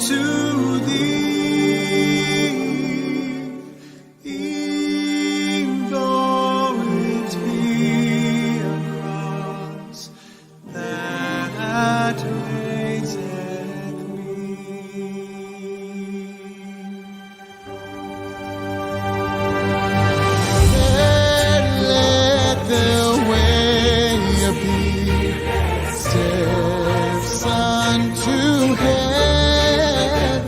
to thee, though it be a cross that raiseth me. Let the way be steps unto heaven,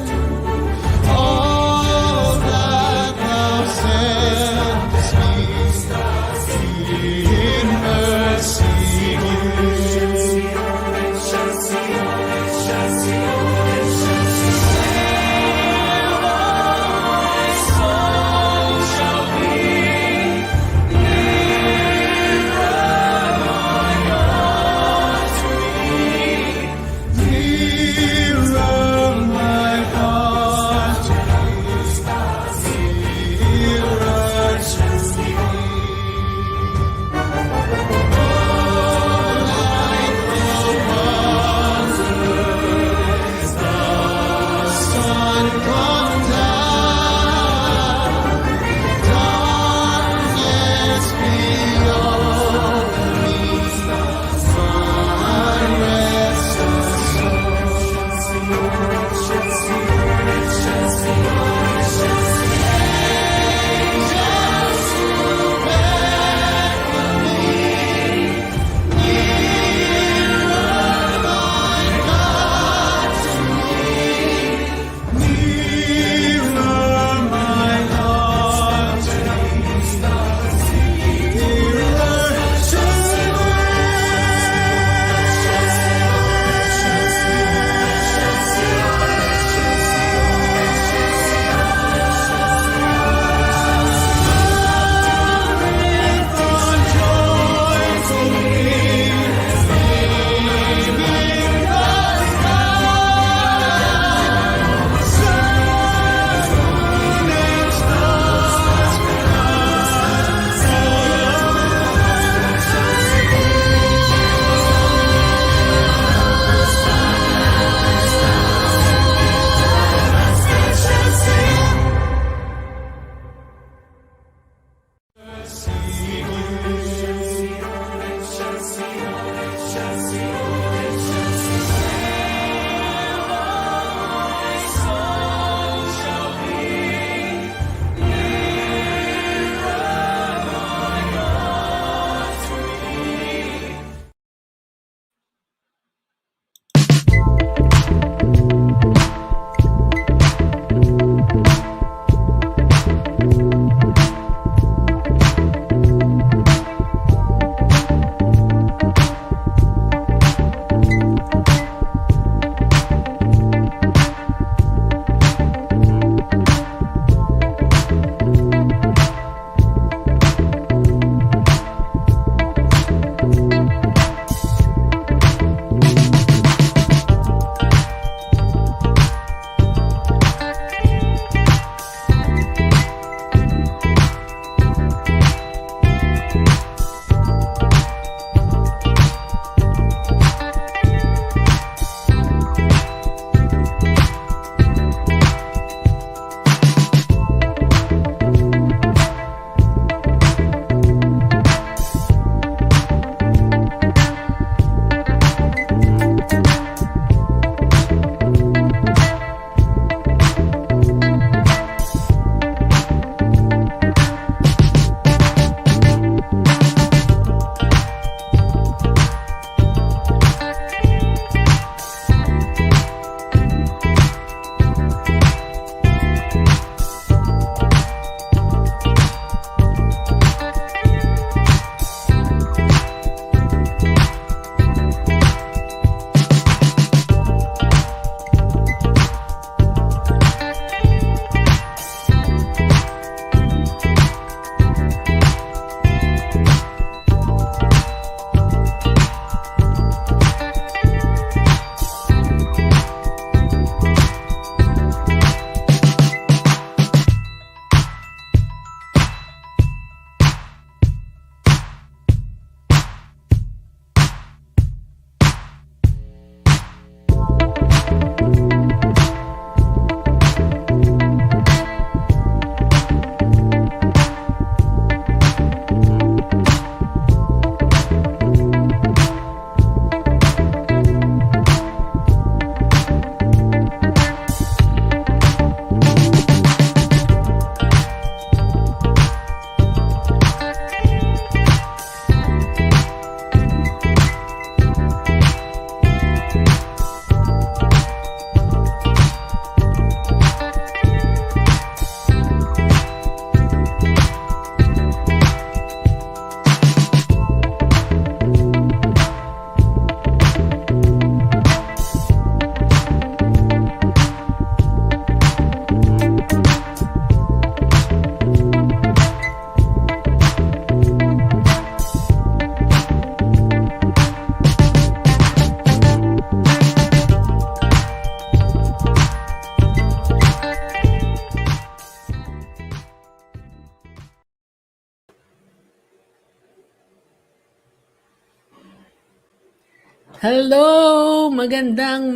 Hello! Magandang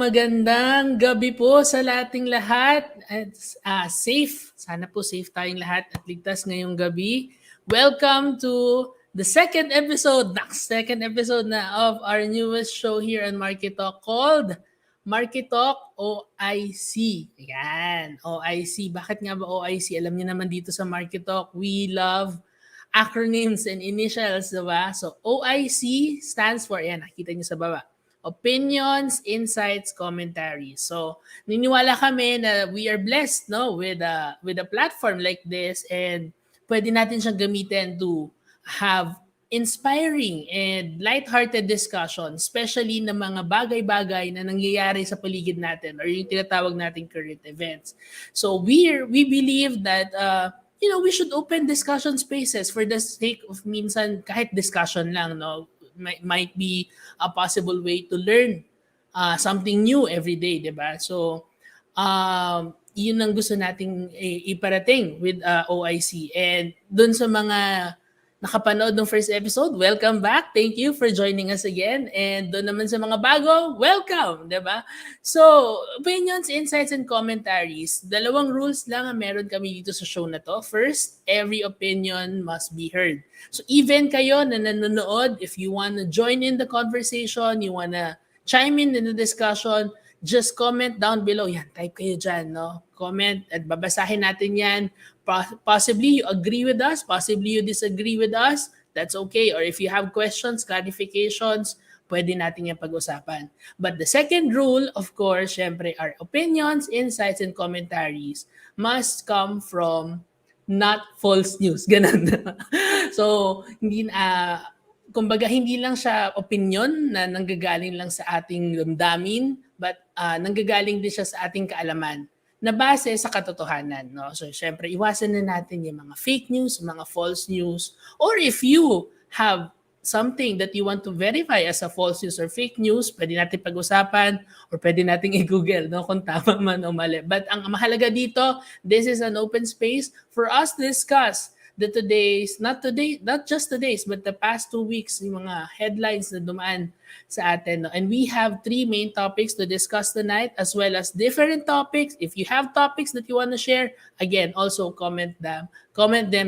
gabi po sa ating lahat. At safe. Sana po safe tayong lahat at ligtas ngayong gabi. Welcome to the second episode na of our newest show here on MarkyTalk called MarkyTalk OIC. Yan, OIC. Bakit nga ba OIC? Alam niyo naman dito sa MarkyTalk, we love acronyms and initials, diba? So, OIC stands for, yan, nakikita niyo sa baba, Opinions, Insights, Commentaries. So, niniwala kami na we are blessed, no, with a platform like this, and pwede natin siyang gamitin to have inspiring and lighthearted discussion, especially ng mga bagay-bagay na nangyayari sa paligid natin or yung tinatawag nating current events. So we believe that we should open discussion spaces for the sake of minsan kahit discussion lang, no, might be a possible way to learn something new every day, diba? So yun ang gusto nating iparating with OIC. And dun sa mga nakapanood ng first episode, welcome back. Thank you for joining us again. And doon naman sa mga bago, welcome, diba? So, opinions, insights, and commentaries. Dalawang rules lang ang meron kami dito sa show na to. First, every opinion must be heard. So, even kayo na nanonood, if you wanna join in the conversation, you wanna chime in the discussion, just comment down below. Yan, type kayo dyan, no? Comment at babasahin natin yan. Possibly you agree with us, possibly you disagree with us, that's okay. Or if you have questions, clarifications, pwede natin yung pag-usapan. But the second rule, of course, syempre, our opinions, insights, and commentaries must come from not false news. Ganun. So, kumbaga hindi lang siya opinion na nanggagaling lang sa ating damdamin, but nanggagaling din siya sa ating kaalaman na base sa katotohanan, no? So, syempre, iwasan na natin yung mga fake news, mga false news, or if you have something that you want to verify as a false news or fake news, pwede natin pag-usapan or pwede natin i-google, no, kung tama man o mali. But ang mahalaga dito, this is an open space for us to discuss not just today's, but the past 2 weeks, yung mga headlines na dumaan sa atin. No? And we have 3 main topics to discuss tonight, as well as different topics. If you have topics that you want to share, again, also comment them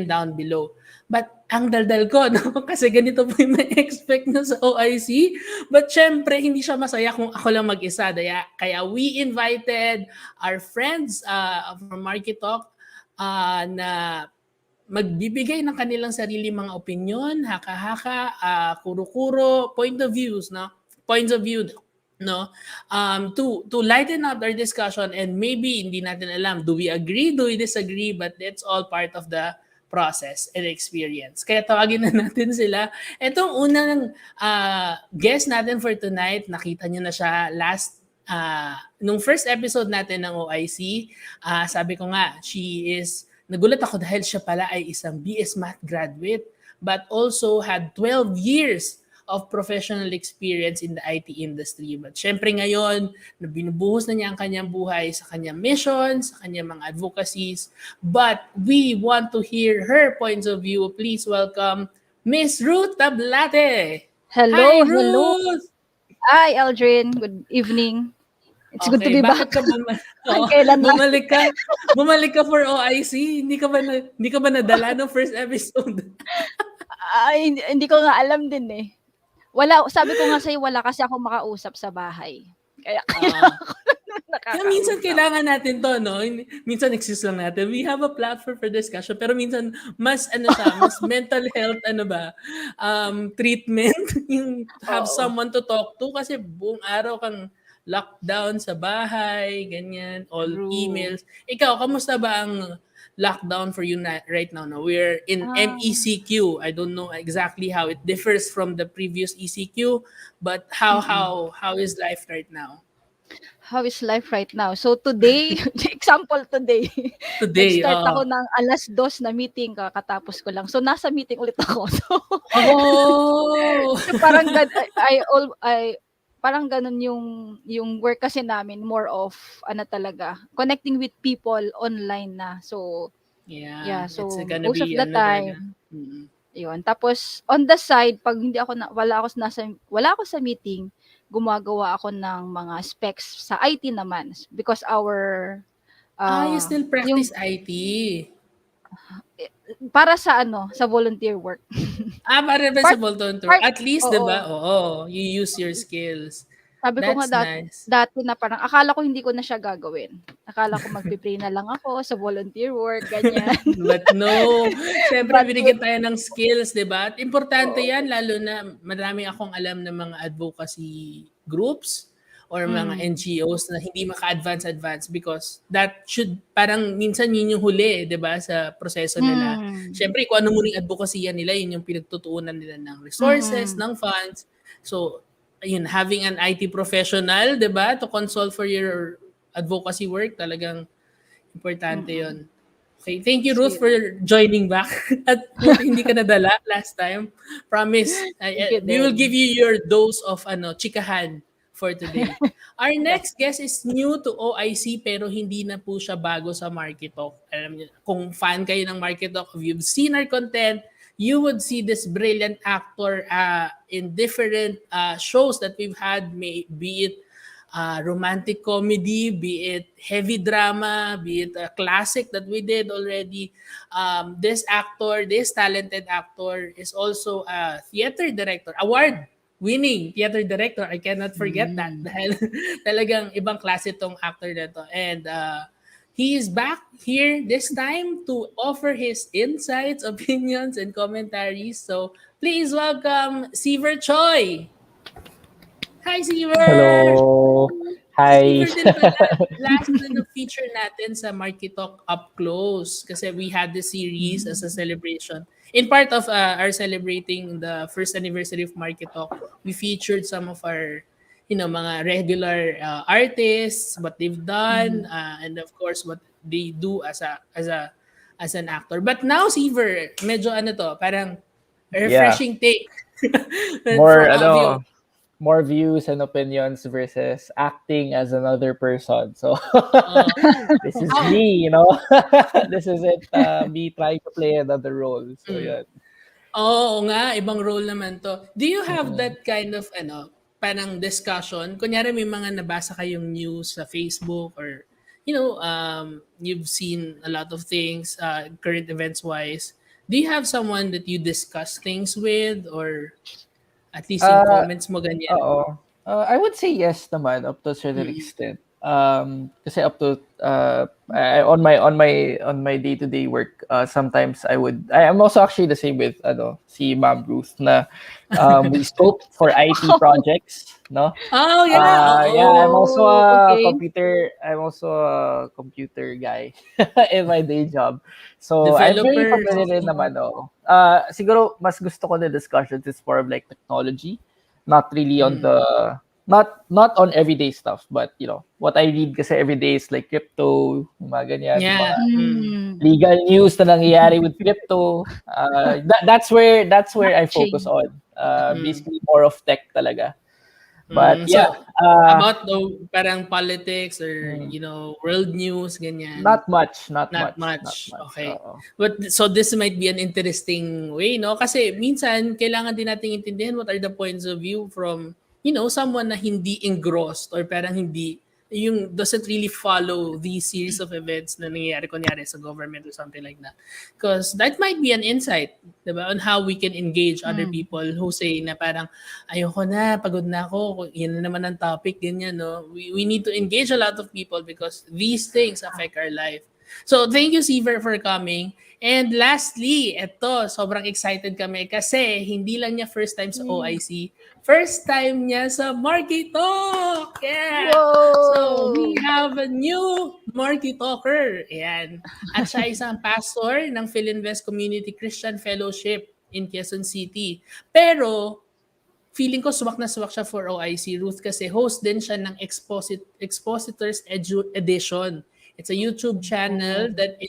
down below. But ang daldal ko, no? Kasi ganito po yung may expect na sa OIC. But syempre, hindi siya masaya kung ako lang mag-isa. Kaya we invited our friends from MarkyTalk na magbibigay ng kanilang sarili mga opinion, haka-haka, kuro-kuro, points of view, no, to lighten up our discussion. And maybe hindi natin alam, do we agree, do we disagree, but it's all part of the process and experience. Kaya tawagin na natin sila. Itong unang guest natin for tonight, nakita nyo na siya nung first episode natin ng OIC. Sabi ko nga, nagulat ako dahil siya pala ay isang BS Math graduate, but also had 12 years of professional experience in the IT industry. But syempre ngayon, binubuhos na niya ang kanyang buhay sa kanyang mission, sa kanyang mga advocacies. But we want to hear her points of view. Please welcome Miss RUTH TABLATE. Hello, Hi, hello. Ruth! Hi, ELDRIN. Good evening. It's good to be back. Bakit ka bumalik ka for OIC? Hindi ka ba nadala ng first episode? Hindi ko nga alam din eh. Sabi ko nga sa'yo, wala kasi ako makausap sa bahay. Kaya minsan kailangan natin to, no? Minsan excuse lang natin. We have a platform for discussion, pero minsan mas mental health treatment, yung have someone to talk to kasi buong araw kang lockdown sa bahay, ganyan, all emails. Ikaw, kamusta ba ang lockdown for you right now? No? We're in MECQ. I don't know exactly how it differs from the previous ECQ, but how is life right now? How is life right now? So today, example today, nag-start ako ng 2:00 na meeting, kakatapos ko lang. So nasa meeting ulit ako. So, so parang parang ganun yung work kasi namin, more of talaga connecting with people online na. So so most of the time yun. Tapos on the side, pag wala ako sa meeting, gumagawa ako ng mga specs sa IT naman because our You still yung practice IT. para sa sa volunteer work. Para ba sa Part Bolton Tour? part At least, di ba? oo. Oo, you use your skills. Sabi ko nga That's nice. dati na parang akala ko hindi ko na siya gagawin. Akala ko magpe-pray na lang ako sa volunteer work, ganyan. But no, syempre But binigyan tayo ng skills, di ba? At importante oo. yan, lalo na marami akong alam ng mga advocacy groups or mga Mm. NGOs na hindi maka-advance because that should, parang minsan yun yung huli, di ba, sa proseso nila. Mm. Syempre, kung ano muling advocacy nila, yun yung pinagtutuunan nila ng resources, Mm. ng funds. So, yun, having an IT professional, di ba, to consult for your advocacy work, talagang importante Mm. yun. Okay, thank you Ruth Sweet. for joining back. At buti hindi ka nadala last time. Promise, Thank you we will din. give you your dose of chikahan for today. Our next guest is new to OIC pero hindi na po siya bago sa MarkyTalk. Alam niyo, kung fan kayo ng MarkyTalk, if you've seen our content, you would see this brilliant actor in different shows that we've had, be it romantic comedy, be it heavy drama, be it a classic that we did already. This talented actor is also a theater director, award-winning theater director. I cannot forget that dahil talagang ibang klase tong actor na to. And he is back here this time to offer his insights, opinions, and commentaries. So please welcome SEAVER Choi. Hi, SEAVER! Hello. Hi. SEAVER din pala. Last na na-feature natin sa MarkyTalk Up Close kasi we had this series as a celebration. In part of our celebrating the first anniversary of MarkyTalk, we featured some of our mga regular artists, what they've done, and of course what they do as an actor. But now, SEAVER, medyo parang refreshing take. More from of you. more views and opinions versus acting as another person. So this is me, this is it, me trying to play another role. So yeah. Oo nga, ibang role naman to. Do you have that kind of parang discussion? Kunyari may mga nabasa kayong news sa Facebook or you've seen a lot of things current events wise. Do you have someone that you discuss things with or at least yung comments mo ganyan? I would say yes naman up to a certain extent. Kasi up to on my day-to-day work, sometimes I'm also actually the same with si Ma'am Ruth na we scope for IT projects, no? Oh yeah. Yeah, I'm also a okay. computer guy in my day job. So I'm very Developer. familiar rin naman, siguro mas gusto ko the discussions is more of like technology, not really on the not on everyday stuff, but what I read kasi every day is like crypto, mga ganyan, Yeah. mga legal news na nangyayari with crypto. That's where I focus on. Basically more of tech talaga. But So, about the parang politics or world news ganyan. Not much. Okay. But so this might be an interesting way, no? Kasi minsan kailangan din nating intindihan what are the points of view from someone na hindi engrossed or parang hindi doesn't really follow these series of events na nangyayari kunyari sa government or something like that. Because that might be an insight, diba, on how we can engage other people who say na parang ayoko na, pagod na ako, yan na naman ang topic, ganyan, no? We need to engage a lot of people because these things affect our life. So thank you, SEAVER, for coming. And lastly, sobrang excited kami kasi hindi lang niya first time sa OIC, first time niya sa MarkyTalk! Yeah! Whoa! So, we have a new MarkyTalker. Ayan. At siya isang pastor ng Philinvest Community Christian Fellowship in Quezon City. Pero, feeling ko swak na swak siya for OIC, Ruth, kasi host din siya ng Expositors Edition. It's a YouTube channel that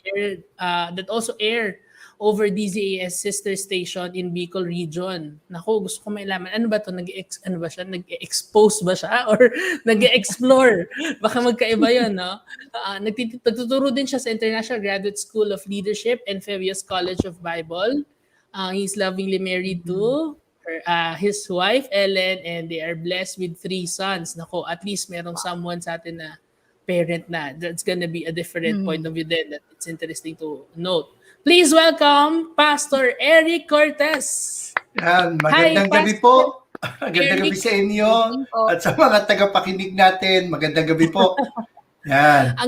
also aired over DZAS sister station in Bicol region. Naku, gusto ko mailaman, ano ba to? Nag-expose ba siya? Or nag-explore? Baka magkaiba yun, no? Nagtuturo din siya sa International Graduate School of Leadership and Fabius College of Bible. He's lovingly married to his wife Ellen, and they are blessed with 3 sons. Nako, at least merong someone sa atin na parent na. That's gonna be a different point of view then that it's interesting to note. Please welcome Pastor Eric Cortez. Yan, Hi, magandang gabi Pastor po. Magandang gabi Eric. sa inyo po. at sa mga tagapakinig natin. Magandang gabi po. Yan.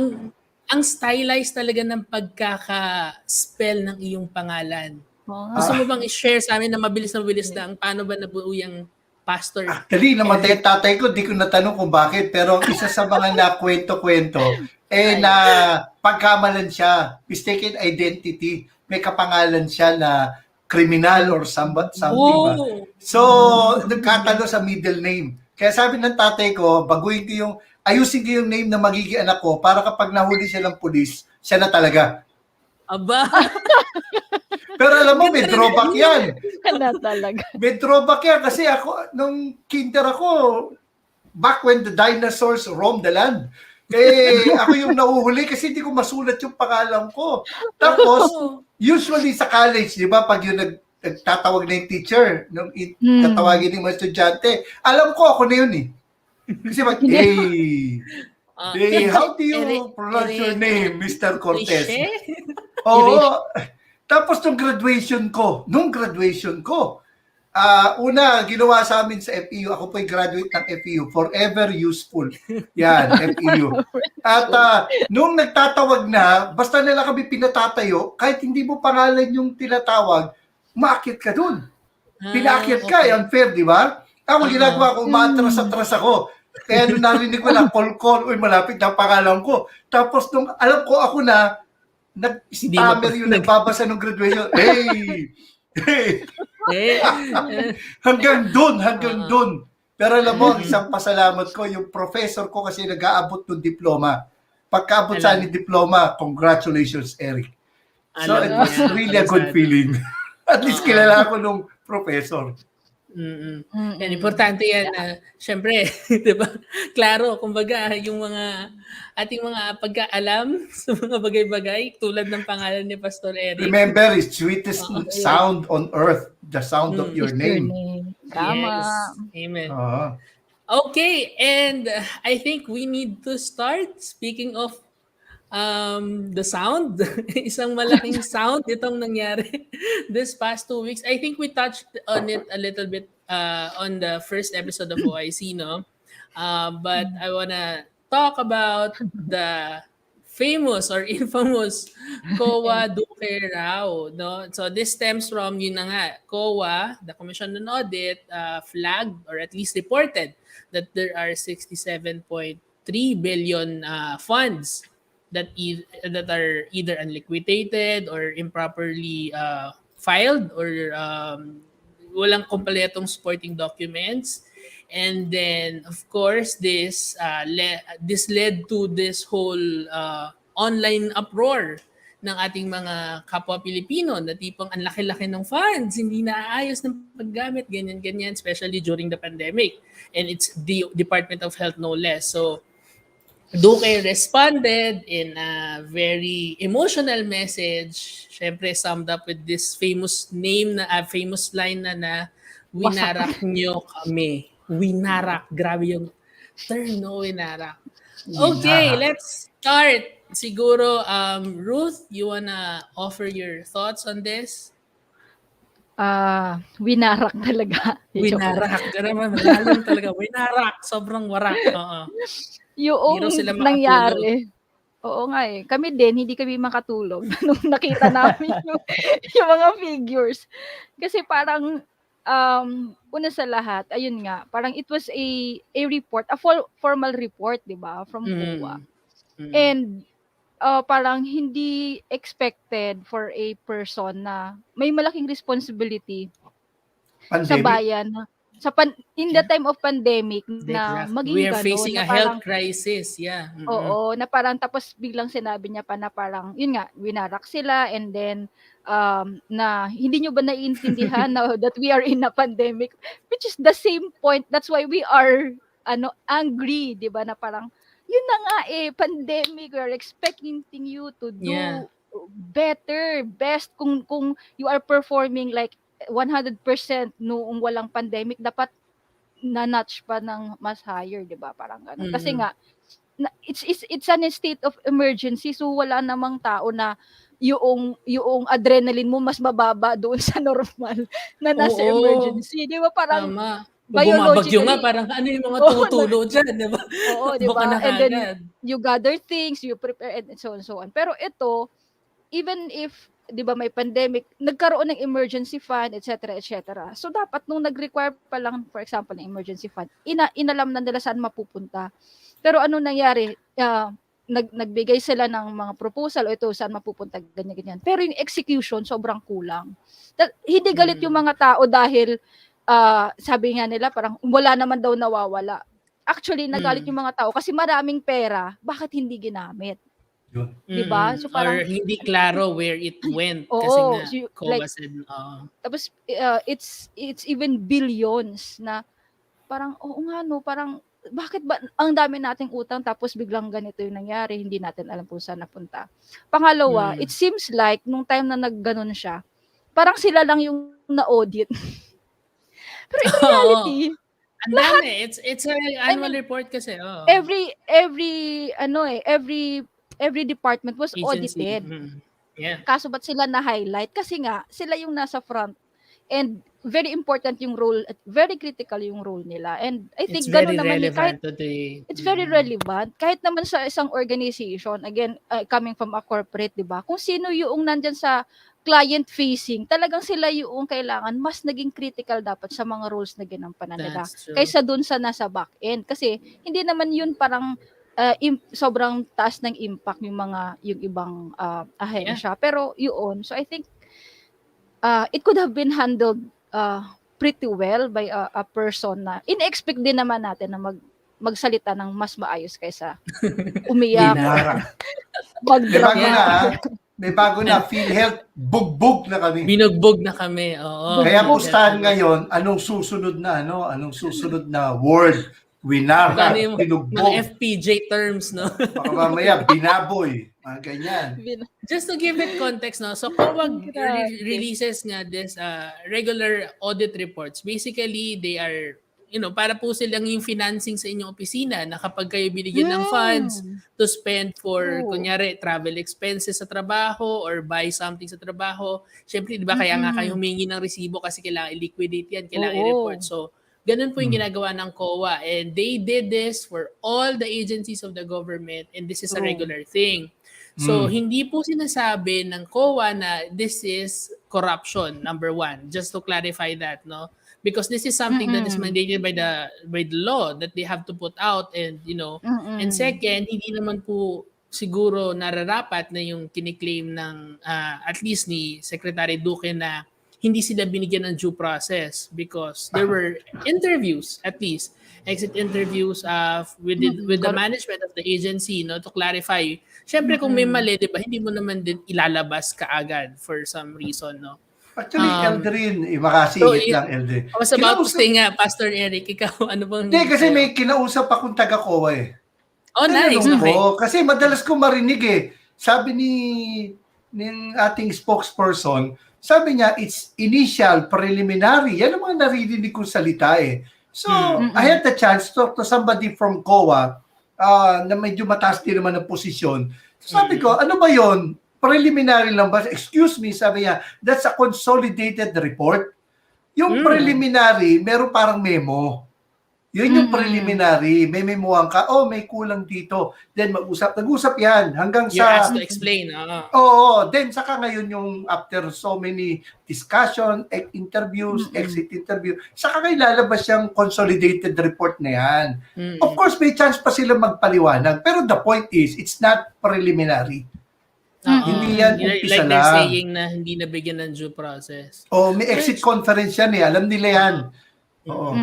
Ang stylized talaga ng pagkaka-spell ng iyong pangalan. Gusto mo bang i-share sa amin na mabilis lang paano ba nabuo yung Pastor? Actually, namatay ang tatay ko, di ko natanong kung bakit. Pero isa sa mga nakwento-kwento, na pagkamalan siya, mistaken identity. May kapangalan siya na criminal or something ba. So, nagkatalo sa middle name. Kaya sabi ng tatay ko, ayusin ko yung name na magiging anak ko para kapag nahuli siya ng pulis, siya na talaga. Aba! Pero alam mo, may drawback yan. Na talaga. May drawback yan kasi ako, nung kinder ako, back when the dinosaurs roamed the land, ako yung nauhuli kasi hindi ko masulat yung pangalan ko. Tapos, usually sa college, di ba, pag yung nagtatawag na yung teacher, nung tatawagin ng mga estudyante, alam ko ako na yun eh. Kasi hey, how do you pronounce your name, Mr. Cortez? Oo. Tapos nung graduation ko, una, ginawa sa amin sa FEU, ako po'y graduate ng FEU, forever useful. Yan, FEU. At nung nagtatawag na, basta nila kami pinatatayo, kahit hindi mo pangalan yung tinatawag, umaakit ka dun. Pinaakyat ka, unfair, di ba? Ako ginagawa ko, umatras ako. Kaya nung narinig ko na call, malapit na pangalan ko. Tapos nung alam ko ako na, nag-stammer yung nagbabasa ng graduation. Hey! hanggang dun. Pero alam mo, isang pasalamat ko, yung professor ko kasi nag-aabot ng diploma. Pagkaabot sa ni diploma, congratulations, Eric. So it was really a good feeling. At least kilala ko nung professor. Yan, importante yan. Siyempre, di ba? Klaro, kumbaga, yung ating mga pagkaalam sa mga bagay-bagay, tulad ng pangalan ni Pastor Eric. Remember, it's sweetest sound on earth, the sound of your name. Tama. Yes. Amen. Okay, and I think we need to start. Speaking of the sound, isang malaking sound itong nangyari this past 2 weeks. I think we touched on it a little bit on the first episode of OIC, no? But I wanna talk about the famous or infamous COA Duque Rao, no? So this stems from yun na nga, COA, the Commission on Audit, flagged or at least reported that there are 67.3 billion funds that are either unliquidated or improperly filed or walang kompletong supporting documents. And then, of course, this led to this whole online uproar ng ating mga kapwa Pilipino na tipong ang laki-laki ng funds, hindi naaayos ng paggamit, ganyan-ganyan, especially during the pandemic. And it's the Department of Health no less. So, Duque responded in a very emotional message, syempre summed up with this famous line na winarak nyo kami. Winarak. Grabe yung term, no? Winarak. Okay, let's start. Siguro, Ruth, you wanna offer your thoughts on this? Winarak talaga. Winarak. Malalim talaga. Winarak. Sobrang warak. Yung nangyari. Oo nga eh. Kami din, hindi kami makatulog nung nakita namin yung mga figures. Kasi parang, una sa lahat, ayun nga, parang it was a report, a formal report, di ba, from COA. And parang hindi expected for a person na may malaking responsibility sa bayan. In the time of pandemic na maging we are gano'n, facing a parang, health crisis, yeah. Oo, na parang tapos biglang sinabi niya pa na parang, yun nga, winarak sila and then na hindi nyo ba naiintindihan na that we are in a pandemic, which is the same point. That's why we are angry, di ba, na parang yun na nga pandemic, we are expecting you to do better, best kung you are performing like 100% noong walang pandemic, dapat na-notch pa ng mas higher, 'di ba? Parang gano'n. Kasi nga it's an state of emergency, so wala namang tao na yung adrenaline mo mas mababa doon sa normal na nasa Oo, emergency, 'di ba? Parang tama. Pag bumabagyo nga, biologically, parang ano yung mga oo, tumutulo dyan, di ba? oo, 'di Takbo ka na ba? And then kaagad. you gather things, you prepare, and so on, so on. Pero ito, even if 'di ba may pandemic, nagkaroon ng emergency fund, etc., etc. So dapat nung nag-require pa lang, for example, ng emergency fund, inalam na nila saan mapupunta. Pero ano nangyari? Nagbigay sila ng mga proposal, o ito saan mapupunta, ganyan ganyan. Pero yung execution sobrang kulang. Hindi galit yung mga tao dahil sabi nga nila parang wala naman daw nawawala. Actually, nagalit yung mga tao kasi maraming pera, bakit hindi ginamit? Yun. 'Di ba? So parang Or hindi klaro where it went kasi oo, nga so COA like said, tapos it's even billions na parang oo nga no, parang bakit ba ang dami nating utang tapos biglang ganito yung nangyari, hindi natin alam kung saan napunta. Pangalawa, it seems like nung time na nagganon siya, parang sila lang yung na-audit. Pero in reality, ang dami. It's an annual mean, report kasi. every department was Agency. audited. Yeah. Kaso ba't sila na-highlight? Kasi nga, sila yung nasa front. And very important yung role, very critical yung role nila. And I think It's very gano'n naman yun. relevant to the... It's very relevant. Kahit naman sa isang organization, again, coming from a corporate, di ba? Kung sino yung nandyan sa client-facing, talagang sila yung kailangan mas naging critical dapat sa mga roles na ginampanan nila. That's true. Kaysa dun sa nasa back-end. Kasi hindi naman yun parang sobrang taas ng impact yung ibang ahensya. Pero yun, so I think it could have been handled pretty well by a person na in-expect din naman natin na magsalita ng mas maayos kaysa umiyak. Magdrama. May bago na, PhilHealth, bugbog na kami. Binugbog na kami. Oo. Kaya pustahan ngayon, anong susunod na word? Winara, tinugbog. Mga FPJ terms, no? Baka mamaya, binaboy. Mga ganyan. Just to give it context, no? So, COA releases nga this regular audit reports. Basically, they are, para po silang yung financing sa inyong opisina na kapag kayo binigyan ng funds to spend for, kunyari, travel expenses sa trabaho or buy something sa trabaho. Siyempre, di ba, kaya nga kayo humingi ng resibo kasi kailangan i-liquidate yan, kailangan i-report. So, ganun po yung ginagawa ng COA. And they did this for all the agencies of the government and this is a regular thing. So, hindi po sinasabi ng COA na this is corruption, number one. Just to clarify that, no? Because this is something that is mandated by the law that they have to put out and, and second, hindi naman po siguro nararapat na yung kiniklaim ng at least ni Secretary Duque na hindi sila binigyan ng due process because there were interviews, at least exit interviews with the management of the agency, no, to clarify. Syempre kung may mali, 'di ba, hindi mo naman din ilalabas kaagad for some reason, no. Actually, Eldrin, makasingit lang, Eldrin. I was about to say nga, Pastor Eric, ikaw, ano bang... Hindi, kasi may kinausap akong taga-COA eh. Oh, nice. Okay. Kasi madalas ko marinig eh. Sabi ng ating spokesperson, sabi niya, it's initial, preliminary. Yan ang mga naririnig kong salita eh. So, I had the chance to talk to somebody from COA na medyo mataas din naman ang posisyon. So, sabi ko, ano ba yon? Preliminary lang ba? Excuse me, sabi niya, that's a consolidated report. Yung preliminary, meron parang memo. Yun yung preliminary. May memoan ka, may kulang dito. Then nag-usap yan hanggang sa... You're asked to explain. Oo. Then saka ngayon yung after so many discussion, interviews, exit interview, saka kayo lalabas yung consolidated report na yan. Of course, may chance pa sila magpaliwanag. Pero the point is, it's not preliminary. Hindi yan umpisa like lang. they're saying na hindi nabigyan ng due process. May exit conference yan eh. Alam nila yan. Oo.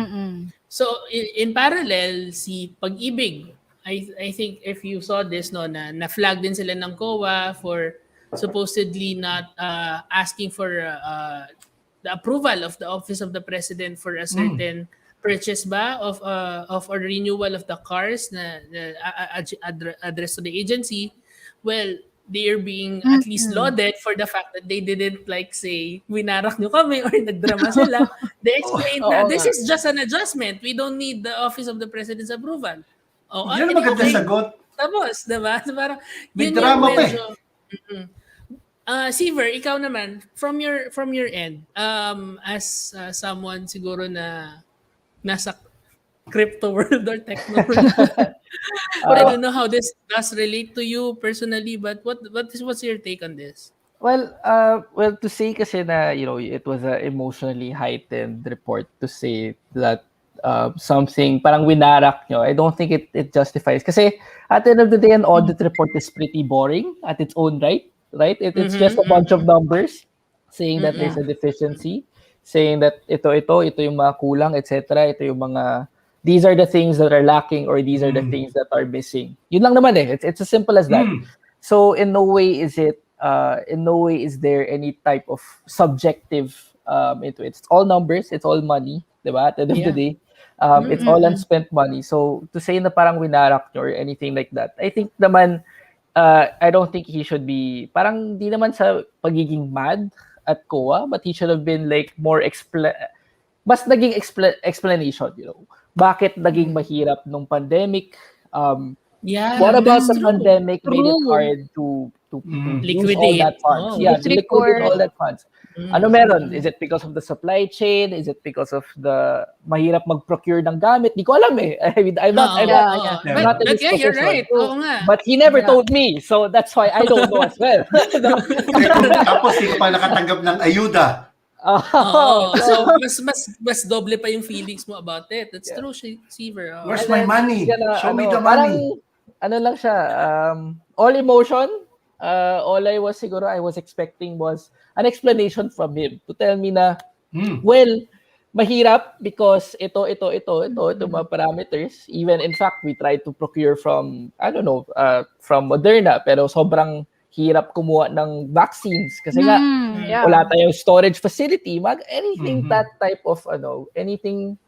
So, in parallel, si Pag-ibig, I think if you saw this, no, na-flag din sila ng COA for supposedly not asking for the approval of the Office of the President for a certain purchase ba of a renewal of the cars na addressed to the agency. Well, they're being at least lauded for the fact that they didn't like say winarak nyo kami or nagdrama sila. They explained na this is just an adjustment. We don't need the Office of the President's approval. Yan ang maganda sagot. Tapos, diba? So parang, May yun drama yung pa medyo, Seaver, ikaw naman, from your end, as someone siguro na nasa crypto world or techno world, I don't know how this does relate to you personally, but what's your take on this? Well, to say kasi na, it was a emotionally heightened report to say that something parang winarak nyo, I don't think it justifies. Kasi at the end of the day, an audit report is pretty boring at its own right? It's just a bunch of numbers saying that there's a deficiency, saying that ito yung mga kulang, etc. Ito yung mga, these are the things that are lacking or these are the things that are missing. Yun lang naman eh. It's as simple as that. So in no way is there any type of subjective into it. It's all numbers, it's all money, diba? At the end of the day, it's all unspent money. So to say na parang winarak nyo or anything like that, I think naman, I don't think he should be, parang di naman sa pagiging mad at COA, but he should have been like more mas naging explanation, bakit naging mahirap nung pandemic. What about the pandemic made it hard to use all that funds? Liquidate all that funds. Ano meron? Is it because of the supply chain? Is it because of the mahirap mag-procure ng gamit? Di ko alam eh. I mean, I'm not in this position. You're right. But he never told me. So that's why I don't know as well. Tapos hindi pa nakatanggap ng ayuda. So mas doble pa yung feelings mo about it. That's true, Seaver. Where's my money? Show me the money. Ano lang siya, all emotion. All I was expecting was an explanation from him to tell me na, well, mahirap because ito mga parameters. Even in fact, we tried to procure from, from Moderna, pero sobrang hirap kumuha ng vaccines kasi nga wala tayong storage facility. Anything that type of anything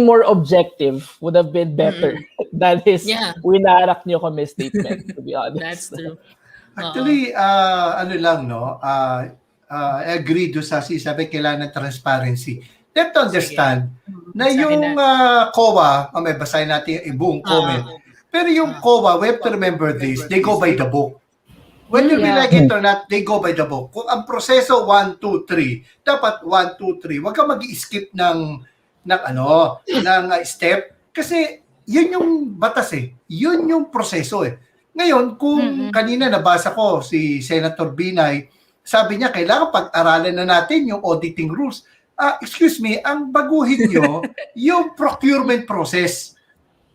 more objective would have been better than his winarak niyo kami statement, to be honest. That's true. Actually, I agree do sa sabi kailangan ng transparency. You have to understand na yung COA, may basahin natin yung buong comment. Pero yung COA, we have to remember this, they go by the book. Whether we like it or not, they go by the book. Kung ang proseso 1, 2, 3, dapat 1, 2, 3. Huwag ka mag-skip ng step kasi yun yung batas eh. Yun yung proseso eh. Ngayon, kung kanina nabasa ko si Senator Binay, sabi niya kailangan pag-aralan na natin yung auditing rules. Excuse me, ang baguhin nyo yung procurement process.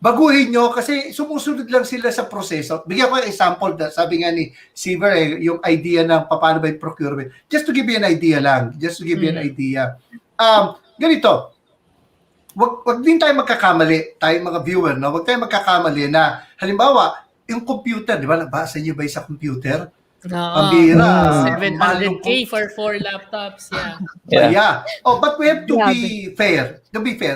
Baguhin nyo kasi sumusunod lang sila sa proseso. Bigyan ko yung example, sabi nga ni Seaver, yung idea ng paano ba yung procurement. Just to give you an idea lang. Ganito, wag din tayo magkakamali, tayo mga viewer, no? Wag tayo magkakamali na, halimbawa, yung computer, di ba? Nabasa niyo ba sa computer? Pambira. 700K for 4 laptops, but we have to be fair.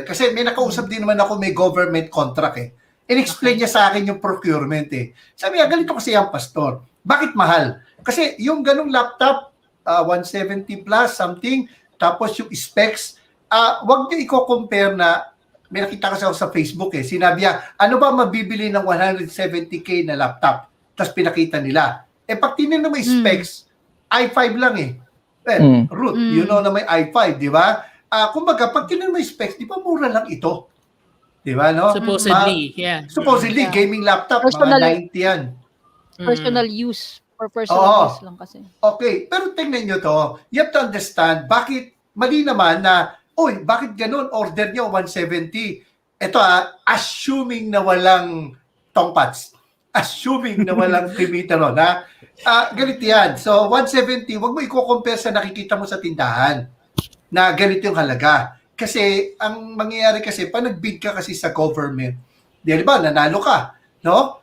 Kasi may nakausap din naman ako, may government contract eh. In-explain niya sa akin yung procurement eh. Sabi niya, ganito kasi yung pastor. Bakit mahal? Kasi yung ganung laptop, 170 plus something, tapos yung specs, wag niyo i-compare na, may nakita kasi ako sa Facebook eh, sinabi niya, ano ba mabibili ng 170K na laptop? Tapos pinakita nila. Pag tinignan mo specs, i5 lang eh. Well, RUTH, you know na may i5, di ba? Kumbaga, pag tinignan mo specs, di ba mura lang ito? Di ba, no? Supposedly, Supposedly, gaming laptop, Personal, mga 90 yan. Personal use. For personal use lang kasi. Okay, pero tingnan nyo to. You have to understand, bakit mali naman na bakit ganun? Order nyo 170. Ito assuming na walang tongpats. Assuming na walang timitaron, ha? Ganito yan. So, 170, wag mo i-compare sa nakikita mo sa tindahan na ganito yung halaga. Kasi, ang mangyayari kasi, pag nag-bid ka kasi sa government, di ba, nanalo ka, no?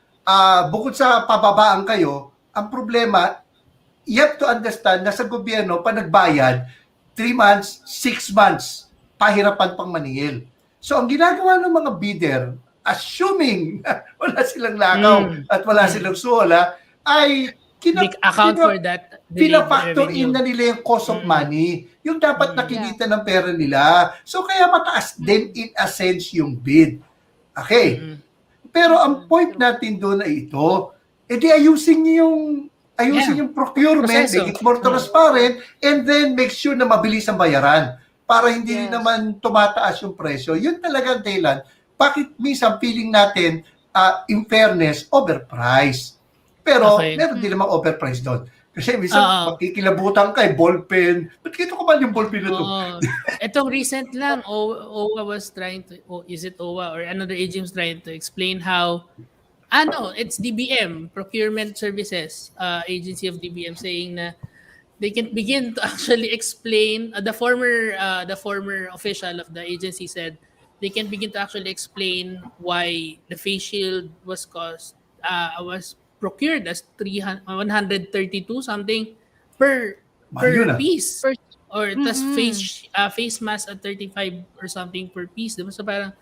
Bukod sa pababaan kayo, ang problema, you have to understand na sa gobyerno, pag nagbayad, 3 months, 6 months, pahirapan pang maningil. So, ang ginagawa ng mga bidder, assuming wala silang lakaw at wala silang suola, ay account for that delayed Pina-factor in revenue. na nila yung cost of money, yung dapat nakikita ng pera nila. So kaya mataas din in a sense yung bid. Okay. Pero ang point natin doon ay ito, edi ayusin yung procurement, Proseso. make it more transparent, and then make sure na mabilis ang bayaran para hindi naman tumataas yung presyo. Yun talaga ang dahilan. Bakit minsan feeling natin, in fairness, overpriced. Pero meron din naman overpriced doon. Kasi minsan makikilabutan ka, ballpen. Ba't kito ka ba yung ballpen na ito? Itong recent lang, OWA was trying to, is it OWA or another agency was trying to explain how, it's DBM, Procurement Services, agency of DBM, saying na they can begin to actually explain, the former official of the agency said, they can begin to actually explain why the face shield was procured as 132 something per piece. Or tas face mask at 35 or something per piece. Diba? So parang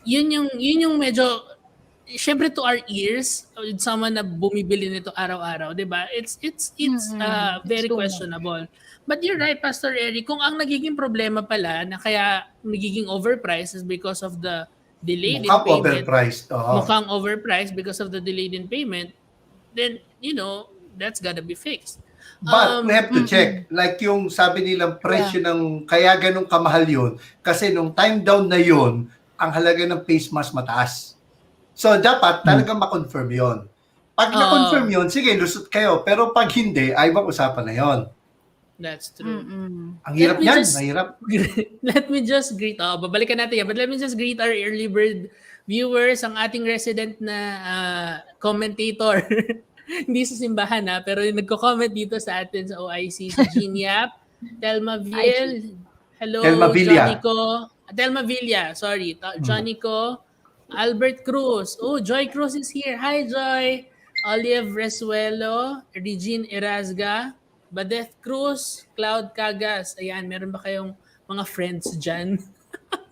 yun yung medyo, syempre to our ears, someone na bumibili nito araw-araw, 'di ba? It's very questionable. But you're right, Pastor Eric, kung ang nagiging problema pala na kaya nagiging overpriced is because of the delayed in payment. Mukhang overpriced because of the delayed in payment, then, that's gotta be fixed. But we have to check. Like yung sabi nilang presyo ng, kaya ganun kamahal yun, kasi nung time down na yun, ang halaga ng face mask mataas. So, dapat talagang ma-confirm yun. Pag na-confirm yun, sige, lusot kayo. Pero pag hindi, ay usapan na yun. That's true. Ang hirap yan. Mahirap. Let me just greet, babalikan natin yan, but let me just greet our early bird viewers, ang ating resident na commentator. Hindi sa simbahan pero yung nagko-comment dito sa atin sa OIC, si Jean Yap, Telma Ville, hello, Telma Villa, sorry, Johnnyco, Albert Cruz, Joy Cruz is here, hi Joy, Olive Resuelo, Regine Erazga, Badeth Cruz, Cloud Cagas, ayan, meron ba kayong mga friends dyan?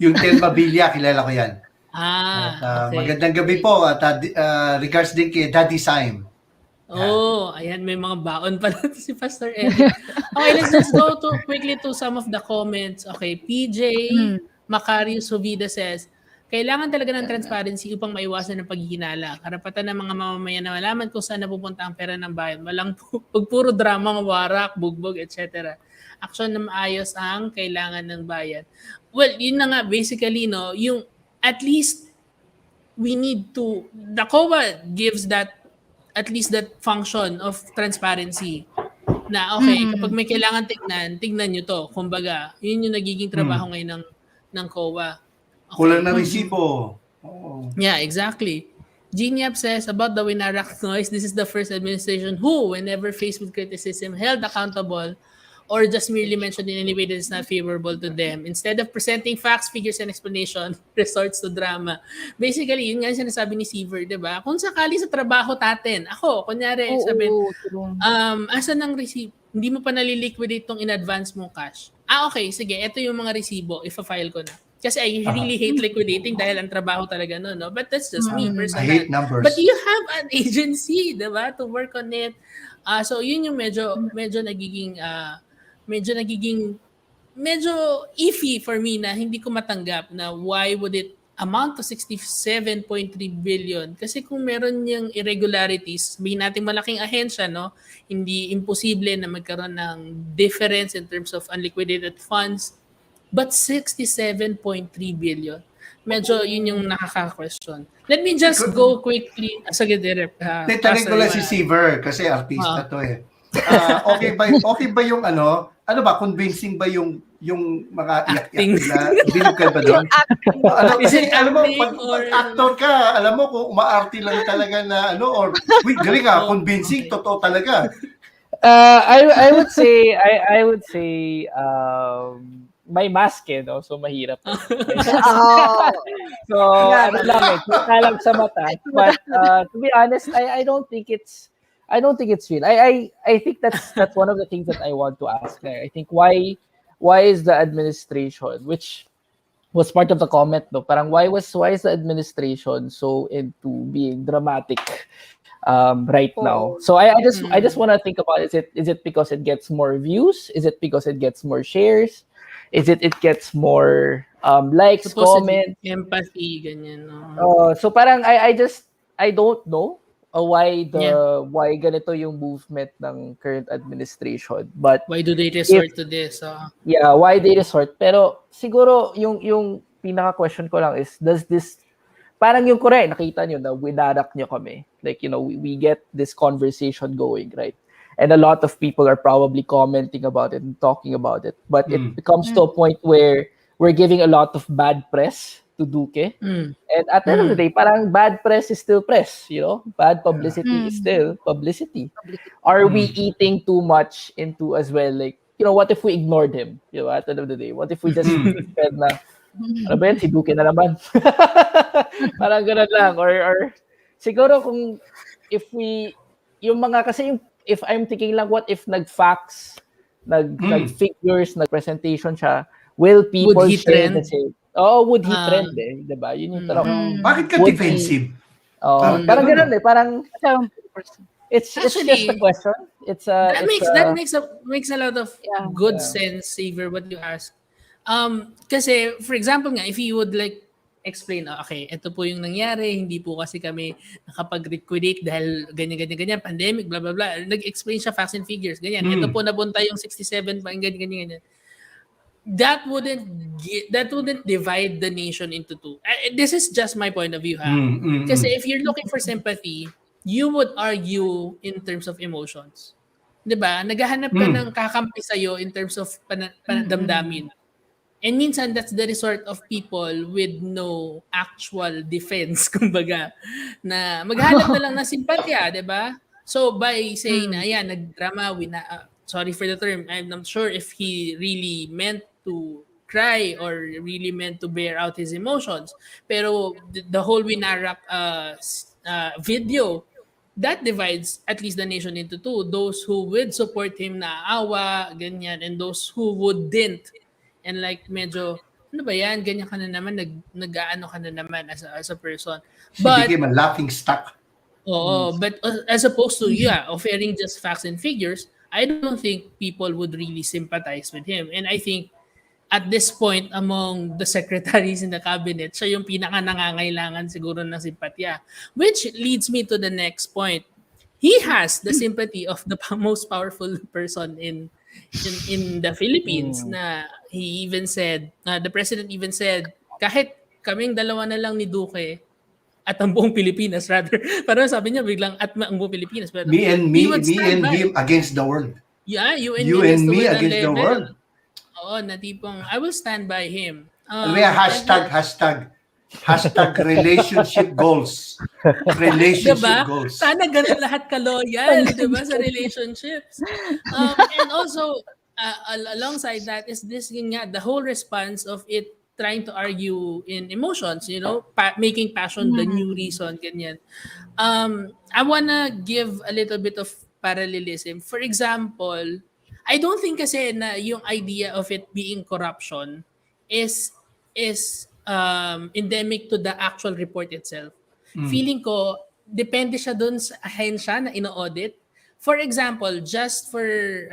Yung Telma Villa, kilala ko yan. Okay. Magandang gabi po at regards din kay Daddy Sime. Ayan, may mga baon pala si Pastor Eric. Okay, let's just go quickly to some of the comments. Okay, PJ Macarius Hovida says, kailangan talaga ng transparency upang maiwasan ng paghihinala. Karapatan ng mga mamamayan na malaman kung saan napupunta ang pera ng bayan. Walang pag puro drama, warak, bugbog, etc. Aksyon na maayos ang kailangan ng bayan. Well, yun na nga, basically, yung at least we need to, the COA gives that, at least that function of transparency. Na okay, kapag may kailangan tignan nyo to. Kumbaga, yun yung nagiging trabaho ngayon ng COA. Okay. Kulang na resibo. Yeah, exactly. Jean Yap says, about the Winarak noise, this is the first administration who, whenever faced with criticism, held accountable or just merely mentioned in any way that is not favorable to them. Instead of presenting facts, figures, and explanation, resorts to drama. Basically, yun nga yung sinasabi ni SEAVER, di ba? Kung sakali sa trabaho natin, ako, kunyari, asan ang receipt? Hindi mo pa naliliquidate tong in advance mong cash. Okay, sige, ito yung mga resibo, ifa-file ko na. Kasi I really hate liquidating dahil ang trabaho talaga no? But that's just me personally. I hate numbers. But you have an agency, di ba, to work on it. So yun yung medyo nagiging medyo iffy for me na hindi ko matanggap na why would it amount to 67.3 billion. Kasi kung meron yung irregularities, sabihin natin malaking ahensya, hindi imposible na magkaroon ng difference in terms of unliquidated funds. But 67.3 billion. Medyo yun yung nakaka-question. Let me just go quickly. Sige, Derek. Tanong ko lang si SEAVER kasi artista to eh. Okay ba yung convincing ba yung mga iyak-iyak nila? Bilib ka ba doon? Alam mo, pag actor ka, alam mo kung umaarte lang talaga na or galing convincing, totoo talaga. I would say may mask so mahirap. So lang sa mata. But to be honest, I don't think it's real. I think that's one of the things that I want to ask. I think why is the administration, which was part of the comment, parang why is the administration so into being dramatic right now. Oo. So I just want to think about, is it because it gets more views? Is it because it gets more shares? Is it gets more likes, Supposedly, comments? empathy, ganyan. No? So parang I don't know why Yeah. ganito yung movement ng current administration. But Why do they if resort to this? why they resort? Pero siguro yung pinaka question ko lang is, does this, parang yung correct, nakita nyo na winarak nyo kami. Like, we get this conversation going, right? And a lot of people are probably commenting about it and talking about it. But it becomes to a point where we're giving a lot of bad press to Duque. Mm. And at the end of the day, parang bad press is still press, Bad publicity is Mm. still publicity. Are we eating too much into as well? Like, what if we ignored him? At the end of the day, what if we just said na, ano ba yan, si Duque na naman? Parang ganun lang. Or siguro kung if we, if I'm thinking lang, what if nag-facts, nag-figures, nag-presentation siya, will people Would he share trend? the same? Oh, would he trend diba? Yun yung tanong. Bakit ka Would defensive? Parang ganun parang it's Actually, just a question. It's that makes a lot of good Yeah. sense, Saver, what you ask. Kasi for example nga, if you would like explain, okay, ito po yung nangyari, hindi po kasi kami nakapag-liquidate dahil ganyan, pandemic, blah, blah, blah. Nag-explain siya, facts and figures, ganyan. Ito po nabunta yung 67, ganyan. That wouldn't divide the nation into two. This is just my point of view, ha? Kasi if you're looking for sympathy, you would argue in terms of emotions. 'Di ba? Naghahanap ka ng kakampi sa'yo in terms of damdamin. And minsan that's the resort of people with no actual defense, kumbaga, na maghanap na lang ng simpatya, 'di ba? So by saying na ayan, nagdrama, sorry for the term, I'm not sure if he really meant to cry or really meant to bear out his emotions. Pero the whole winarak video, that divides at least the nation into two. Those who would support him na awa, ganyan, and those who wouldn't. And like medyo, ano ba yan? Ganyan ka na naman, nag-aano ka na naman as a person. He But became a laughing stock. but as opposed to offering just facts and figures, I don't think people would really sympathize with him. And I think at this point among the secretaries in the cabinet, siya yung pinaka nangangailangan siguro ng simpatya. Which leads me to the next point. He has the sympathy of the most powerful person in the Philippines. Na he even said, the president even said, kahit kaming dalawa na lang ni Duque, at ang buong Pilipinas rather. Parang sabi niya biglang at ang buong Pilipinas. Pero Me and him against the world. Yeah, you and me against the world. Oo, na tipong, I will stand by him. Hashtag relationship goals. Relationship diba? goals. Sana ganun lahat ka-loyal, diba, sa relationships. And also, alongside that is this yun nga, the whole response of it trying to argue in emotions, making passion the new reason, ganyan. I wanna give a little bit of parallelism. For example, I don't think kasi na yung idea of it being corruption is endemic to the actual report itself. Feeling ko, depende siya dun sa ahensya na ino-audit. For example, just for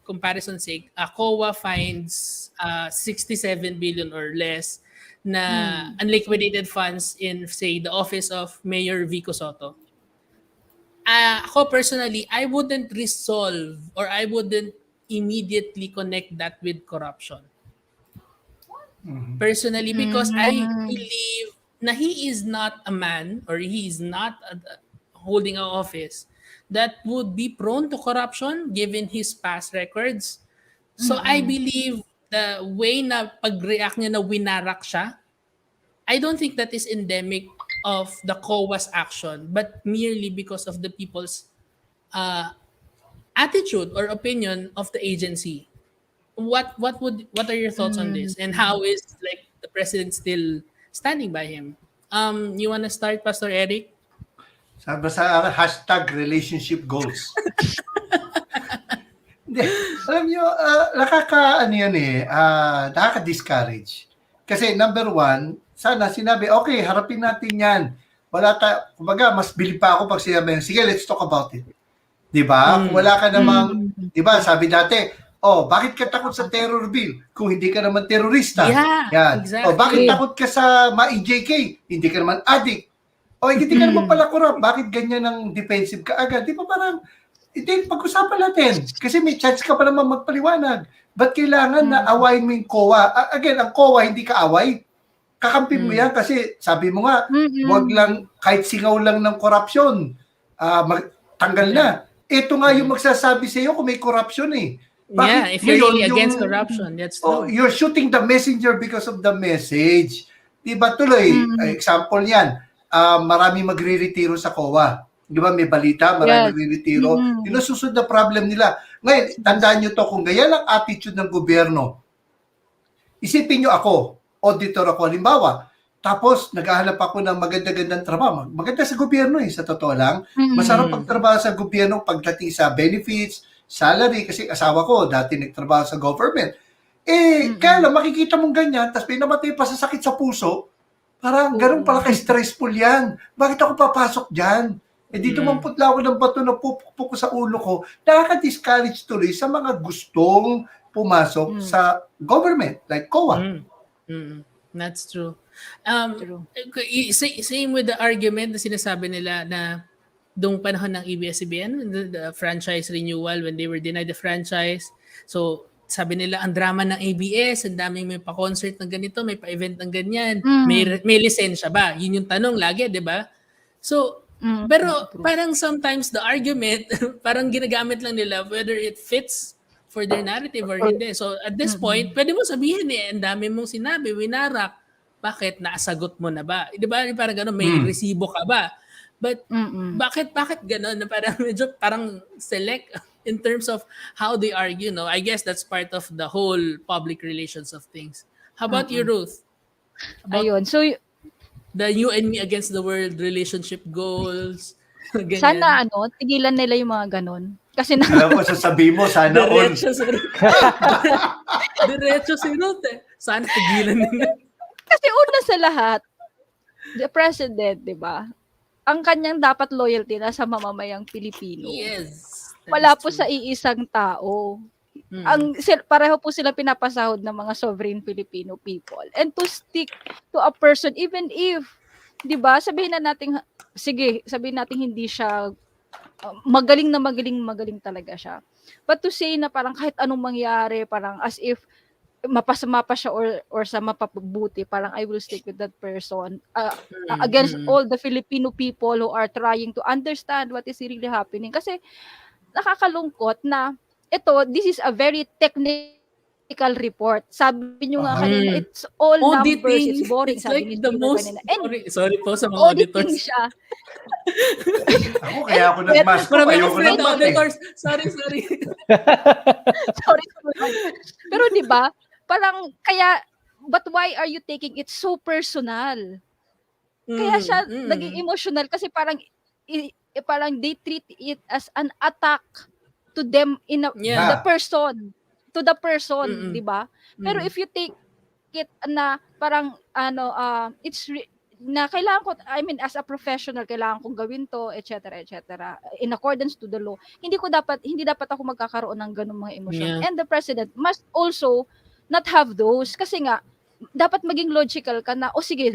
comparison's sake, COA finds 67 billion or less na unliquidated funds in, say, the office of Mayor Vico Soto. Ako personally, I wouldn't resolve or I wouldn't immediately connect that with corruption. Personally, because I believe na he is not a man or he is not holding an office that would be prone to corruption given his past records. So I believe the way na pag-react niya na winarak siya, I don't think that is endemic of the COA's action, but merely because of the people's attitude or opinion of the agency. What are your thoughts on this, and how is like the president still standing by him? You wanna start, Pastor Eric? Sabi sa hashtag relationship goals. Hindi. Alam nyo, nakaka-discourage. Kasi number one, sana sinabi, okay, harapin natin yan. kumbaga, mas bilib pa ako pag sinabi, sige, let's talk about it. Di ba? Kung wala ka namang, di ba, sabi dati, bakit ka takot sa terror bill kung hindi ka naman terorista? Yeah, Yan. exactly. Bakit takot ka sa ma-EJK? Hindi ka naman addict. Hindi ka naman pala corrupt. Bakit ganyan ang defensive ka agad? Di ba parang, pag-usapan natin. Kasi may chance ka pa naman magpaliwanag. Ba't kailangan na awayin mo yung COA? Again, ang COA, hindi ka away. Kakampi mo yan kasi sabi mo nga, wag lang, kahit singaw lang ng korupsyon, tanggal na. Ito nga yung magsasabi sa iyo kung may corruption eh. Bakit if you're really against corruption, that's true. You're shooting the messenger because of the message. Diba tuloy, example yan, marami magre-retiro sa COA. Di ba may balita, marami magre-retiro. Yun ang susunod na problem nila. Ngayon, tandaan nyo to, kung ganyan ang attitude ng gobyerno, isipin nyo ako, auditor ako, halimbawa, tapos naghahanap ako ng maganda-gandang trabaho. Maganda sa gobyerno sa totoo lang. Masarap pagtrabaho sa gobyerno pagdating sa benefits, salary, kasi asawa ko dati nagtrabaho sa government. Kaya lang, makikita mong ganyan, tapos may namatay pa sa sakit sa puso, parang ganun pala ka-stressful yan. Bakit ako papasok dyan? Dito mamputla ako ng bato na pupuk ko sa ulo ko, nakaka-discourage tuloy sa mga gustong pumasok sa government, like COA. That's true. Same with the argument na sinasabi nila na doong panahon ng ABS-CBN, the franchise renewal, when they were denied the franchise. So, sabi nila, ang drama ng ABS, ang daming may pa-concert ng ganito, may pa-event ng ganyan, may lisensya ba? Yun yung tanong lagi, di ba? So, pero parang sometimes the argument, parang ginagamit lang nila whether it fits for their narrative or hindi. So, at this point, pwede mo sabihin ang dami mong sinabi, winarak, bakit naasagot mo na ba? Di ba? Parang gano'n, may resibo ka ba? But bakit gano'n na parang medyo parang select in terms of how they argue, no? I guess that's part of the whole public relations of things. How about you, Ruth? Ayun. So, the you and me against the world relationship goals. Ganyan. Sana tigilan nila yung mga ganon. Kasi alam mo, sasabihin mo, sana all. Diretso si Ruth Sana tigilan nila. Kasi una sa lahat, the president, di ba? Ang kanyang dapat loyalty na sa mamamayang Pilipino. Yes. Wala po sa iisang tao. Pareho po sila pinapasahod ng mga sovereign Filipino people. And to stick to a person, even if, di ba, sabihin natin hindi siya magaling talaga siya. But to say na parang kahit anong mangyari, parang as if mapasama pa siya or sa mapabuti, parang I will stick with that person against all the Filipino people who are trying to understand what is really happening. Kasi nakakalungkot na this is a very technical report. Sabi nyo nga kanina, it's all auditing. Numbers, it's boring. It's sabi like ni the Steve most, kanina. sorry po sa mga auditing auditors. siya. Kaya ako nag-mask ko, Marami ayoko akong friend naman auditors. Sorry. Sorry. Pero di ba, parang but why are you taking it so personal? Kaya siya naging emotional kasi parang they treat it as an attack to them to the person, di ba? Pero if you take it na parang na kailangan ko, as a professional, kailangan kong gawin to, etc., in accordance to the law. Hindi dapat ako magkakaroon ng ganung mga emosyon. Yeah. And the president must also not have those. Kasi nga, dapat maging logical ka na, sige,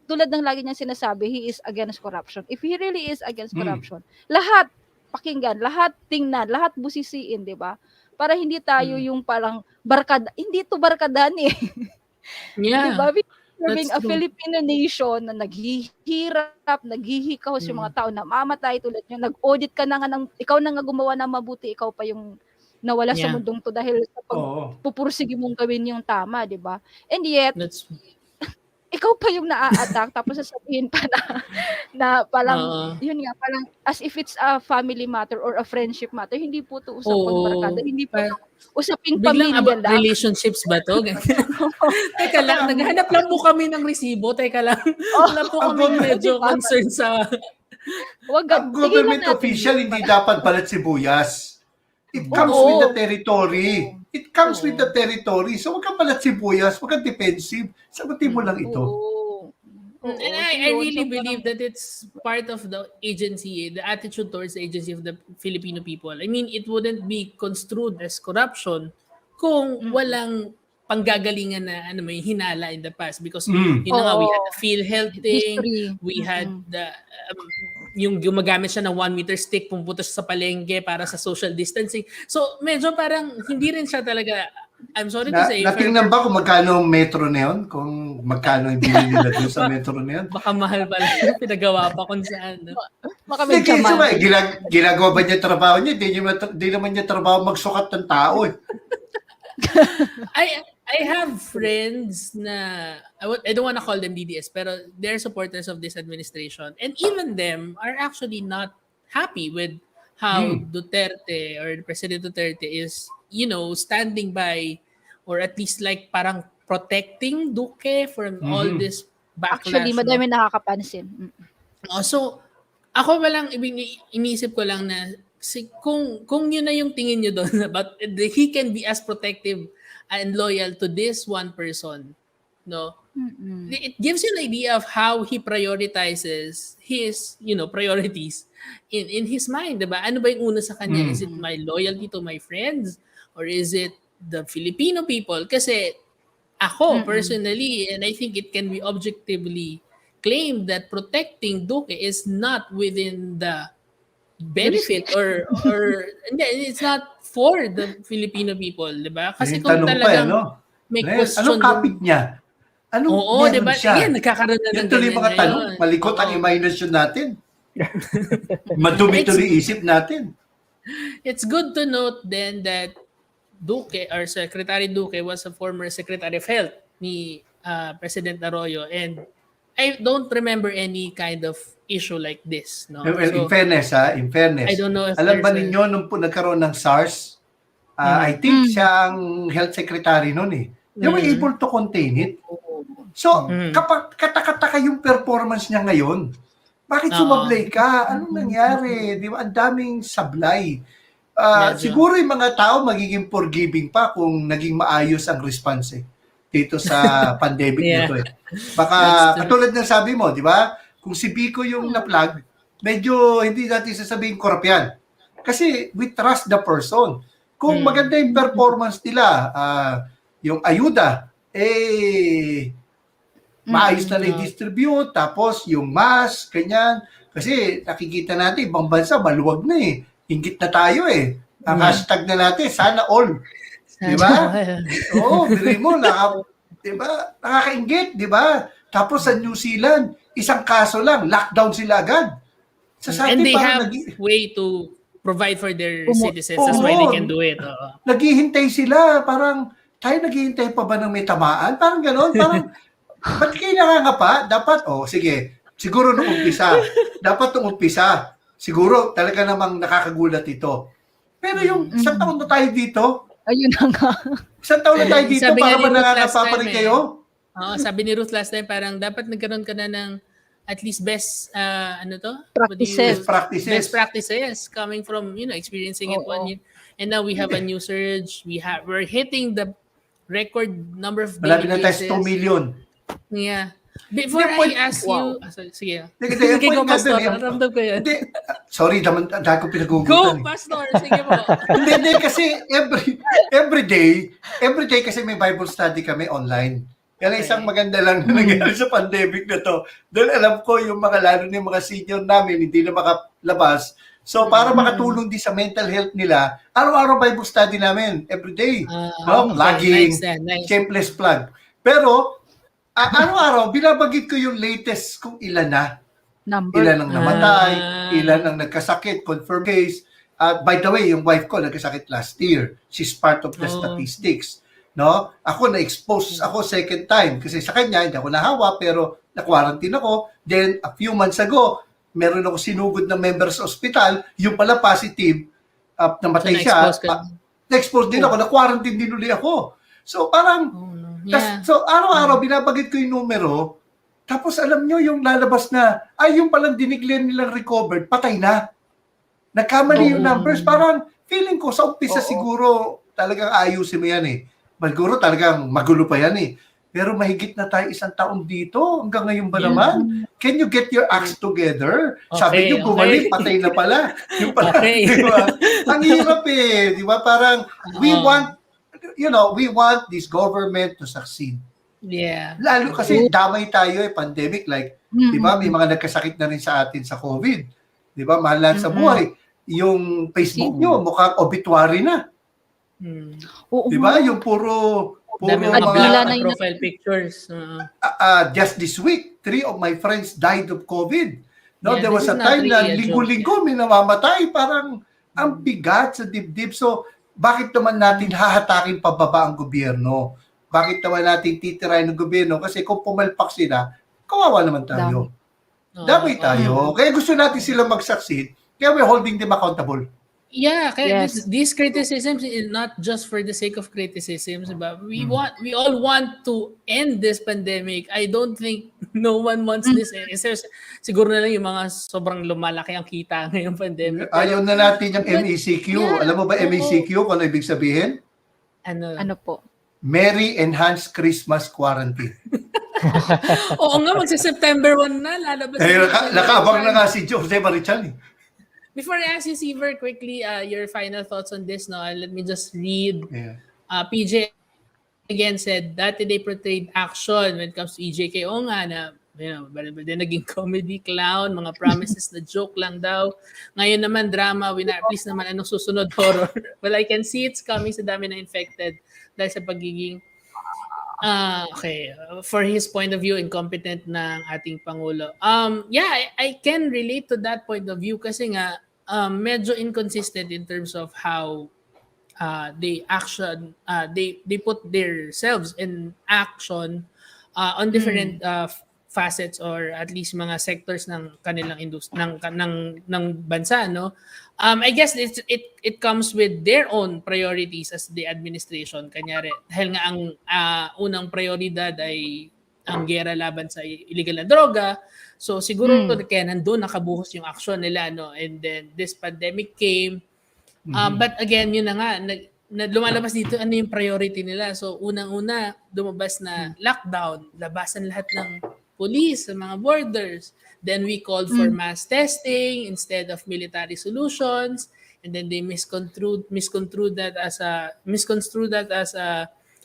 tulad ng lagi niyang sinasabi, he is against corruption. If he really is against corruption, lahat pakinggan, lahat tingnan, lahat busisiin, di ba? Para hindi tayo yung parang barkada, hindi to barkadan eh. Yeah. Diba? Serving a Filipino nation na naghihirap, naghihikahos yung mga tao na mamatay tulad nyo, nag-audit ka na nga ikaw na nga gumawa ng mabuti, ikaw pa yung nawala sa mundong to dahil sa pagpupursige mong gawin yung tama, di ba? And yet, ikaw pa yung naa-attack tapos sasabihin pa na parang, yun nga, parang as if it's a family matter or a friendship matter, hindi po to usapang barkada, hindi po usaping pamilya about lang. Relationships ba to? Teka lang, naghahanap lang po kami ng resibo. Teka lang. Wala po kami medyo concerned sa... Ang government official hindi dapat balat sibuyas. It comes with the territory. It comes with the territory. So, huwag kang balat sibuyas, huwag kang defensive. Sagutin mo lang ito. Oo, And so I yun. really So believe parang that it's part of the agency, the attitude towards the agency of the Filipino people. I mean, it wouldn't be construed as corruption kung mm. walang panggagalingan na may hinala in the past, because Mm. you know nga, we had Oo, the PhilHealth thing, history. we had the yung gumagamit siya ng 1 meter stick, pumunta siya sa palengke para sa social distancing. So medyo parang hindi rin siya talaga, I'm sorry to say, Natingnan ba kung magkano ang metro na yun? Kung magkano yung bili nila doon sa metro na yun? baka mahal pala yung pinagawa pa kung saan. No? Baka Hindi, medyo kaya mahal. ginagawa ba niya trabaho niya? Di naman niya trabaho magsukat ng tao eh. I have friends na I don't want to call them DDS, pero they're supporters of this administration, and even them are actually not happy with how Duterte or President Duterte is, standing by, or at least like parang protecting Duque from all this backlash. Actually, no? madami nakakapansin. So ako walang iniisip ko lang na kung yun na yung tingin nyo doon about he can be as protective and loyal to this one person, no? It gives you an idea of how he prioritizes his, priorities in his mind, diba? Ano ba yung una sa kanya? Is it my loyalty to my friends, or is it the Filipino people? Kasi ako personally, and I think it can be objectively claimed that protecting Duque is not within the benefit or hindi, it's not for the Filipino people, di ba? Kasi Yung kung tanong pa talagang Yes, may question anong kapit niya? Anong Oo, di meron ba? siya? Yan, nagkakaroon na Yan ng tuloy ganyan mga tanong. ngayon. Malikot ang Oo. imagination natin. Madumi tuloy isip natin. It's good to note then that Duque or Secretary Duque was a former Secretary of Health ni President Arroyo, and I don't remember any kind of issue like this. No? Well, in So, fairness, in fairness. I don't know if Alam ba there's ninyo nung nagkaroon ng SARS, I think siya ang health secretary noon eh. They were able to contain it. So, kapag katakataka yung performance niya ngayon, bakit sumablay ka? Anong nangyari? Di ba? Ang daming sablay. Siguro yung mga tao magiging forgiving pa kung naging maayos ang response dito sa pandemic nito eh. Baka katulad ng sabi mo, di ba? Kung si Biko yung na-plug, medyo hindi natin sasabihin korap yan. Kasi we trust the person. Kung maganda yung performance nila, yung ayuda, maayos na i-distribute, tapos yung mask, ganyan. Kasi nakikita natin, ibang bansa, maluwag na eh. Hinggit na tayo eh. Ang hashtag na natin, sana all. Di ba? Oo, biri mo, di ba? Nakakainggit, di ba? Tapos sa New Zealand, isang kaso lang, lockdown sila agad. And they have way to provide for their citizens. That's why they can do it. Naghihintay sila, parang, tayo naghihintay pa ba ng may tamaan? Parang gano'n, parang, ba't kayo nangangapa? Dapat, sige, siguro nung umpisa, siguro talaga namang nakakagulat ito. Pero yung isang taon na tayo dito, Ayun na nga. isang taon na tayo dito, Sabi para nga ba ni Ruth nangangapa last pa rin time kayo? Oo, sabi ni Ruth last time, parang dapat nagkaroon ka na ng at least best, Practices. Best practices coming from, experiencing it 1 year. And now we have a new surge. We're hitting the record number of daily Malapit na tayo cases. sa 2 million. Yeah. Before Hindi, I ask you, sige. Hindi, Sige point ko, ka Pastor. dun, eh. Ramdam ko yan. Hindi, sorry, dahil ko Go, pinagugutan. Pastor. Sige po. Hindi, kasi every day kasi may Bible study kami online. Kaya isang maganda lang na nangyari sa pandemic na to. Dahil alam ko yung lalo na yung mga senior namin, hindi na makalabas. So, para makatulong din sa mental health nila, araw-araw Bible study namin, every day. Plugging, Nice. shameless plug. Pero, araw-araw, binabagit ko yung latest kung ilan na. Number. Ilan ang namatay, ilan ang nagkasakit, confirmed case. By the way, yung wife ko nagkasakit last year. She's part of the statistics. No? Ako na-expose ako second time kasi sa kanya hindi ako nahawa pero na-quarantine ako. Then a few months ago, meron ako sinugod na member sa ospital, yung pala positive, namatay siya. Na-expose din ako, na-quarantine din ulit ako. So parang, so araw-araw binabagit ko yung numero, tapos alam nyo yung lalabas na, yung palang dineclare nilang recovered, patay na. Nagkamali yung numbers. Parang feeling ko sa umpisa siguro talagang ayusin mo yan eh. Maguro talagang magulo pa yan eh. Pero mahigit na tayo 1 taon dito. Hanggang ngayon ba naman? Can you get your acts together? Sabi niyo, bumalik, patay na pala. Yung pala, Okay. di ba? Ang hirap eh. Di ba? Parang, we want this government to succeed. Yeah. Lalo kasi damay tayo pandemic. Like, di ba, may mga nagkasakit na rin sa atin sa COVID. Di ba, mahalan sa buhay. Yung Facebook nyo, mukhang obituary na. Di ba? Yung puro Dami mga black na profile pictures. just this week, 3 of my friends died of COVID. No, Yeah, there was this a is not time na really a linggo-linggo may namamatay. Parang ang bigat sa dibdib. So, bakit naman natin hahatakin pababa ang gobyerno? Bakit naman natin titirahin ng gobyerno? Kasi kung pumalpak sila, kawawa naman tayo. Damay tayo. Kaya gusto natin sila mag-succeed. Kaya we're holding them accountable. Yeah, kaya Yes. these criticisms is not just for the sake of criticisms, but we all want to end this pandemic. I don't think no one wants this. Siguro na lang yung mga sobrang lumalaki ang kita ngayong pandemic. Ayaw na natin yung MECQ. Alam mo ba MECQ kung ano ibig sabihin? Ano po? Merry Enhanced Christmas Quarantine. Oo nga, magsa-September 1 na, lalabas. Nakaabang na nga si Jose Marichan. Before I ask you, Seaver, quickly, your final thoughts on this, no? Let me just read. PJ again said, dati they portrayed action when it comes to EJK. Oo nga na, but then naging comedy clown, mga promises na joke lang daw. Ngayon naman, drama, please naman, anong susunod, horror? Well, I can see it's coming sa dami na infected dahil sa pagiging for his point of view, incompetent ng ating Pangulo. I can relate to that point of view kasi nga medyo inconsistent in terms of how they put themselves in action on different facets or at least mga sectors ng kanilang ng bansa, no. I guess it comes with their own priorities as the administration. Kanyari, dahil nga ang unang prioridad ay ang giyera laban sa illegal na droga. So siguro kaya nandun nakabuhos yung aksyon nila, no. And then this pandemic came. But again, yun na nga, lumalabas dito ano yung priority nila. So unang-una, lumabas na lockdown, labasan lahat ng police sa mga borders. Then we called for mass testing instead of military solutions, and then they misconstrued that as a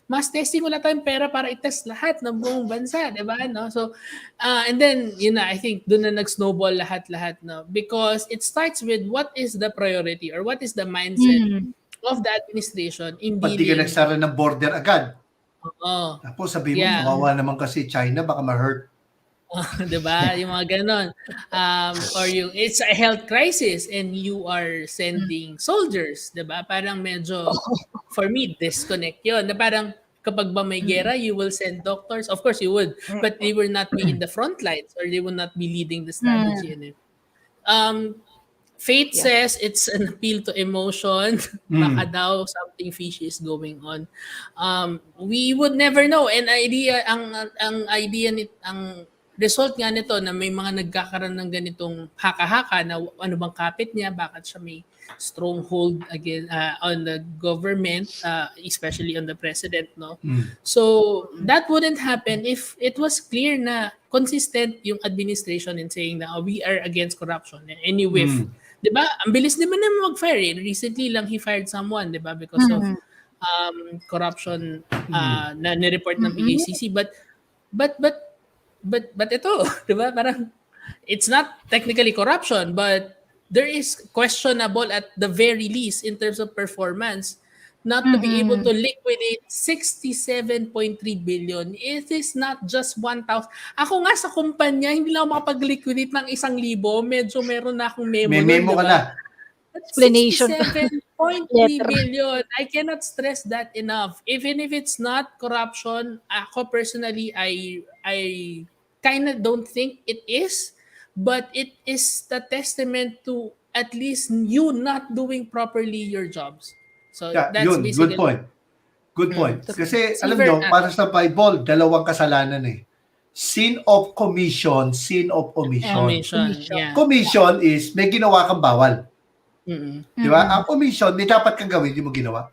mass testing. Wala tayong pera para i-test lahat ng buong bansa, di ba? No? So and then I think doon na nag-snowball lahat, no? Because it starts with what is the priority or what is the mindset of the administration in Pag di ka nagsara ng border agad. Tapos sabihin mo, kawawa naman kasi China, baka ma-hurt. Diba? Yung mga ganon. Or yung, it's a health crisis and you are sending soldiers. Diba? Parang medyo, for me, disconnect yun. Na parang kapag ba may gera, you will send doctors. Of course, you would. But they will not be in the front lines or they will not be leading the strategy. Fate says it's an appeal to emotion. Baka daw something fishy is going on. We would never know. And ang result nga nito na may mga nagkakaroon ng ganitong haka-haka na ano bang kapit niya, bakit siya may stronghold again on the government, especially on the president, no? So that wouldn't happen if it was clear na consistent yung administration in saying na we are against corruption. Any whiff. Diba? Ang bilis naman na mag-fire. Recently lang he fired someone, diba? Because of corruption na nireport ng PACC. But ito, diba? Parang it's not technically corruption, but there is questionable at the very least in terms of performance not to be able to liquidate 67.3 billion. It is not just 1,000. Ako nga sa kumpanya, hindi lang ako makapag-liquidate ng 1,000. Medyo meron na akong memo. May memo ka na. Explanation. 67.3 billion. I cannot stress that enough. Even if it's not corruption, ako personally, I kind of don't think it is, but it is the testament to at least you not doing properly your jobs. So that's basically... Good point. Kasi alam nyo, para sa Bible, dalawang kasalanan eh. Sin of commission, sin of omission. Commission is may ginawa kang bawal. Di ba? Ang omission, may dapat kang gawin, hindi mo ginawa.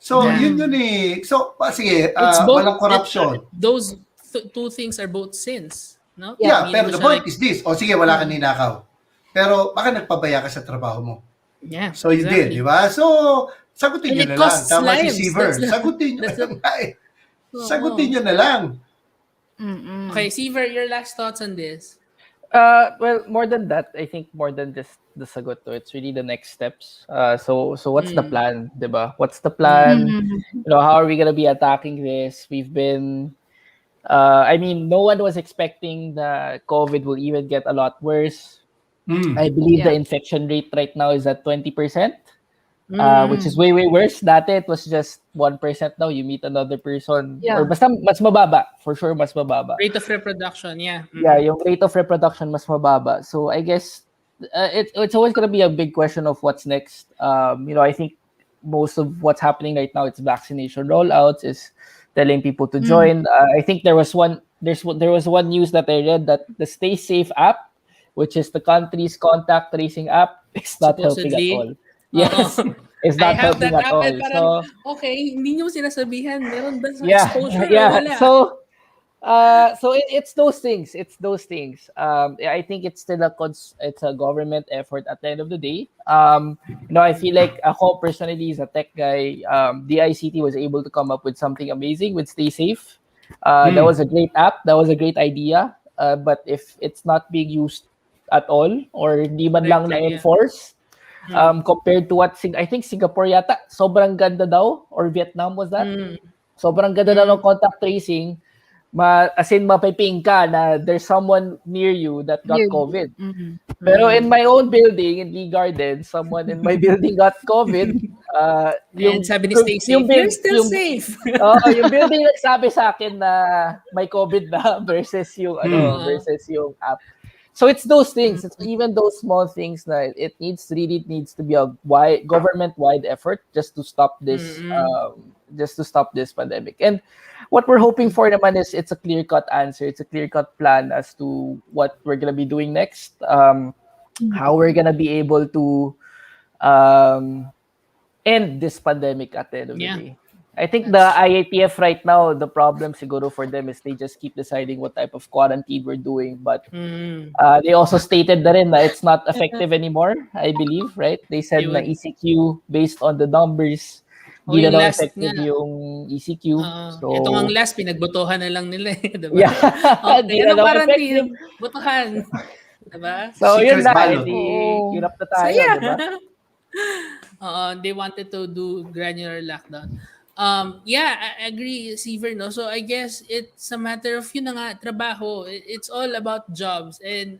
So, Yeah. yun eh. So, sige, It's both. walang corruption. Those two things are both sins, no? Yeah. Yeah, Hindi pero mo the siya point is this. O sige, wala kang ninakaw. Pero baka nagpabaya ka sa trabaho mo. Yeah, So, you did, di ba? So, sagutin And nyo it na lang. costs Tama si lives. Seaver. That's the- Sagutin nyo that's na the- lang. Oo. Sagutin nyo na lang. Okay, Seaver, your last thoughts on this? Well, more than that, I think more than just the sagot to, it's really the next steps. So what's the plan, diba? What's the plan? You know, how are we gonna be attacking this? We've been, I mean, no one was expecting that COVID will even get a lot worse. I believe the infection rate right now is at 20%. Which is way worse. Dati it was just 1% now. You meet another person. Yeah. Or basta mas mababa. For sure, mas mababa. Rate of reproduction, yeah. Yeah, yung rate of reproduction mas mababa. So I guess it's always going to be a big question of what's next. You know, I think most of what's happening right now, it's vaccination rollouts, is telling people to join. I think there was one news that I read that the Stay Safe app, which is the country's contact tracing app, is not helping Supposedly. at all. Yes, it's I not have helping that at app all. and parang, So okay, hindi nyo sinasabihan. Meron ba sa yeah, exposure o yeah. wala? So it's those things. It's those things. I think it's still it's a government effort at the end of the day. You know, I feel like ako personally as a tech guy, DICT was able to come up with something amazing with Stay Safe. That was a great app. That was a great idea. But if it's not being used at all or di man lang na-enforce, compared to what I think Singapore yata, sobrang ganda daw, or Vietnam was that? Sobrang ganda daw ng contact tracing. As in, mapiping ka na there's someone near you that got COVID. Pero in my own building, in Lee Garden, someone in my building got COVID. And sabi ni Stay Safe, you're still safe. Yung building nagsabi sa akin na may COVID na versus yung app. So it's those things. It's even those small things that it really needs to be a government-wide effort just to stop this pandemic. And what we're hoping for naman is it's a clear-cut answer. It's a clear-cut plan as to what we're gonna be doing next. How we're gonna be able to end this pandemic at the end of the day. I think the IATF right now, the problem siguro for them is they just keep deciding what type of quarantine we're doing. But they also stated that it's not effective anymore, I believe, right? They said na ECQ, based on the numbers, hindi na daw effective yung ECQ. So, ito ang last, pinagbotohan na lang nila eh. Diba? Yeah. Okay, ano quarantine? Botohan. Diba? So, yun Secret na. ballot. Hirap na tayo, Saya. diba? They wanted to do granular lockdown. Yeah, I agree, Seaver, no? So I guess it's a matter of yun na nga, trabaho. It's all about jobs. And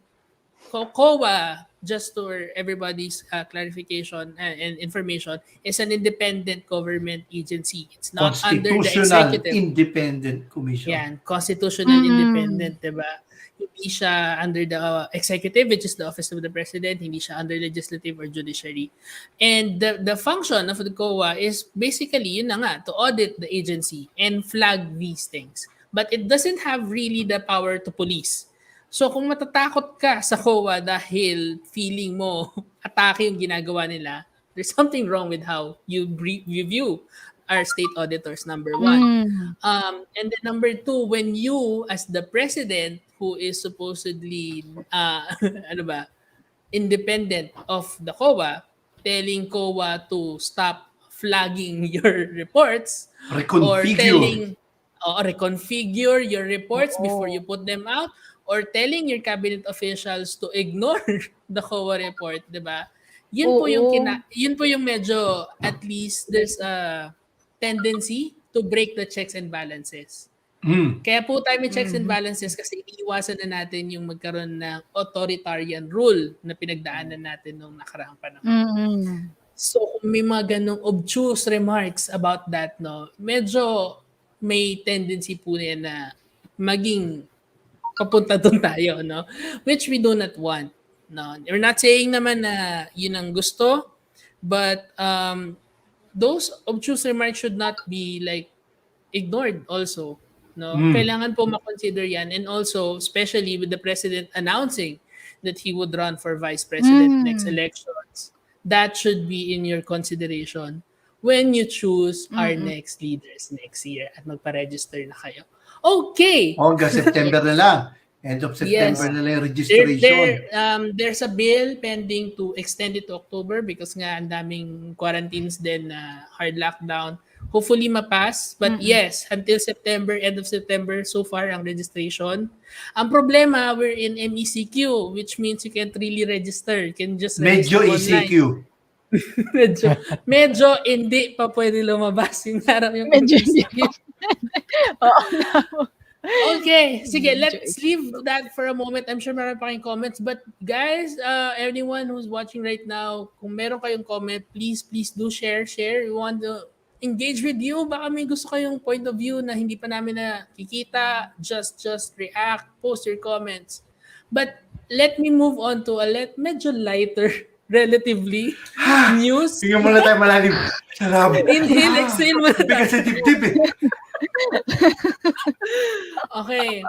COA, just for everybody's clarification and information, is an independent government agency. It's not under the Constitutional executive. Independent Commission. Yan, constitutional independent, diba? Hindi siya under the executive, which is the office of the president. Hindi siya under legislative or judiciary. And the function of the COA is basically, yun na nga, to audit the agency and flag these things. But it doesn't have really the power to police. So kung matatakot ka sa COA dahil feeling mo atake yung ginagawa nila, there's something wrong with how you view our state auditors, number one. And then number two, when you, as the president, who is supposedly, independent of the COA, telling COA to stop flagging your reports, or telling, reconfigure your reports before you put them out, or telling your cabinet officials to ignore the COA report, diba? Yun po yung medyo, at least there's a tendency to break the checks and balances. Kaya po tayo may checks and balances kasi iniiwasan na natin yung magkaroon ng authoritarian rule na pinagdaanan natin nung nakaraang panahon. So kung may mga ganong obtuse remarks about that, no, medyo may tendency po niya na maging papunta doon tayo, no? Which we do not want. No, we're not saying naman na yun ang gusto, but those obtuse remarks should not be like ignored also. No, kailangan po makonsider yan, and also especially with the president announcing that he would run for vice president next elections, that should be in your consideration. when you choose our next leaders next year at magpa-register na kayo. Okay. Hanggang September na lang. End of September Yes. na lang yung registration. There's a bill pending to extend it to October because nga ang daming quarantines din na hard lockdown. Hopefully mapass. But yes, until September, end of September, so far ang registration. Ang problema, we're in MECQ, which means you can't really register. You can just register Medyo online. ECQ. medyo hindi pa pwede lumabas yung harap yung Medyo hindi MECQ. Oo. Okay, sige, let's leave that for a moment. I'm sure marami pa kayong comments. But guys, anyone who's watching right now, kung meron kayong comment, please do share. We want to engage with you. Baka may gusto kayong point of view na hindi pa namin nakikita. Just react, post your comments. But let me move on to medyo lighter, relatively, news. Tingnan muna tayo malalim. Salamat. Inhale, exhale muna tayo. Bigas sa dibdib eh. Okay.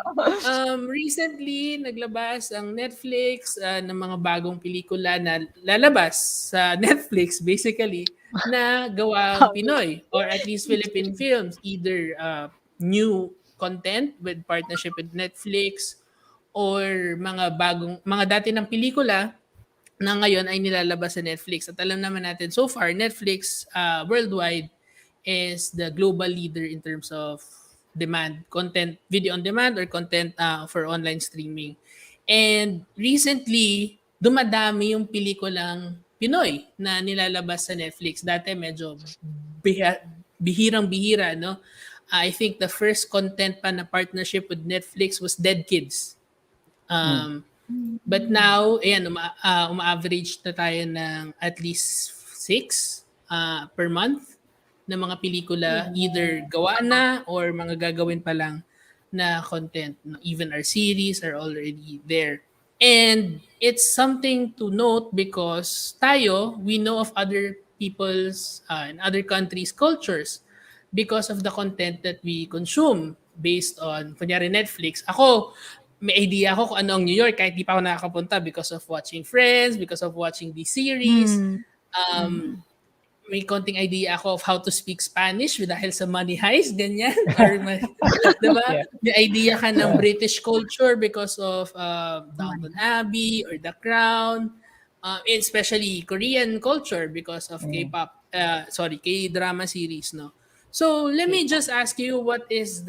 Recently, naglabas ang Netflix ng mga bagong pelikula na lalabas sa Netflix, basically, na gawang Pinoy or at least Philippine films. Either new content with partnership with Netflix or mga dati ng pelikula na ngayon ay nilalabas sa Netflix. At alam naman natin, so far, Netflix worldwide is the global leader in terms of demand, content, video on demand or content for online streaming. And recently, dumadami yung pelikulang Pinoy na nilalabas sa Netflix. Dati medyo bihirang-bihira, no? I think the first content pa na partnership with Netflix was Dead Kids. But now, ayan, uma-average na tayo ng at least 6 per month na mga pelikula, either gawa na or mga gagawin pa lang na content. Even our series are already there. And it's something to note because we know of other people's and other countries' cultures because of the content that we consume based on, kunyari Netflix. Ako, may idea ako kung ano ang New York kahit di pa ako nakakapunta because of watching Friends, because of watching these series. May konting idea ako of how to speak Spanish dahil sa Money Heist, ganyan. Or diba? Yeah. May idea ka ng British culture because of Downton Abbey or The Crown. Especially Korean culture because of K-pop, K-drama series, no? So, let me just ask you what is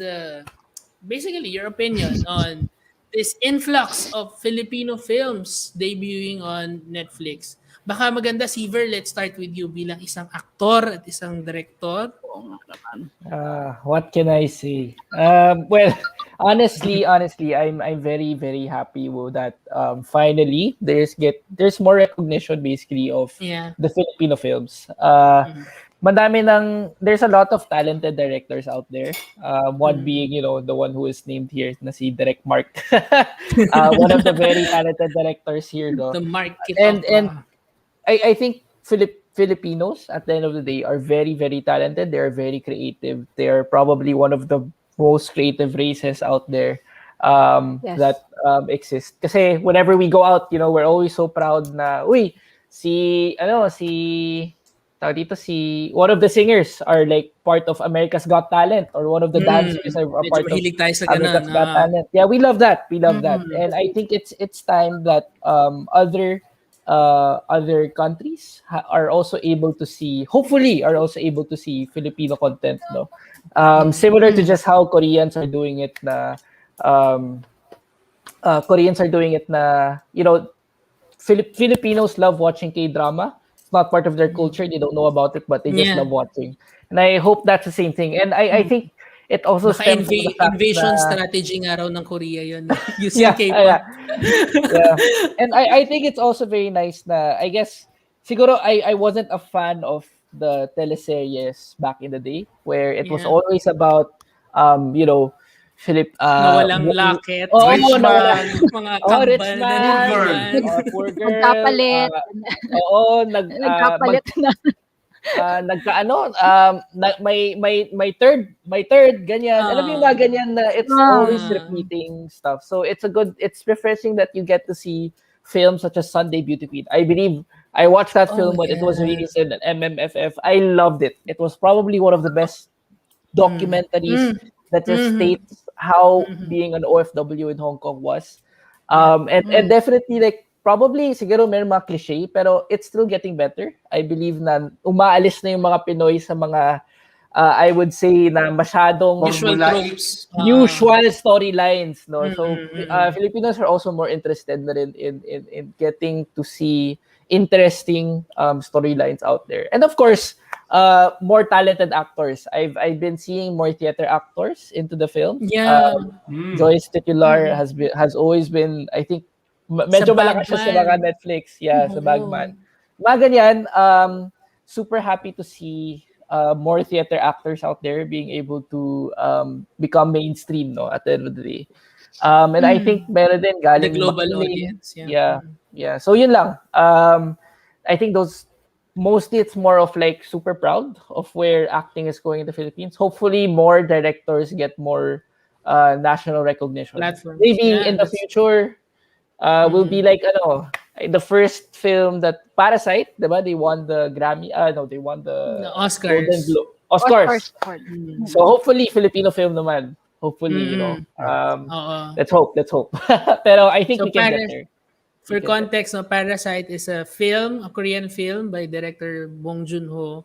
basically your opinion on this influx of Filipino films debuting on Netflix. Baka maganda, Seaver, let's start with you bilang isang aktor at isang director. What can I say? Well, honestly, I'm very, very happy with that. Finally, there's more recognition basically of the Filipino films. There's a lot of talented directors out there. One being, the one who is named here, na si Direct Mark. One of the very talented directors here, though. The market. And I think Filipinos, at the end of the day, are very, very talented. They are very creative. They are probably one of the most creative races out there that exist. Kasi whenever we go out, we're always so proud na, one of the singers are like part of America's Got Talent, or one of the dancers are part of America's Got Talent. Yeah, we love that. And I think it's time that other countries are also able to see, hopefully are also able to see Filipino content, no? Similar to just how Koreans are doing it na Filipinos love watching K-drama. It's not part of their culture. They don't know about it, but they just love watching. And I hope that's the same thing. And I think it also stems from the fact invasion na, strategy nga raw ng Korea yun. Using K-pop. Yeah. And I think it's also very nice na, I guess, siguro I wasn't a fan of the teleseries back in the day, where it was always about, nawalang locket. Rich man. Mga kambal rich man. Poor girl. Magkapalit. Nagkapalit na. May third ganyan. Alam mo yung mga ganyan na it's always repeating stuff. So it's refreshing that you get to see films such as Sunday Beauty Queen. I believe I watched that Oh, film when it was yeah. released in MMFF. I loved it. It was probably one of the best documentaries that just states how being an OFW in Hong Kong was. And definitely, like, probably siguro meron mga cliche, pero it's still getting better. I believe na umaalis na yung mga Pinoy sa mga I would say na masyadong Usual Formulaic. tropes. usual storylines, no? So Filipinos are also more interested na rin in getting to see interesting storylines out there. And of course, more talented actors. I've been seeing more theater actors into the film. Yeah. Joyce Titular has always been, I think, medyo Sa malakas siya sa Bagman. mga Netflix. Yeah, sa Oo. Bagman. Mga ganyan, super happy to see more theater actors out there being able to become mainstream, no, at the end of the day. And I think meron din The galing global Makiling. audience. Yeah. Yeah. So yun lang. I think those mostly it's more of like super proud of where acting is going in the Philippines. Hopefully more directors get more national recognition. Platforms. Maybe Yeah, in the that's- future will be like the first film that Parasite, diba? They won the Grammy. No, they won the The Oscars. Golden Globe. Oscars. Oscars. So hopefully Filipino film naman. Hopefully, you know. Oo. Let's hope. Pero I think So we can get Paras- there. For context, no, Parasite is a Korean film by director Bong Joon-ho,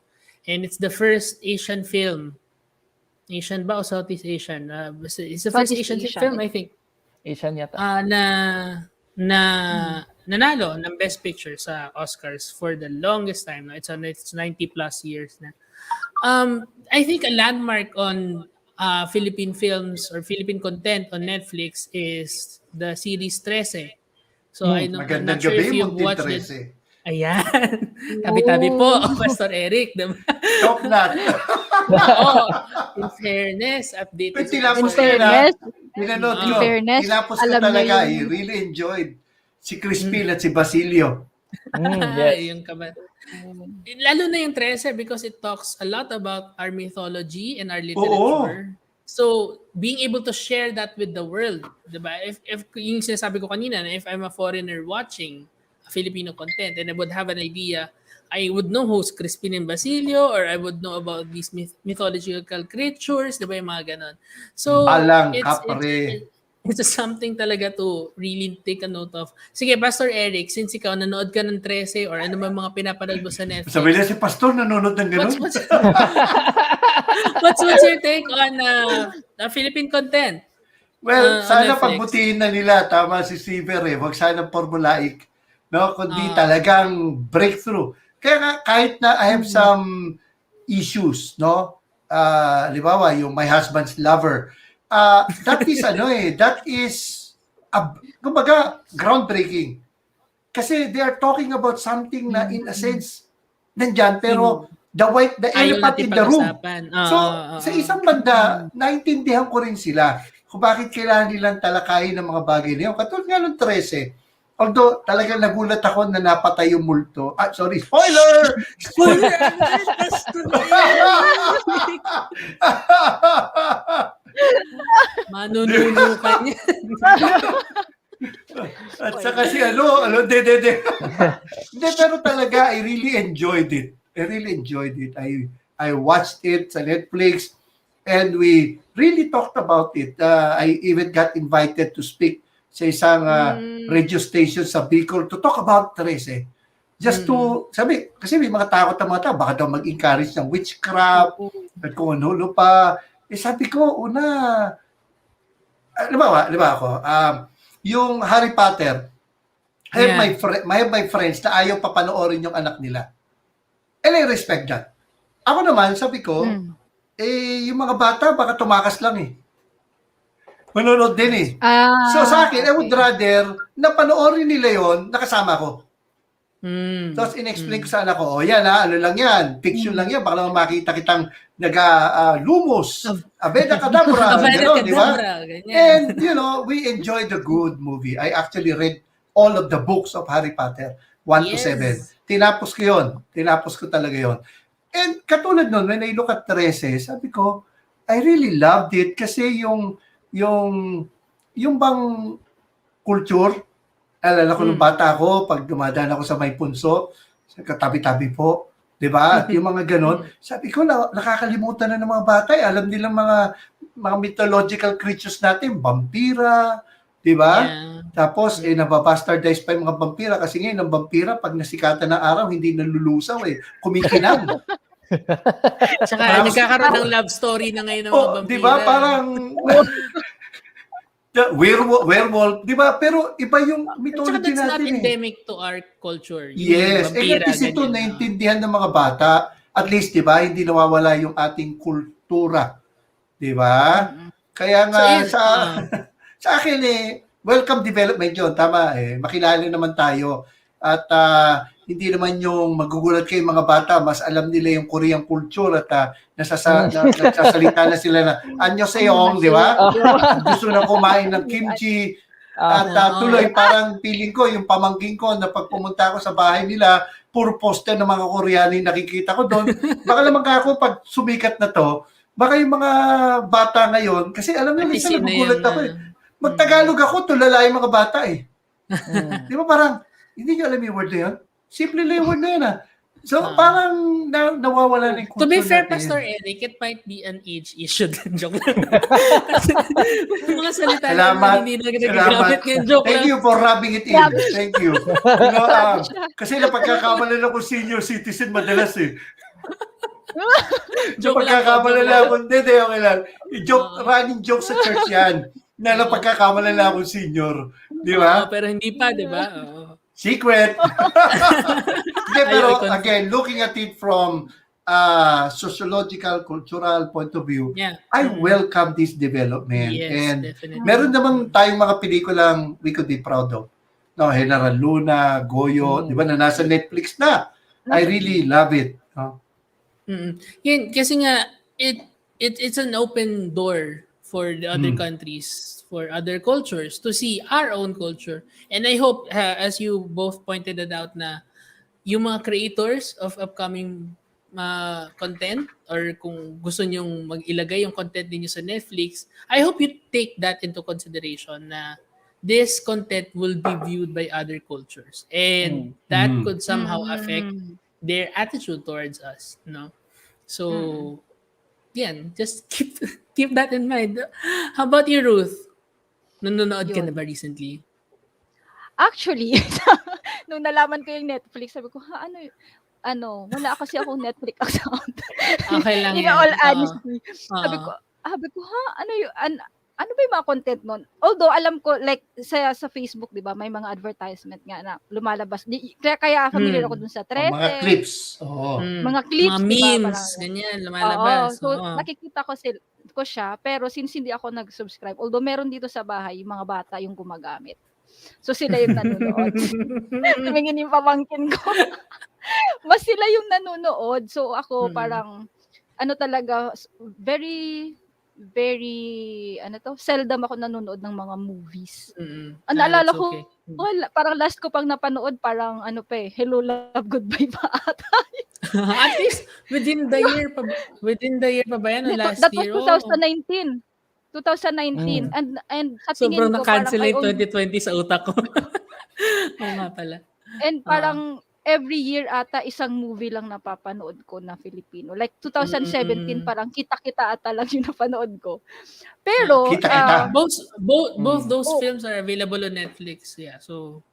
and it's the first Asian film. Asian ba o Southeast Asian? It's the first Southeast Asian Asian. film, I think, Asian yata. na nanalo ng Best Picture sa Oscars for the longest time. No? It's 90 plus years na. I think a landmark on Philippine films or Philippine content on Netflix is the series 13. So I'm Magandang not sure if gabi, you've watched Monte it. Ayan. Tabi-tabi po, Pastor Eric. Diba? Top nut. Oo. In fairness, update. Pero si tinapos Pastor ko yun, ha? fairness, Pinanood in ko. fairness, Tinapos ko alam niya talaga. I yung- really enjoyed si Crispin at si Basilio. Yes. Yung lalo na yung 13 because it talks a lot about our mythology and our literature. So, being able to share that with the world, diba? If yung sinasabi ko kanina, na if I'm a foreigner watching Filipino content and I would have an idea, I would know who's Crispin and Basilio or I would know about these mythological creatures, diba yung mga ganon. So, Balang it's something talaga to really take a note of. Sige, Pastor Eric, since ikaw nanood ka ng 13 or ano man mga pinapanood mo sa Netflix. Sabi na si Pastor, nanonood ng ganun. What's your take on Philippine content? Well, on sana Netflix? pagbutihin na nila. Tama si Seaver eh. Huwag sana formulaic. No? Kundi talagang breakthrough. Kaya nga, kahit na I have some issues, no? Halimbawa, yung My Husband's Lover. That is that is kumbaga groundbreaking. Kasi they are talking about something na in a sense nandyan pero the Ayaw elephant natin in the room. pag-usapan. So sa isang banda, naintindihan ko rin sila kung bakit kailangan nilang talakayin ng mga bagay na yun. Katulad nga ng 13. Although talagang nagulat ako na napatay yung multo. Sorry, spoiler! Spoiler! Manununo ka niya. At saka si de. Hindi, pero talaga, I really enjoyed it. I watched it sa Netflix and we really talked about it. I even got invited to speak sa isang radio station sa Bicol to talk about 13. Just to, sabi, kasi may mga takot ang mga tao, baka daw mag-encourage ng witchcraft, at kung ano pa. Sabi ko, halimbawa ako, yung Harry Potter, I have my friends na ayaw papanoorin yung anak nila. And I respect that. Ako naman, sabi ko, yung mga bata, baka tumakas lang eh. Manonood din eh. So sa akin, I would rather na panoorin nila yon nakasama ko. Tapos in-explain ko sa anak ko, yan ano lang yan, fiction lang yan, baka naman makita kitang lumos, Aveda Kedavra, gano'n, di ba? And, we enjoyed the good movie. I actually read all of the books of Harry Potter, 1 to 7. Tinapos ko yun. Tinapos ko talaga yun. And katulad nun, when I look at 13, sabi ko, I really loved it kasi yung bang culture, alala ko nung bata ako, pag dumadaan ako sa may punso, Sa katabi-tabi po. 'Di ba? At yung mga ganon, sabi ko, nakakalimutan na ng mga bata. Alam nilang mga mythological creatures natin, vampira, 'di ba? Yeah. Tapos, nababastardize pa yung mga vampira kasi ngayon, ang vampira, pag nasikatan ng araw, hindi nalulusaw kumikinang. Tsaka nagkakaroon ng love story na ngayon ng mga vampira. Di ba? Parang werewolf, di ba? Pero iba yung mythology that's not natin endemic to our culture. Yung Yes. vampira, At least ito ganyan, naintindihan ng mga bata. At least, di ba? Hindi nawawala yung ating kultura. Di ba? Kaya nga, sa akin welcome development yun. Tama makilala naman tayo. At hindi naman yung magugulat kayo mga bata, mas alam nila yung Korean culture at nagsasalita na sila na anyo seyong, di ba? Gusto na kumain ng kimchi. At tuloy, parang feeling ko, yung pamangking ko na pag pumunta ako sa bahay nila, puro poster ng mga Koreano yung nakikita ko doon. Baka naman ako, pag sumikat na to, baka yung mga bata ngayon, kasi alam mo, minsan nagugulat ako Magtagalog ako, tulala yung mga bata Di ba parang, hindi nyo alam yung word na yun? Simple lang yung word na yun So parang nawawala na yung culture. To be fair, natin. Pastor Eric, it might be an age issue. Joke lang. Mga salita Salamat. hindi na ginagamit ngayon. Joke Thank lang. you for rubbing it in. Thank you. Kasi napagkakamalan ako senior citizen madalas Joke lang. Napagkakamalan ako. Hindi, okay lang. Running joke sa church yan. Na napagkakamalan ako senior. Di ba? Pero hindi pa, di ba? Secret. Pero again, looking at it from sociological, cultural point of view, I welcome this development. Yes, and definitely. meron naman tayong mga pelikulang we could be proud of. No, General Luna, Goyo, di ba, na nasa Netflix na. I really love it. Yan, kasi nga, it's an open door for the other countries, for other cultures to see our own culture. And I hope, as you both pointed it out, na yung mga creators of upcoming content, or kung gusto nyong mag-ilagay yung content ninyo sa Netflix, I hope you take that into consideration na this content will be viewed by other cultures. And that could somehow affect their attitude towards us. No? So, yan, just keep that in mind. How about you, Ruth? Nanonood ka na ba recently? Actually, nung nalaman ko yung Netflix, sabi ko, wala kasi akong Netflix account. Okay lang In yan. all honesty. Sabi ko, ano ba yung mga content nun? Although, alam ko, like, sa Facebook, di ba, may mga advertisement nga na lumalabas. Kaya familiar ako dun sa 13. Mga clips. Mga clips, mga diba? memes, ganyan, lumalabas. So, nakikita ko siya, pero since hindi ako nag-subscribe, although meron dito sa bahay, yung mga bata yung gumagamit. So, sila yung nanonood. Tumingin yung pamangkin ko. Mas sila yung nanonood. So, ako parang, talaga, very, seldom ako nanonood ng mga movies. Naalala ko, parang last ko pang napanood, parang Hello, Love, Goodbye pa ata. At least within the year pa ba yan? Last That year? was 2019. 2019. And sa tingin Sobrang ko, na-cancel parang, yung 2020 sa utak ko. Oo nga pala. And parang every year ata isang movie lang napapanood ko na Filipino. Like 2017 parang kita-kita ata lang yung napanood ko. Pero Kita-kita. Both those films are available on Netflix. Yeah. So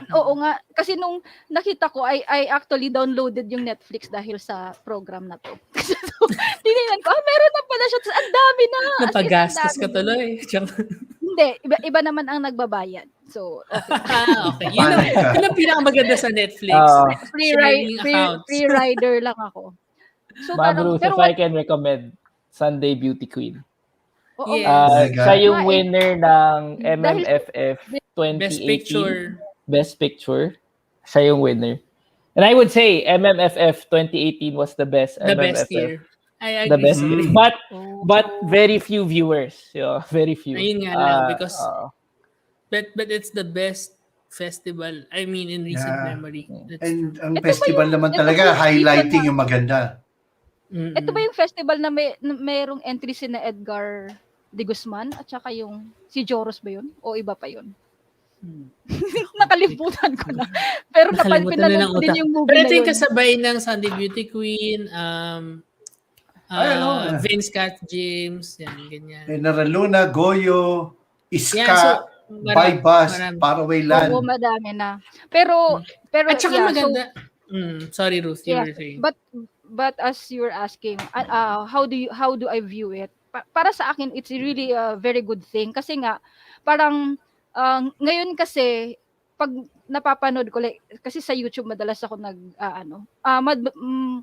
Oo nga. Kasi nung nakita ko, I actually downloaded yung Netflix dahil sa program na to. So, tinignan ko, meron na pala siya. Ang dami na. napagastos ka tuloy. Hindi. Iba naman ang nagbabayad. So, okay. Okay. Yun ang pinakamaganda sa Netflix. Free rider lang ako. So, Ma'am Ruth, if I can recommend, Sunday Beauty Queen. Oo, Yes. Siya yung winner ng MMFF 2018. Best Picture. Best Picture. Siya yung winner. And I would say MMFF 2018 was the best The MMFF. best year. I agree. The best year. But very few viewers. Very few. Ayun nga lang, because but it's the best festival. I mean, in recent memory. And ang festival naman talaga, highlighting yung maganda. Ito ba yung festival na mayroong entry si na Edgar de Guzman at saka yung si Joros ba yun? O iba pa yun? Nakalimutan ko na. Pero Nakalimutan na ng pinanood ko din utak. yung movie Pero na ito yung yun. kasabay ng Sunday Beauty Queen, Vince Cat James, yan, ganyan. General Luna, Goyo, Iska, Yeah, so, Baybas, marami. Faraway Oo, Land. madami na. Pero At saka yeah, maganda. Sorry, Ruth, you yeah, were saying. but as you're asking, how do I view it? Para sa akin, it's really a very good thing kasi nga parang ngayon kasi pag napapanood ko kasi sa YouTube madalas ako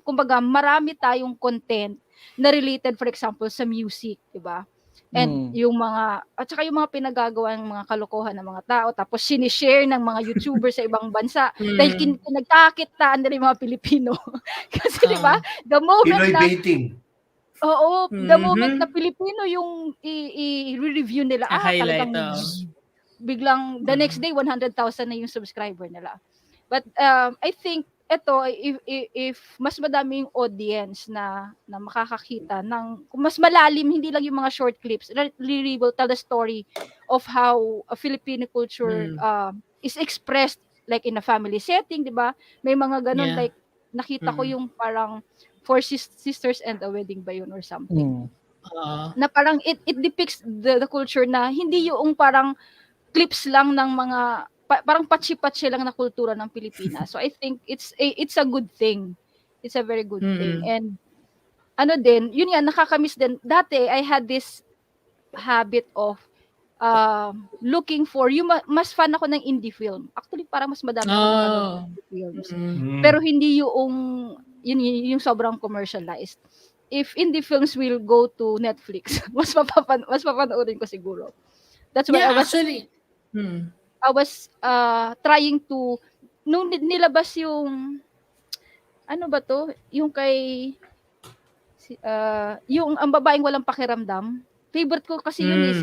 kumbaga marami tayong content na related, for example, sa music, 'di ba? And yung at saka yung mga pinagagawa ng mga kalokohan ng mga tao, tapos sinishare ng mga YouTuber sa ibang bansa dahil pinagkakitaan nila yung mga Pilipino. Kasi 'di ba, the moment Pinoy na baiting. Oo, the moment na Pilipino yung i-review nila, Highlight, talagang biglang the next day 100,000 na yung subscriber nila. But I think ito, if mas madami yung audience na makakakita ng mas malalim, hindi lang yung mga short clips, really will tell the story of how a Filipino culture is expressed like in a family setting, di ba? May mga ganun, Yeah. like nakita ko yung parang Four Sisters and a Wedding ba yun or something. Na parang it depicts the culture na hindi yung parang clips lang ng mga parang patsi-patsi lang na kultura ng Pilipinas. So I think it's a good thing. It's a very good thing. And yun nga, nakakamiss din. Dati I had this habit of looking for mas fan ako ng indie film. Actually parang mas madami ako napanood ng indie films. Pero hindi yung sobrang commercialized. If indie films will go to Netflix, mas papanoorin ko siguro. That's why I was trying to nung nilabas yung ano ba to? Yung kay yung ang babaeng walang pakiramdam. Favorite ko kasi yun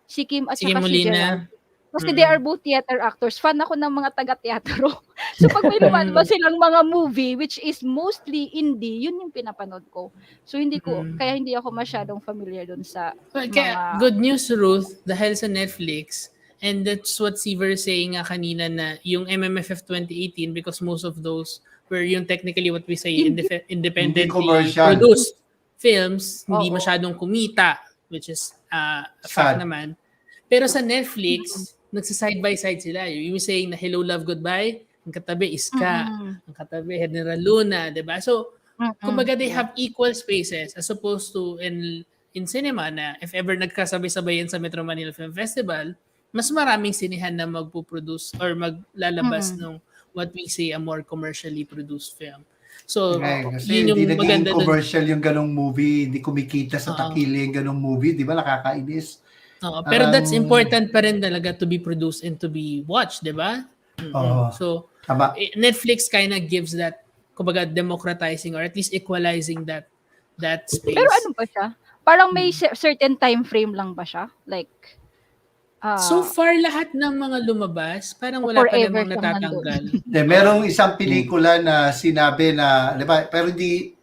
si Kim at saka si Gerald. Kasi they are both theater actors. Fan ako ng mga taga-teatro. So pag may lumalabas silang mga movie which is mostly indie, yun yung pinapanood ko. So kaya hindi ako masyadong familiar dun sa mga... Good news, Ruth, dahil sa Netflix, and that's what SEAVER saying nga kanina na yung MMFF 2018, because most of those were yung technically what we say independently produced films, hindi masyadong kumita, which is a fact naman. Pero sa Netflix, nagsa-side by side sila. Yung saying na Hello, Love, Goodbye, ang katabi Iska, ang katabi General Luna, 'di ba? So, kumbaga they have equal spaces as opposed to in cinema na if ever nagkasabay-sabay yan sa Metro Manila Film Festival, mas maraming sinihan na magpo-produce or maglalabas ng what we say a more commercially produced film. So, kasi yun yung hindi maganda naging commercial yung ganong movie, hindi kumikita sa takili yung ganong movie, di ba? Nakakainis. Pero that's important pa rin talaga to be produced and to be watched, di ba? So, Netflix kind of gives that, kumbaga, democratizing or at least equalizing that space. Pero ano ba siya? Parang may certain time frame lang ba siya? Like, so far, lahat ng mga lumabas, parang wala pa namang natatanggal. Merong isang pelikula na sinabi na, di ba, pero hindi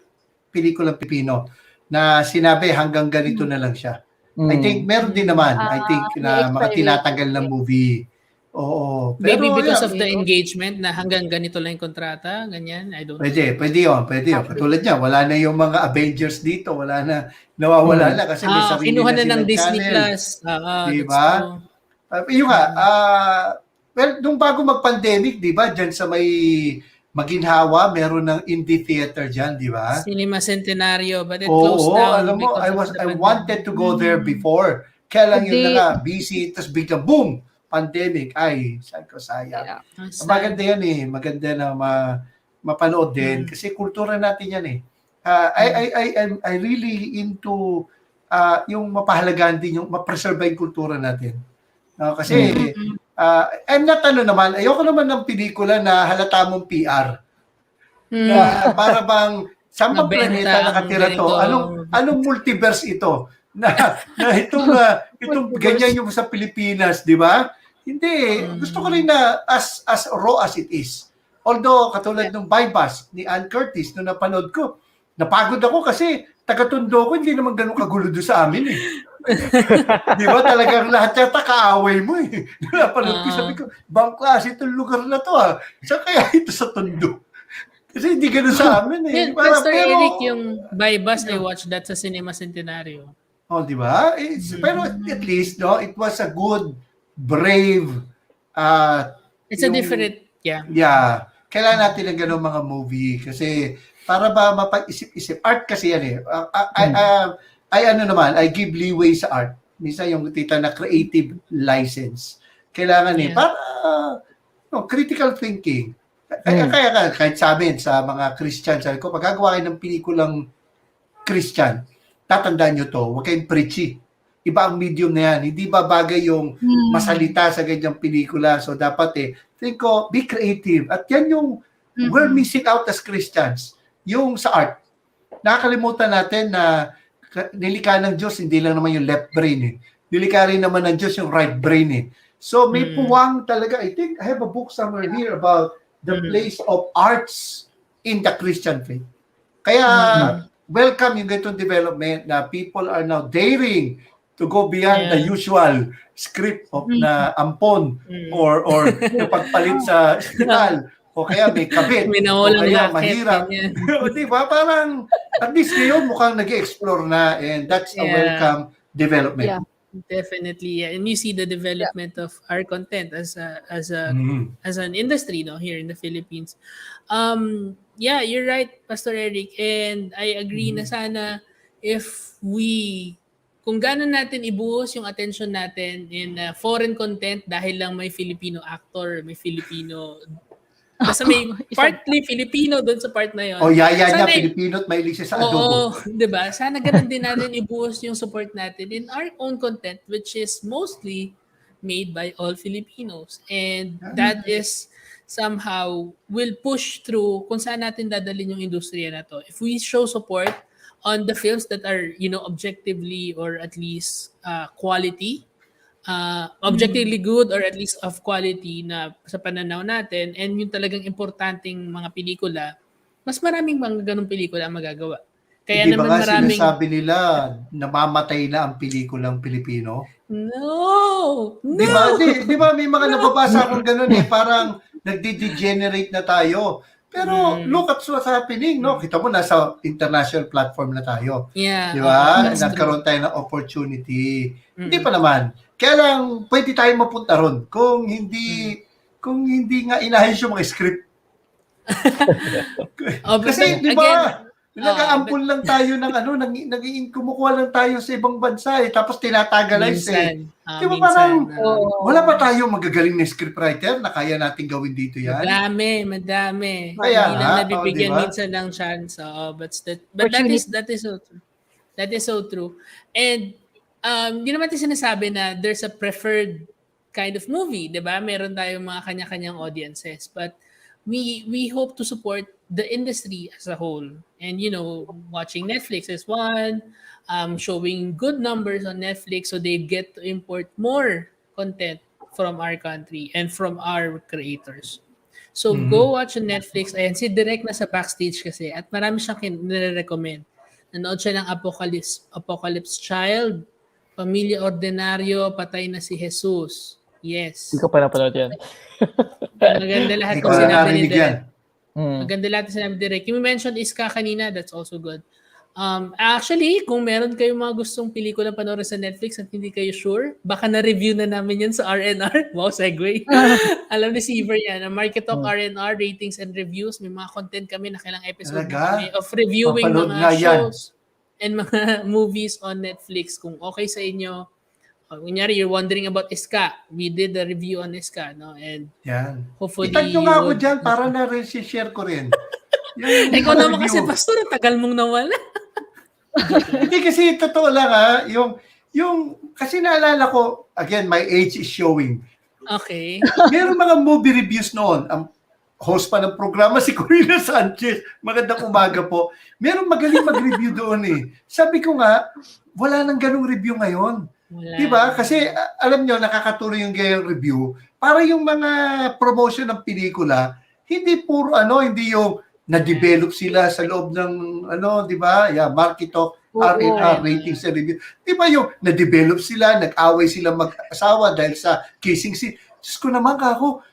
pelikulang Pipino, na sinabi hanggang ganito na lang siya. I think meron din naman. I think na mga tinatanggal na movie. Oo. Pero, maybe because of the engagement na hanggang ganito lang yung kontrata, ganyan, I don't know. Pwede yun. Katulad niya, wala na yung mga Avengers dito. Wala na, nawawala na kasi may sarili kinuha na ng Disney channel. Plus. Diba? Yung nga, well, nung bago mag-pandemic, di ba, dyan sa may Maginhawa, meron ng indie theater dyan, di ba? Cinema Centenario, but it closed down. Alam mo, I wanted to go there before. Kaya lang yun na nga, busy, tapos biglang boom, pandemic. Ay, saan ko sayang. Maganda yan eh. Maganda na mapanood din. Kasi kultura natin yan eh. I really into yung mapahalagaan din, yung mapreserve yung kultura natin. Kasi, I'm not ayoko naman ng pelikula na halata mong PR. Na para bang, saan bang planeta nakatira to? Anong multiverse ito? Na itong ganyan yung sa Pilipinas, di ba? Hindi. Gusto ko rin na as raw as it is. Although, katulad ng Bypass ni Ann Curtis, nung napanood ko, napagod ako kasi taga-Tondo ko, hindi naman ganun kagulo doon sa amin eh. Di ba talagang lahat yata kaaway mo eh. Napanood ko, sabi ko, bang klase itong lugar na to ah. Saan kaya ito sa Tondo? Kasi hindi ganun sa amin eh. Yun, Pastor Eric, yung by bus, I watched that sa Cinema Centenario. Oh, di ba? Pero at least, no, it was a good, brave, It's a different, yeah. Kailangan natin ng ganun mga movie kasi para ba mapag-isip-isip. Art kasi yan eh. I give leeway sa art. Minsan yung tita na creative license. Kailangan para critical thinking. Kaya kahit sa amin, sa mga Christian, sabi ko, pag gagawa kayo ng pelikulang Christian, tatandaan nyo to, huwag kayong preachy. Iba ang medium na yan. Hindi ba bagay yung masalita sa ganyang pelikula? So dapat think ko, be creative. At yan yung we're missing out as Christians. Yung sa art. Nakakalimutan natin na nilikha ng Diyos, hindi lang naman yung left brain eh. Nilikha rin naman ng Diyos yung right brain eh. So may puwang talaga. I think I have a book somewhere here about the place of arts in the Christian faith. Kaya welcome yung ganitong development na people are now daring to go beyond the usual script of na ampon or yung pagpalit sa ospital o kaya may kabit o kaya mahirap. O diba? Parang at least ngayon mukhang nag-explore na and that's a welcome development. Yeah. Definitely, and you see the development of our content as an industry, here in the Philippines. Yeah, you're right, Pastor Eric, and I agree na sana if kung gano'n natin ibuhos yung attention natin in foreign content dahil lang may Filipino actor, may Filipino basta may partly Filipino doon sa part na yun. Yaya niya, Filipino at may lisa sa adobo. Diba? Sana ganun din natin ibuhos yung support natin in our own content which is mostly made by all Filipinos. And that is somehow will push through kung saan natin dadalhin yung industriya na to. If we show support on the films that are, objectively or at least quality, objectively good or at least of quality na sa pananaw natin and yung talagang importanteng mga pelikula, mas maraming mga ganung pelikula ang magagawa. Kaya Hindi naman ba nga maraming sinasabi nila namamatay na ang pelikulang Pilipino? No! Di ba may mga nababasa akong ganun parang nagde-degenerate na tayo. Pero look at what's happening, no? Kita mo, nasa international platform na tayo. Yeah. Di ba? Nagkaroon tayo ng opportunity. Hindi pa naman. Kaya lang, pwede tayo mapunta ron kung hindi nga inahayos yung mga script. Kasi, di ba, nag-aampun lang tayo ng kumukuha lang tayo sa ibang bansa tapos tinatagalize Di ba parang, wala pa tayo magagaling na scriptwriter na kaya natin gawin dito yan? Madami. Kaya hindi lang nabibigyan minsan ng chance. But that is so true. That is so true. And hindi naman tayo sinasabi na there's a preferred kind of movie, di ba? Meron tayong mga kanya-kanyang audiences. But we hope to support the industry as a whole. And, watching Netflix is one, showing good numbers on Netflix so they get to import more content from our country and from our creators. So, go watch on Netflix. Ayan, si Direk na sa backstage kasi at marami siyang nire-recommend. Nanood siya ng Apocalypse Child, Pamilya Ordinaryo, Patay na si Jesus. Yes. Hindi ko pa napanood yan. Maganda lahat ng sinabi ni Direk. Maganda lahat ng sinabi ni Direk. Yung mentioned Iska kanina, that's also good. Actually, kung meron kayong mga gustong pelikula panoorin sa Netflix at hindi kayo sure, baka na-review na namin yan sa RNR. Wow, segue. Alam ni Seaver yan. MarkyTalk RNR, ratings and reviews. May mga content kami na kailang episode kami of reviewing mga shows and mga movies on Netflix. Kung okay sa inyo, kunyari, you're wondering about Iska. We did a review on Iska, no? And hopefully itag nyo nga ako dyan para na rin share ko rin. Ikaw naman kasi, Pastor, ang tagal mong nawala. Hindi kasi totoo lang yung kasi naalala ko, again, my age is showing. Okay. Meron mga movie reviews noon. Ang host pa ng programa si Corina Sanchez. Magandang umaga po. Meron magaling mag-review doon Sabi ko nga, wala nang ganung review ngayon. Diba? Kasi alam nyo, nakakatuloy yung gayong review. Para yung mga promotion ng pelikula, hindi puro hindi yung na-develop sila sa loob ng di ba? Yeah, MarkyTalk R&R, ratings and review. Di ba yung na-develop sila, nag-away sila mag-asawa dahil sa kissing scene. Diyos ko naman kako,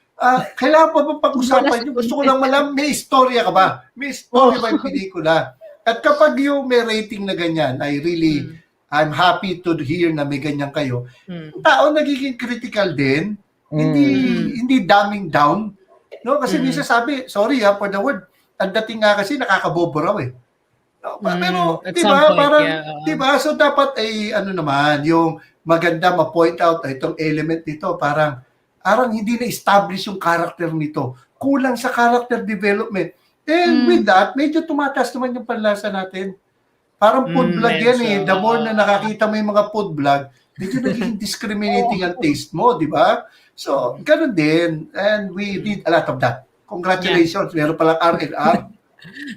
kailangan pa ba pag-usapan yun? Gusto ko lang malaman, may istorya ka ba? May istorya ba yung pelikula? At kapag yung may rating na ganyan, I'm happy to hear na may ganyan kayo. Tao nagiging critical din, hindi dumbing down. No? Kasi minsan sabi, sorry for the word, ang dating nga kasi nakakabobo raw eh. No? Pero, At di some ba, point, parang, yeah, di ba, so dapat ay, naman, yung maganda ma-point out itong element nito, parang hindi na-establish yung character nito. Kulang sa character development. And with that, medyo tumataas naman yung panlasa natin. Parang food vlog yan eh. The more na nakakita mo yung mga food vlog, medyo naging discriminating ang taste mo, di ba? So, ganun din. And we did a lot of that. Congratulations. Meron palang R&R.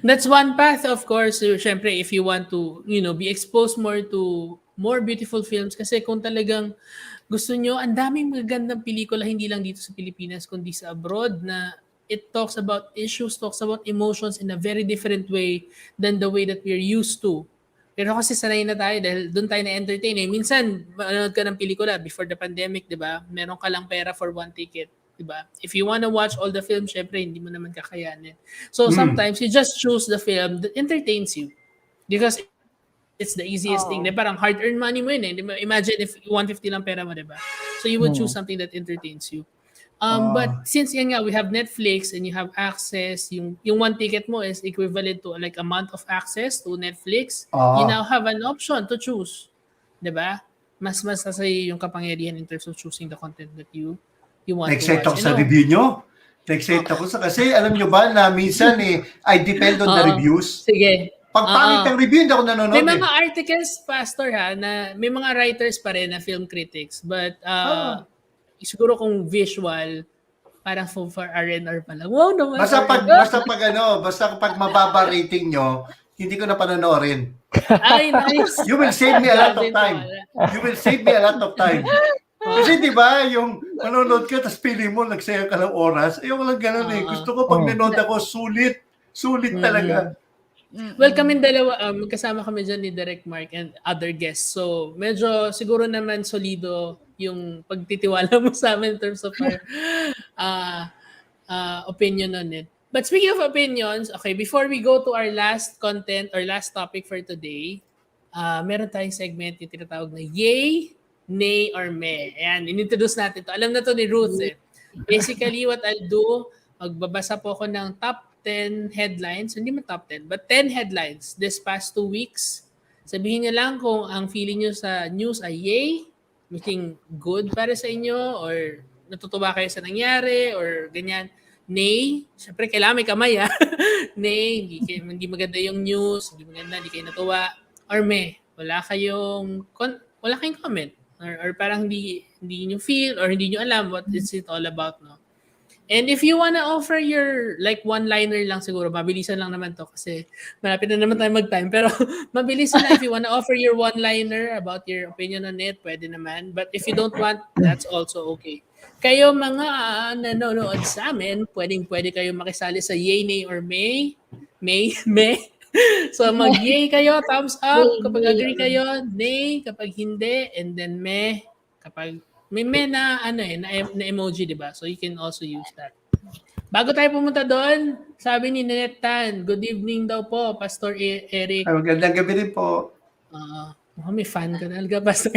That's one path, of course. Syempre, if you want to, be exposed more to more beautiful films. Kasi kung talagang gusto nyo, ang daming magagandang pelikula, hindi lang dito sa Pilipinas, kundi sa abroad, na it talks about issues, talks about emotions in a very different way than the way that we're used to. Pero kasi sanay na tayo dahil doon tayo na-entertain. Minsan, manonood ka ng pelikula before the pandemic, di ba? Meron ka lang pera for one ticket. Diba? If you wanna watch all the films, syempre, hindi mo naman kakayanin. So sometimes, you just choose the film that entertains you. Because it's the easiest thing. Diba? Parang hard-earned money mo yun eh. Diba? Imagine if 150 lang pera mo, diba? So you would choose something that entertains you. But since yan nga, we have Netflix and you have access, yung one ticket mo is equivalent to like a month of access to Netflix, you now have an option to choose. Diba? Mas nasa yung kapangyarihan in terms of choosing the content that you want Na-excite to watch. ako sa review nyo. Na-excite ako kasi alam nyo ba na minsan I depend on the reviews. Sige. Pag pangit ang review, hindi ako nanonood May mga articles, Pastor, na may mga writers pa rin na film critics. But siguro kung visual, parang for R&R pa lang. Wow naman. Basta pag mababa rating nyo, hindi ko na panonoorin. Ay, nice. You will save me a lot of time. You will save me a lot of time. Kasi di ba, yung manonood ka, tapos pili mo, nagsayang ka ng oras. Ayoko lang ganun eh. Gusto ko pag nanonood ako, sulit. Sulit talaga. Well, kami dalawa, magkasama kami dyan ni Direct Mark and other guests. So, medyo siguro naman solido yung pagtitiwala mo sa amin in terms of our opinion on it. But speaking of opinions, okay, before we go to our last content or last topic for today, meron tayong segment yung tinatawag na Yay, Nay, or Meh. Ayan, inintroduce natin to. Alam na to ni Ruth eh. Basically, what I'll do, magbabasa po ako ng top 10 headlines, hindi man top 10, but 10 headlines this past 2 weeks. Sabihin niyo lang kung ang feeling niyo sa news ay yay, making good para sa inyo, or natutuwa kayo sa nangyari, or ganyan. Nay, syempre kailangan may kamay ha. Nay, hindi maganda yung news, hindi maganda, hindi kayo natuwa. Or meh, wala kayong comment. Or parang hindi nyo feel or hindi nyo alam what is it all about, no? And if you wanna offer your like one-liner lang siguro, mabilisan lang naman to kasi malapit na naman tayo mag-time. Pero mabilisan lang if you wanna offer your one-liner about your opinion on it, pwede naman. But if you don't want, that's also okay. Kayo mga nanonood sa amin, pwede kayo makisali sa yay, nay, or may. So mag-yay kayo, thumbs up kapag agree kayo, nay kapag hindi, and then meh kapag may meh na na emoji, di ba? So you can also use that. Bago tayo pumunta doon, sabi ni Nanette Tan, good evening daw po, Pastor Eric. Ay, magandang gabi rin po. May fan ka talaga, Pastor.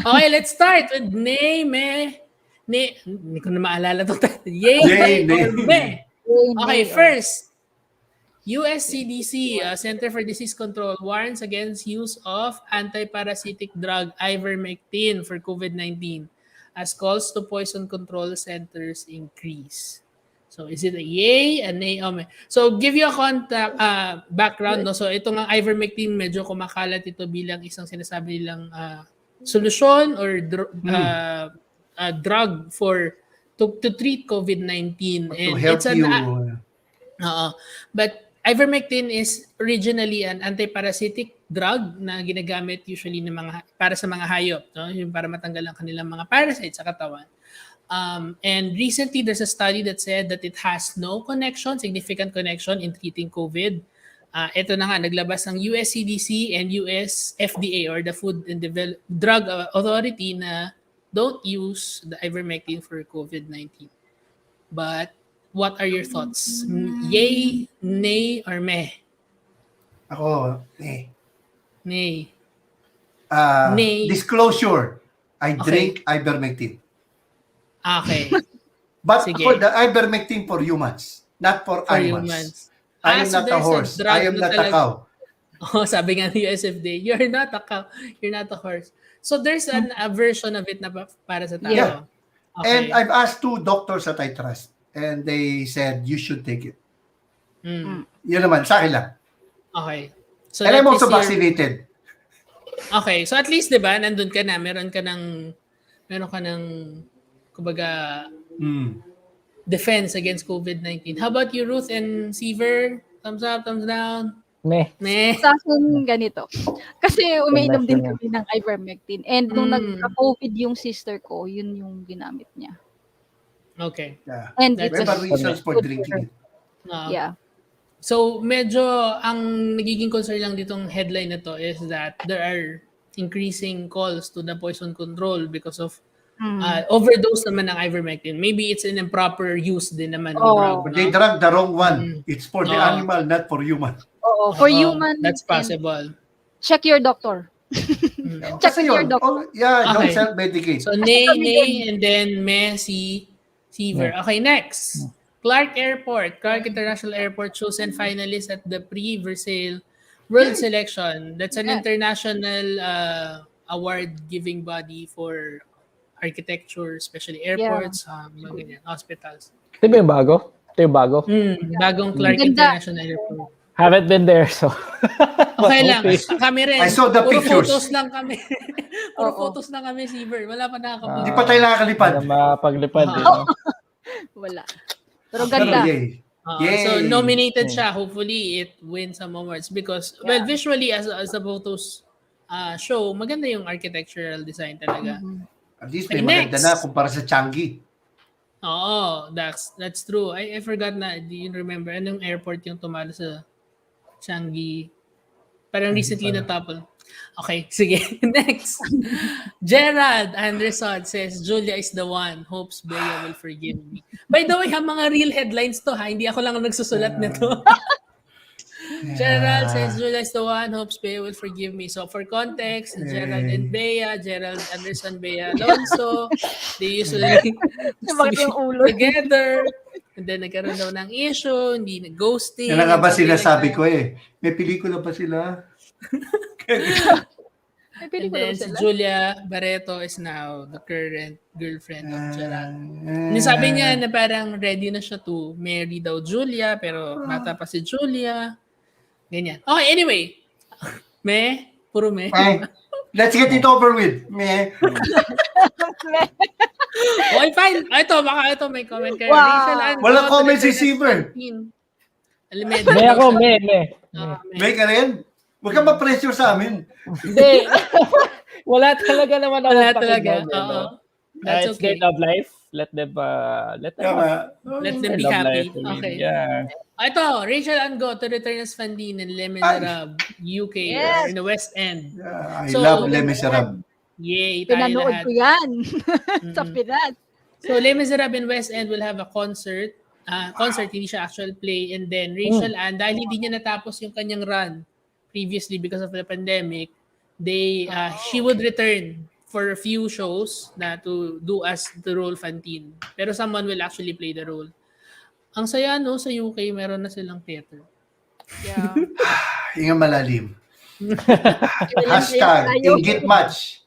Okay, let's start with nay, meh. Hindi ko na maalala to. Yay, nay, or meh. Okay, first, US CDC, Center for Disease Control, warns against use of antiparasitic drug ivermectin for COVID-19 as calls to poison control centers increase. So is it a yay, a nay, o meh? So give you a background. No? So itong ivermectin, medyo kumakalat ito bilang isang sinasabi nilang solusyon or drug to treat COVID-19. And to help you. But ivermectin is originally an antiparasitic drug na ginagamit usually para sa mga hayop, no? Yung para matanggal ang kanilang mga parasites sa katawan. And recently, there's a study that said that it has no significant connection in treating COVID. Ito na nga, naglabas ng US CDC and US FDA or the Food and Drug Authority na don't use the ivermectin for COVID-19. But what are your thoughts? Yay, nay, or meh? Ako, Nay. Nay. disclosure, I Okay. drink ivermectin. Okay. But Sige. for the ivermectin for humans, not for, For animals. humans. I am So not a there's horse. drug I am na not a talaga- cow. Oh, sabi nga ng USFD, you're not a cow, you're not a horse. So there's a version of it na para sa tao. Yeah. Okay. And I've asked 2 doctors that I trust, and they said you should take it. Mm. Yun naman, sa akin lang. Okay. So And that I'm also is your- vaccinated. Okay. So at least, di ba, nandun ka na, meron ka ng, kumbaga, defense against COVID-19. How about you, Ruth and Seaver? Thumbs up, thumbs down? Meh. Meh. Sa akin ganito. Kasi umiinom din Conventional. kami ng ivermectin. And nung Mm. nagka-COVID yung sister ko, yun yung ginamit niya. Okay. Yeah. And That's it There are was reasons for good drinking it. Yeah. So, medyo ang nagiging concern lang ditong headline na to is that there are increasing calls to the poison control because of overdose naman ng ivermectin. Maybe it's an improper use din naman ng Oh. drug. But No? they drank the wrong one. It's for the Oh. animal, not for human. Oo. For Oo, human, that's and possible. check your doctor. Check Kasi with your yun, doctor. don't Okay. self-medicate. So, nay, and then Messi, Seaver. Okay, next. Clark International Airport chosen finalist at the Pre-Versailles World Selection. That's an international award-giving body for architecture, especially airports, mga ganyan, hospitals. Ito ba yung bago? Ito yung bago? Bagong Clark Ganda. International Airport. Haven't been there, so. Okay lang. Kami rin. I saw the Puro pictures. photos lang kami. Puro Oo. photos lang kami, Seaver. Wala pa nakakapunta. Hindi pa tayo nakakalipad. Na mapaglipad, eh, Ah. no? Wala. Pero Pero ganda. yay. So Yay. nominated siya. Hopefully it wins some awards because well visually as the photos show, maganda yung architectural design talaga. At least may Okay, maganda next. na kumpara sa Changi. Oo, that's true. I forgot na, do you remember anong airport yung tumalo sa Changi? Parang recently na-topple. Okay, sige. Next. Gerald Anderson says, Julia is the one. Hopes Bea will forgive me. By the way, mga real headlines to ha. Hindi ako lang ang nagsusulat nito. Gerald says, Julia is the one. Hopes Bea will forgive me. So for context, Gerald and Bea, Gerald Anderson, Bea Alonso, they usually Bakit yung ulo? together. And then nagkaroon daw ng issue, hindi na-ghosting. Yan na nga ba something like sinasabi that. ko eh. May pelikula pa sila. May And pelikula then ba si sila? Julia Barreto is now the current girlfriend of Gerald. Ah. Sabi niya na parang ready na siya to marry daw Julia, pero bata pa si Julia. Ganyan. Okay, anyway. Puro me. Fine. Let's get it over with. Meh. Okay, fine. Ito, may comment kayo. Wow. Rachel Ann, Walang go to comment si the Seaver. 13. Alameda May daw ako, siya. may. May ka rin? Huwag ka ma-pressure sa amin. Hindi. Wala talaga naman ako Wala talaga. pakinggan, eh, Oo. no? That's It's okay. their love life. Let them Tama. Let them be love happy. life. I mean, Okay. Yeah. Ito, Rachel Ango to return as Fandine in Les Miserables, UK, Yes. in the West End. Yeah, I So, love Les Miserables. Yay, tayo Pinanood lahat. ko yan. Sa Pinas. So, Les Miserables in West End will have a concert. Concert, hindi siya actual play. And then, Rachel Ann, dahil hindi niya natapos yung kanyang run previously because of the pandemic, she would return for a few shows na to do as the role Fantine. Pero someone will actually play the role. Ang saya, no? Sa UK, meron na silang theater. Yeah. Hinga malalim. Hashtag, inggit match.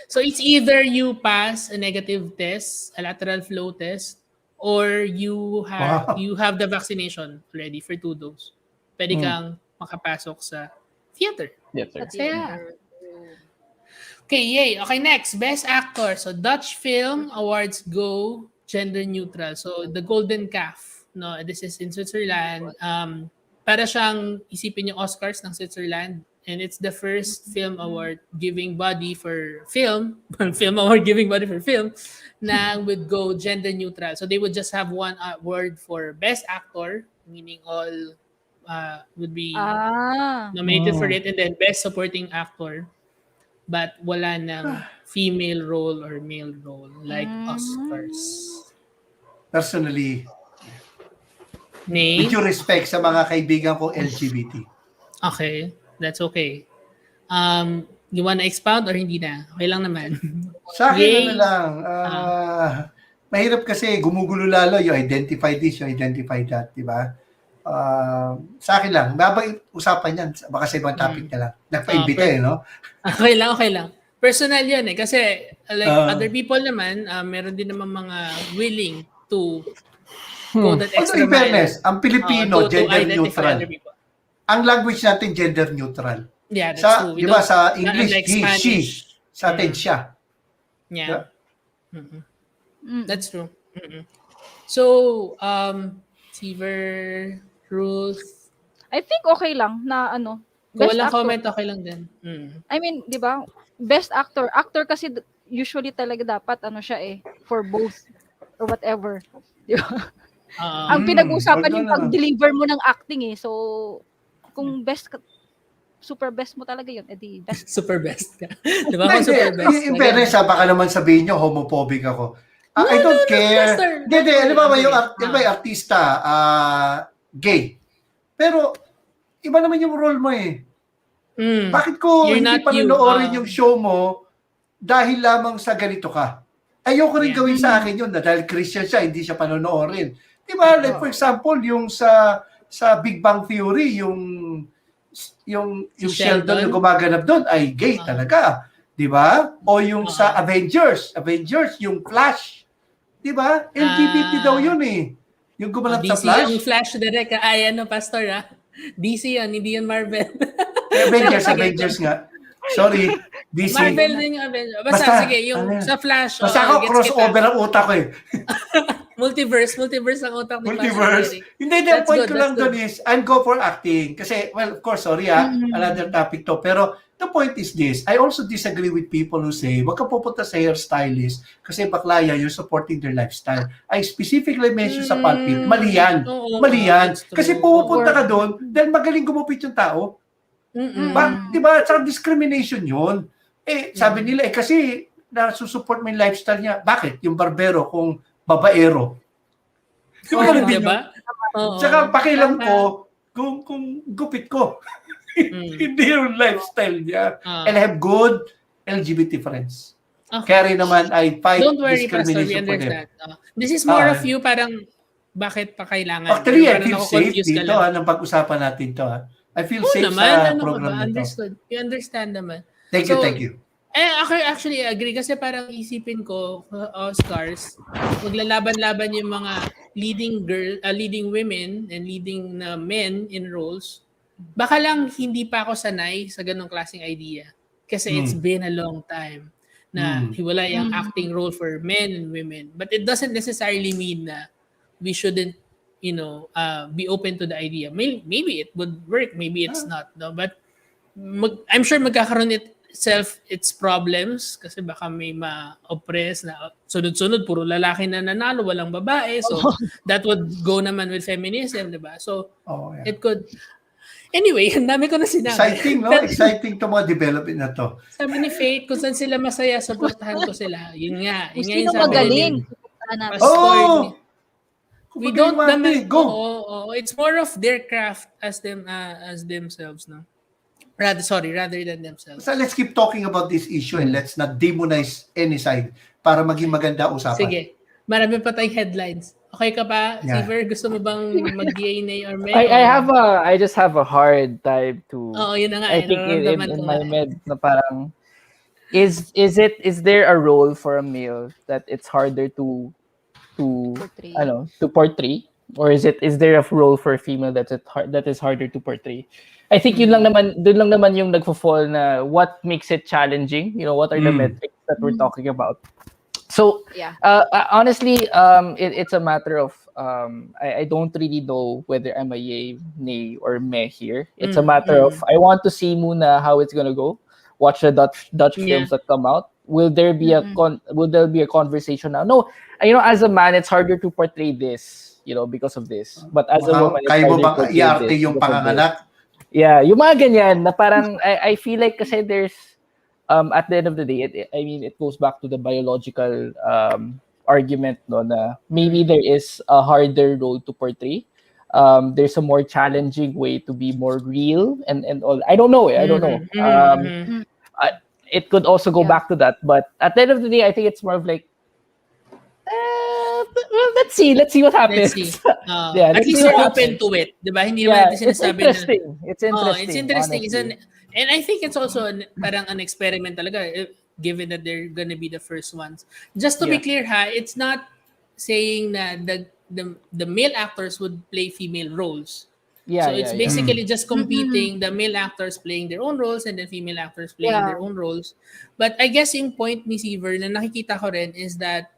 So it's either you pass a negative test, a lateral flow test, or you have the vaccination already for 2 doses. Pwede kang makapasok sa theater. Yes, sir. Saya. Okay, yay. Okay, next. Best Actor. So Dutch Film Awards go gender neutral. So the Golden Calf. No, this is in Switzerland. Para siyang isipin yung Oscars ng Switzerland. And it's the first film award giving body for film. Film award giving body for film na would go gender neutral. So they would just have one award for Best Actor, meaning all would be Ah. nominated for it, and then Best Supporting Actor, but wala ng female role or male role like Oscars. Personally, Nay? with due respect sa mga kaibigan ko LGBT. Okay, that's okay. You wanna expound or hindi na? Okay lang naman. Sa akin, Yay. ano lang, mahirap kasi gumugulo lalo, you identify this, you identify that, di ba? Sa akin lang, babang usapan yan, baka sa ibang topic na lang. Nagpa-imbita no? Okay lang. Personal yun eh. Kasi like other people naman, meron din naman mga willing to go that extra in fairness, ang Pilipino, to gender identify neutral. other people. Ang language natin, gender neutral. Yeah, that's Sa, true. di ba, sa English, unlike he, Spanish. she. Sa atin, siya. Yeah. That's true. So, Seaver, Ruth. I think okay lang na Kung best walang actor. comment, okay lang din. I mean, 'di ba? Best actor. Actor kasi usually talaga dapat siya for both or whatever. 'Di ba? Ang pinag-usapan yung pag-deliver mo ng acting So kung super best mo talaga yun, edi best. Super best ka. Di ba? Kung super best. In fairness, baka naman sabihin nyo, homophobic ako. I don't care. Hindi, alam mo yung artista, gay. Pero, iba naman yung role mo Bakit ko hindi panonoorin yung show mo dahil lamang sa ganito ka? Ayoko rin gawin sa akin yun na dahil Christian siya, hindi siya panonoorin. Di ba? Like for example, yung sa Big Bang Theory, yung Sheldon na gumaganap doon ay gay talaga. Di ba? O yung sa Avengers, yung Flash. Di ba? LGBT daw yun Yung gumanap sa DC Flash. yung Flash direct. Ay, Pastor DC yan, hindi yan Marvel. Avengers nga. Sorry, DC. Marvel din yung Avengers. Basta sige, yung sa Flash. Basta ako crossover ang utak ko Multiverse ang utak ni Multiverse. Hindi, ang point ko lang doon is, I'm go for acting. Kasi, well, of course, sorry another topic to. Pero, the point is this, I also disagree with people who say, wag ka pupunta sa hairstylist kasi bakla yan, you're supporting their lifestyle. I specifically mention sa pulpit, mali yan. Mali yan. Kasi pupunta ka doon, dahil magaling gumupit yung tao. Diba? Sa discrimination yun. Sabi nila, kasi nasusupport mo yung lifestyle niya. Bakit? Yung barbero, kung babaero. Diba? Tsaka pakialam ko, kung gupit ko. Hindi yung lifestyle niya. And I have good LGBT friends. Kaya rin naman, I fight Don't worry, Pastor, we discrimination for them. understand. This is more of you, parang, bakit pa kailangan? Actually, I feel safe dito, nang pag-usapan natin to. I feel safe sa program na to. Understood. You understand naman. Thank you. Ako actually agree kasi parang isipin ko, Oscars, maglalaban-laban yung mga leading women and leading men in roles. Baka lang hindi pa ako sanay sa ganong klaseng idea. Kasi it's been a long time na hiwalay ang acting role for men and women. But it doesn't necessarily mean na we shouldn't, be open to the idea. Maybe it would work, maybe it's not. No? But I'm sure magkakaroon its problems kasi baka may ma-oppress na sunod-sunod, puro lalaki na nanalo, walang babae. So, that would go naman with feminism, diba? So, it could... Anyway, ang dami ko na sinabi. Exciting, no? Exciting to mga development na to. Sabi ni Faith, kung saan sila masaya, supportahan ko sila. Yun nga. Yun nga yung Sino sabi magaling? Pastor, we don't naman go. It's more of their craft as themselves, no? Rather than themselves. So let's keep talking about this issue and let's not demonize any side para maging maganda usapan. Sige. Marami pa tayong headlines. Okay ka pa, Seaver? Gusto mo bang mag-DNA or med? I just have a hard time to... Yun na nga. I think in my med na parang is there a role for a male that it's harder to portray, or is there a role for a female that is harder to portray? I think doon lang naman yung nagfo-fall na what makes it challenging, what are the metrics that we're talking about. So honestly, it's a matter of I don't really know whether I'm a yay, nay, or meh here. It's a matter of I want to see muna how it's gonna go. Watch the Dutch films that come out. Will there be a conversation now? No, as a man, it's harder to portray this. because of this. But as a woman, it's Kaya mo harder bang to deal iarte this yung because of this. panganganak? Yeah, yung mga ganyan na parang I feel like kasi there's at the end of the day, it goes back to the biological argument no na maybe there is a harder role to portray. There's a more challenging way to be more real and all. I don't know. It could also go back to that, but at the end of the day, I think it's more of like, well, let's see what happens. Let's see. Yeah, At let's least see what we're open happens. to it, diba? Hindi naman natin It's sinasabi interesting. It's interesting. it's interesting. Honestly. And I think it's also parang an experiment talaga, given that they're gonna be the first ones. Just to be clear, it's not saying that the male actors would play female roles. Yeah, So it's basically just competing, the male actors playing their own roles and the female actors playing their own roles. But I guess yung point ni Seaver na nakikita ko rin is that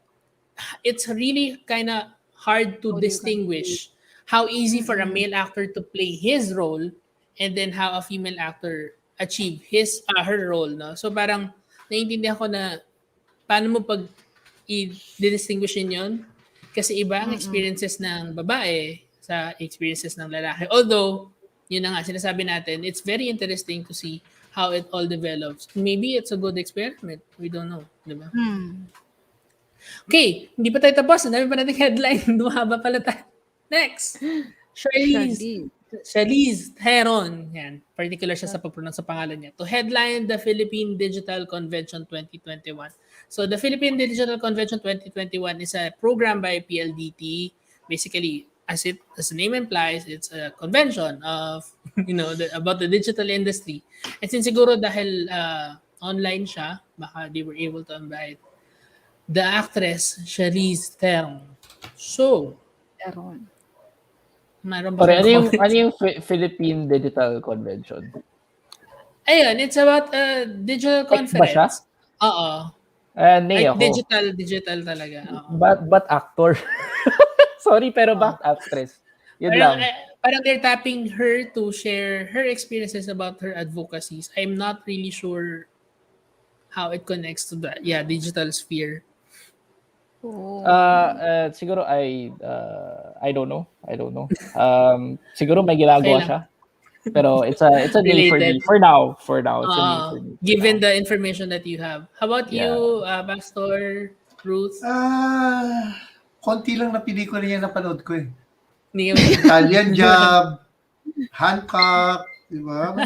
it's really kind of hard to distinguish how easy for a male actor to play his role and then how a female actor achieve her role. No? So parang naiintindihan ko na paano mo pag i-distinguishin yun kasi iba ang experiences ng babae sa experiences ng lalaki. Although, yun na nga, sinasabi natin, it's very interesting to see how it all develops. Maybe it's a good experiment. We don't know. Diba? Okay, hindi pa tayo tapos. Ang dami pa natin headline. Dumahaba pala tayo. Next. Charlize Theron. Yan. Particular siya sa pag-pronounce sa pangalan niya. To headline the Philippine Digital Convention 2021. So the Philippine Digital Convention 2021 is a program by PLDT. Basically, as the name implies, it's a convention of, about the digital industry. And since siguro dahil online siya, baka they were able to invite the actress Charlize Theron. So, mayroon ba ano yung Philippine Digital Convention? Ayun, it's about a digital conference. Ba siya? Oo. Digital talaga. But actor. Sorry, pero back actress. Yun lang. Parang they're tapping her to share her experiences about her advocacies. I'm not really sure how it connects to the digital sphere. Siguro I don't know. Siguro may ginagawa siya. Pero it's a day for me. For now, it's a day for me. Given the information that you have. How about you, Pastor Ruth? Konti lang na pelikula niya napanood ko eh. Hindi Italian Job, Hancock, di ba?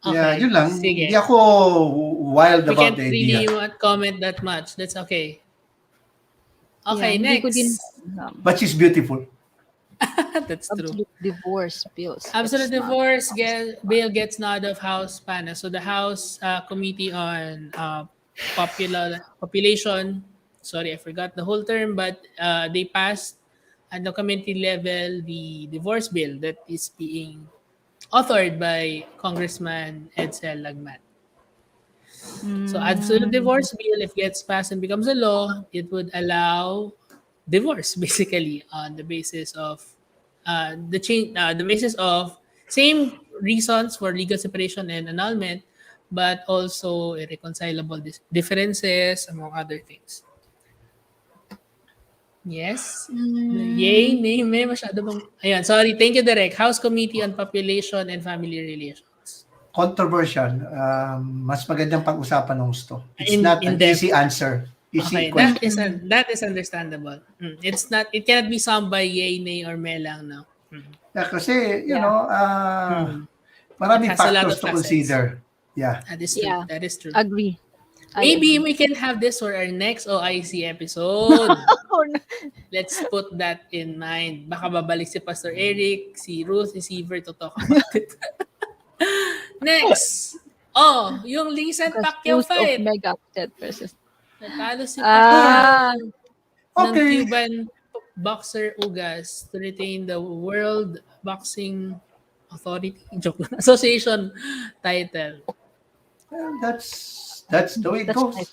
Yeah, yun lang. Sige. Hindi ako wild about the idea. We can't really comment that much. That's okay. Okay, next. But she's beautiful. That's true. Absolute divorce bills. Absolute divorce bill gets nod of House PANA. So the House Committee on Population, sorry, I forgot the whole term, but they passed at the committee level the divorce bill that is being authored by Congressman Edsel Lagman. So absolute divorce bill, if gets passed and becomes a law, it would allow divorce basically on the basis of the basis of same reasons for legal separation and annulment, but also irreconcilable differences among other things. Yes. Yay, name masyado bang... Ayan, sorry. Thank you, Derek. House Committee on Population and Family Relations. Controversial. Mas magandang pag-usapan ng gusto. It's not an easy answer. Easy question. That is understandable. It's not. It cannot be solved by yay, nay, or me lang, no? Yeah, kasi, maraming factors to consider. Yeah. That is true. That is true. Agree. Maybe we can have this for our next OIC episode. Let's put that in mind. Baka babalik si Pastor Eric, si Ruth, si Seaver to talk about it. Next. Yung Lisa Pacquiao fight. Mega upset versus Natalo si Pacquiao ng Okay. Cuban boxer Ugas to retain the World Boxing Association title. That's the way it goes.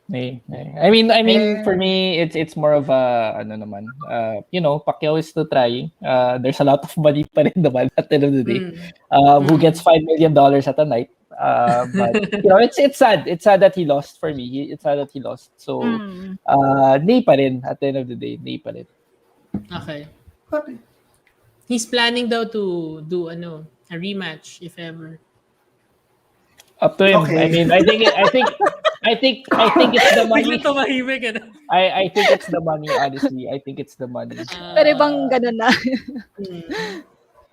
nice. I mean, for me, it's more of a Pacquiao is still trying. There's a lot of money pa rin naman at the end of the day. Who gets $5 million at a night? But it's sad. It's sad that he lost for me. It's sad that he lost. So nay pa rin at the end of the day, nay pa rin. Okay. Okay. He's planning daw to do a rematch if ever. Up to him. Okay. I mean, I think it's the money. Biglang tumahimik I think it's the money, honestly. I think it's the money. Pero bang ganun na?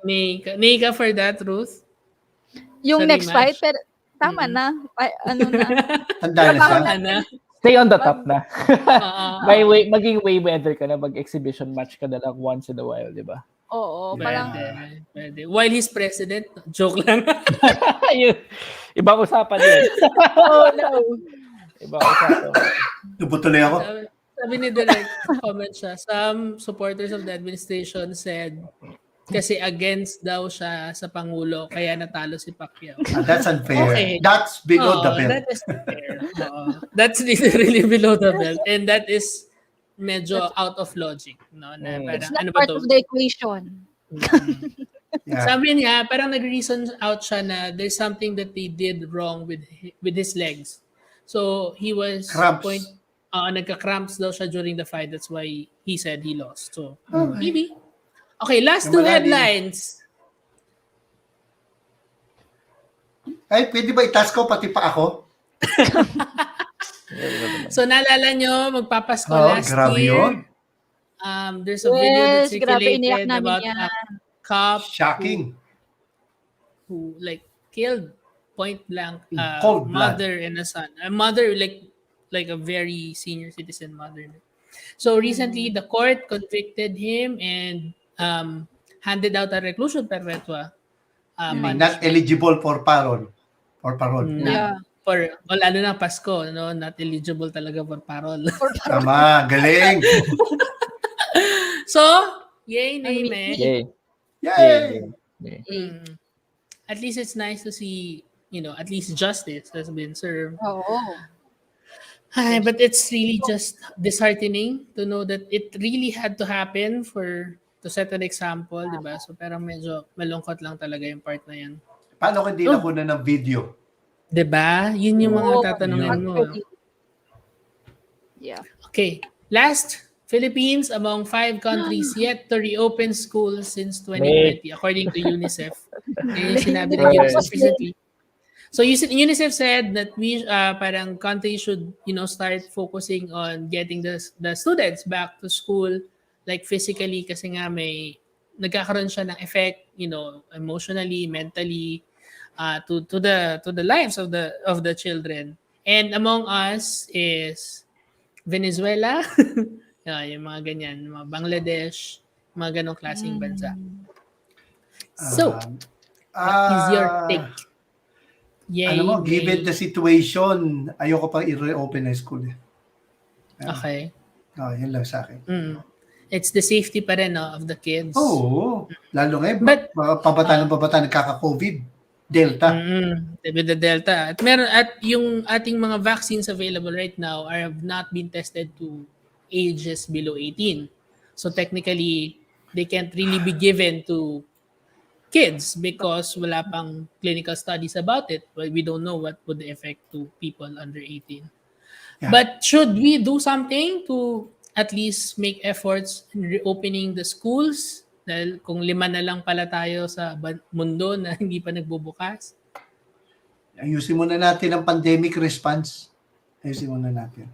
Nay ka for that, Ruth? Yung Sa next rematch? fight, pero tama na. Ay, ano na. Tanda na siya. Ano? Stay on the top na. Oo. Maging way weather ka na, mag-exhibition match ka na lang once in a while, di ba? Oo, parang Pwede. While he's president, joke lang. Ibang usapan yun. oh no. Ibang usapan. Tubutuloy ako. Sabi ni Direk, comment siya, some supporters of the administration said kasi against daw siya sa Pangulo, kaya natalo si Pacquiao. That's unfair. Okay. That's below the belt. That is fair. That's literally below the belt. And that is medyo out of logic. No? Na parang, It's not ano ba part to? of the equation. Yeah. Sabi niya, parang nag-reason out siya na there's something that they did wrong with his legs. So he was Cramps. nagka-cramps daw siya during the fight. That's why he said he lost. So Okay. maybe. Okay, last Yung two wala din. headlines. Ay, pwede ba itask ko pati pa ako? So naalala nyo, magpapasko Oh, last grabe year. yun. There's a video that Yes, grabe, iniyak circulated namin about yan. a cop Shocking. who like killed point blank In cold blood. mother and a son. A mother like a very senior citizen mother. So recently the court convicted him and handed out a reclusion perpetua Not eligible for parole. For parole. Yeah. lalo na Pasko, no? Not eligible talaga for parole. Tama, galing. So, yay, name eh. Yay. Yay! At least it's nice to see, at least justice has been served. Oo. Ay, but it's really just disheartening to know that it really had to happen to set an example, di ba? So parang medyo malungkot lang talaga yung part na yan. Paano kung di na kuna ng video? Di ba? Yun yung mga Oo, tatanungin mo. Yeah. Okay, last, Philippines among 5 countries yet to reopen schools since 2020 according to UNICEF. Yung sinabi ni UNICEF recently. So UNICEF said that we parang countries should start focusing on getting the students back to school like physically kasi nga nagkakaroon siya ng effect emotionally, mentally to the lives of the children. And among us is Venezuela, yung mga ganyan, mga Bangladesh, mga ganong klaseng bansa. So, what is your take? Yay, Alam mo, nay. given the situation, ayoko pa i-reopen na school. Okay. Yan lang sa akin. It's the safety pa rin of the kids. Oo. Lalo ngayon, But- mga pabataan nagkaka-COVID. Delta. With the Delta. At yung ating mga vaccines available right now have not been tested to ages below 18. So technically, they can't really be given to kids because wala pang clinical studies about it. But we don't know what would the effect to people under 18. Yeah. But should we do something to at least make efforts in reopening the schools? Dahil kung 5 na lang pala tayo sa mundo na hindi pa nagbubukas. Ayusin muna natin ang pandemic response. Ayusin muna natin.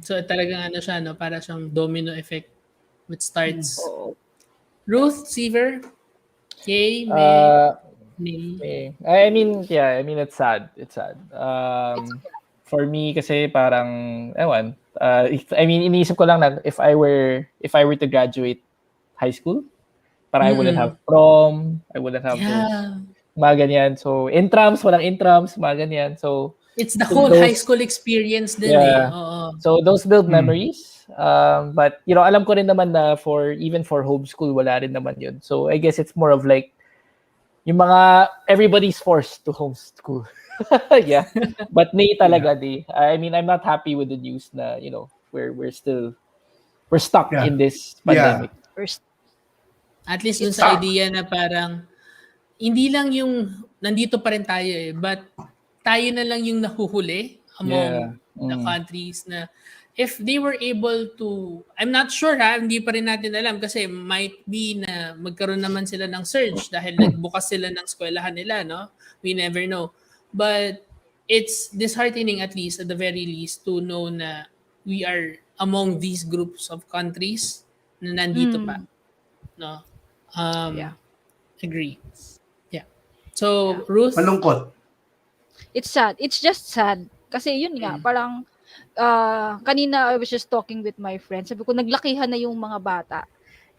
So talagang siya, para siyang domino effect which starts. Ruth, Seaver, yay, may. I mean, it's sad. It's sad. For me kasi parang iniisip ko lang na if I were to graduate high school, I wouldn't have prom, I wouldn't have mga ganyan. So intrams, walang intrams, mga ganyan. So it's the whole high school experience din eh. Oo. So those build memories. But alam ko rin naman na even for homeschool wala rin naman yun. So I guess it's more of like yung mga everybody's forced to homeschool. Yeah. But nay talaga di. I mean, I'm not happy with the news na we're stuck in this pandemic. First. At least dun sa idea na parang hindi lang yung nandito pa rin tayo eh. But tayo na lang yung nahuhuli among the countries na if they were able to, I'm not sure hindi pa rin natin alam kasi might be na magkaroon naman sila ng surge dahil nagbukas sila ng eskwelahan nila, no? We never know. But it's disheartening at least, at the very least, to know na we are among these groups of countries na nandito pa. No? Agree. Yeah. So, Ruth? Malungkot. It's sad. It's just sad. Kasi yun nga, parang kanina I was just talking with my friends. Sabi ko, naglakihan na yung mga bata.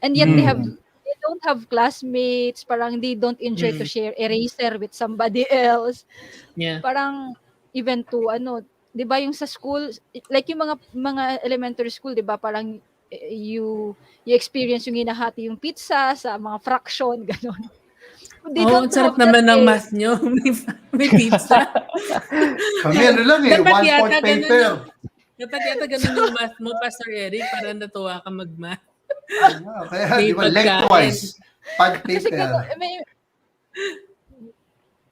And yet they don't have classmates. Parang they don't enjoy to share eraser with somebody else. Yeah. Parang even to 'di ba yung sa school, like yung mga elementary school, 'di ba, parang you experience yung hinahati yung pizza sa mga fraction gano'n. Sarap naman ng math nyo. May pizza. Kami lang one point paper. Dapat yata ganun yung math mo, Pastor Eric, para natuwa ka mag-math. Kaya, di ba, lengthwise. Pag paper.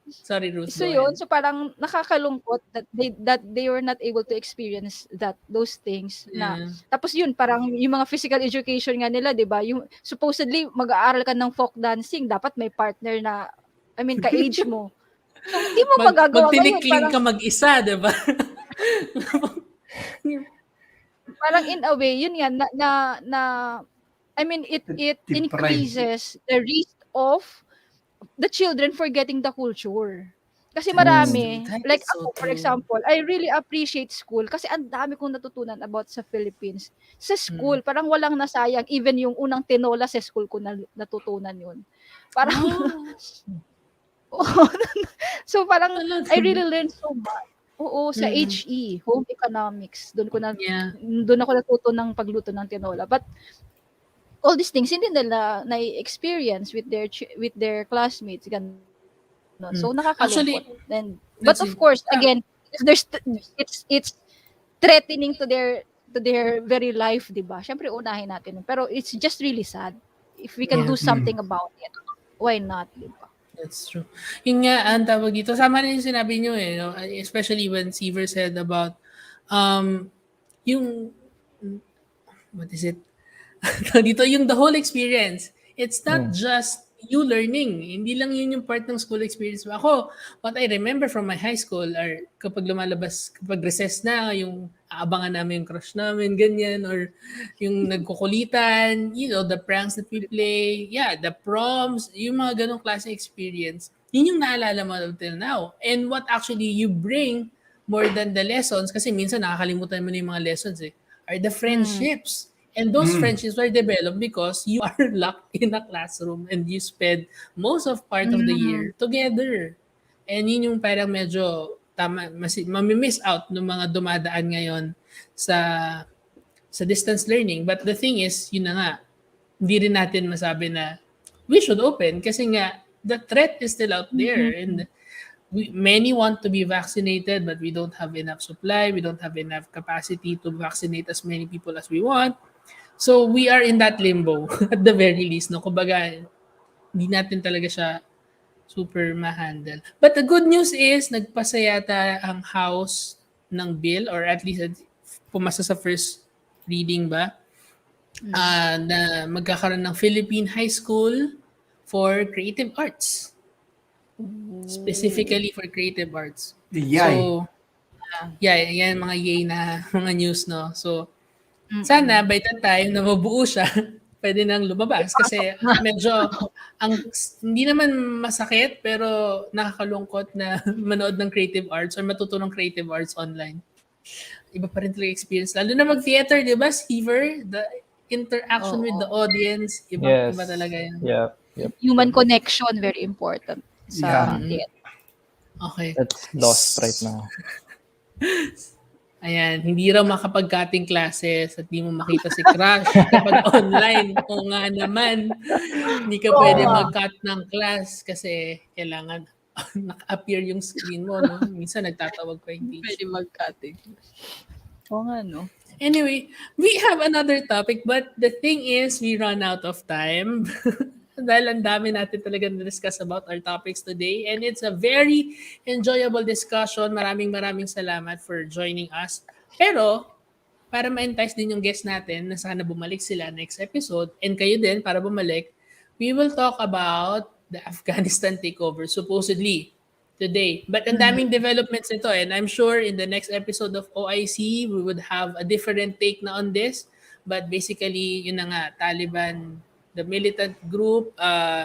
Sorry, Ruth. So yun, so parang nakakalungkot that they were not able to experience those things na. Tapos yun, parang yung mga physical education nga nila, 'di ba? Yung supposedly mag-aaral ka ng folk dancing, dapat may partner na ka-age mo. So hindi mo magagawa ngayon. Magtinikling ka mag-isa, 'di ba? Parang in a way, yun nga na I mean it increases the risk of the children forgetting the culture. Kasi marami, like ako, for example, I really appreciate school kasi ang dami kong natutunan about sa Philippines. Sa school, parang walang nasayang. Even yung unang tinola sa school ko natutunan yun. Parang, so parang, I really learned so much. Oo, sa HE, Home Economics. Doon ako natuto ng pagluto ng tinola. But, all these things hindi nila na-experience with their classmates ganun. So nakakalungkot. But of course again it's threatening to their very life, 'di ba? Syempre unahin natin. Pero it's just really sad. If we can do something about it, why not, 'di ba? That's true. Yung nga ang tawag dito, sama na yung sinabi niyo no? Especially when SEAVER said about yung what is it? Dito yung the whole experience. It's not just you learning. Hindi lang yun yung part ng school experience. Ako, what I remember from my high school are kapag lumalabas, kapag recess na, yung aabangan namin yung crush namin, ganyan, or yung nagkukulitan, the pranks that we play, the proms, yung mga ganong klase experience. Yun yung naalala mo until now. And what actually you bring more than the lessons, kasi minsan nakakalimutan mo na yung mga lessons are the friendships. And those friendships were developed because you are locked in a classroom and you spend most of part of the year together. And yun yung parang medyo mamimiss out ng mga dumadaan ngayon sa distance learning. But the thing is, yun na nga, hindi rin natin masabi na we should open kasi nga the threat is still out there. And many want to be vaccinated but we don't have enough supply. We don't have enough capacity to vaccinate as many people as we want. So we are in that limbo at the very least, no? Kumbaga, hindi natin talaga siya super ma-handle. But the good news is, nagpasa yata ang House ng bill, or at least pumasa sa first reading ba, na magkakaroon ng Philippine High School for Creative Arts. Specifically for Creative Arts. So, yan mga yay na mga news, no? So, sana by that time na mabuo siya, pwede nang lumabas kasi medyo hindi naman masakit pero nakakalungkot na manood ng creative arts or matuto ng creative arts online. Iba pa rin talaga experience. Lalo na mag-theater, di ba, SEAVER? The interaction with the audience, iba talaga yan. Yep. Human connection, very important sa theater. Okay. That's lost right now. Ayan, hindi raw makapag-cutting classes at di mo makita si crush kapag online. O nga naman, hindi ka pwede mag-cut ng class kasi kailangan naka-appear yung screen mo. No? Minsan nagtatawag pa yung teacher. Pwede mag-cutting. Oo nga, no? Anyway, we have another topic but the thing is we run out of time. Dahil ang dami natin talaga na-discuss about our topics today. And it's a very enjoyable discussion. Maraming salamat for joining us. Pero, para ma-entice din yung guest natin na sana bumalik sila next episode, and kayo din para bumalik, we will talk about the Afghanistan takeover, supposedly, today. But ang daming developments nito, and I'm sure in the next episode of OIC, we would have a different take na on this. But basically, yun na nga, Taliban, the militant group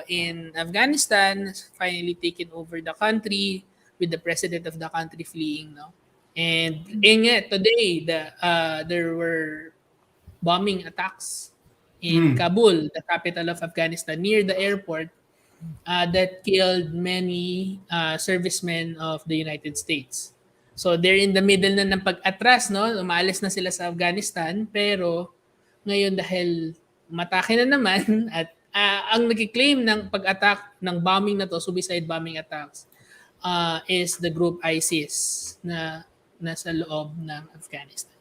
in Afghanistan, has finally taken over the country with the president of the country fleeing now. And yet, today, there were bombing attacks in Kabul, the capital of Afghanistan, near the airport, that killed many servicemen of the United States. So they're in the middle na ng pag-atras, no? Umaalis na sila sa Afghanistan, pero ngayon dahil matake na naman at ang nag-claim ng pag-attack ng bombing na to, suicide bombing attacks, is the group ISIS na nasa loob ng Afghanistan.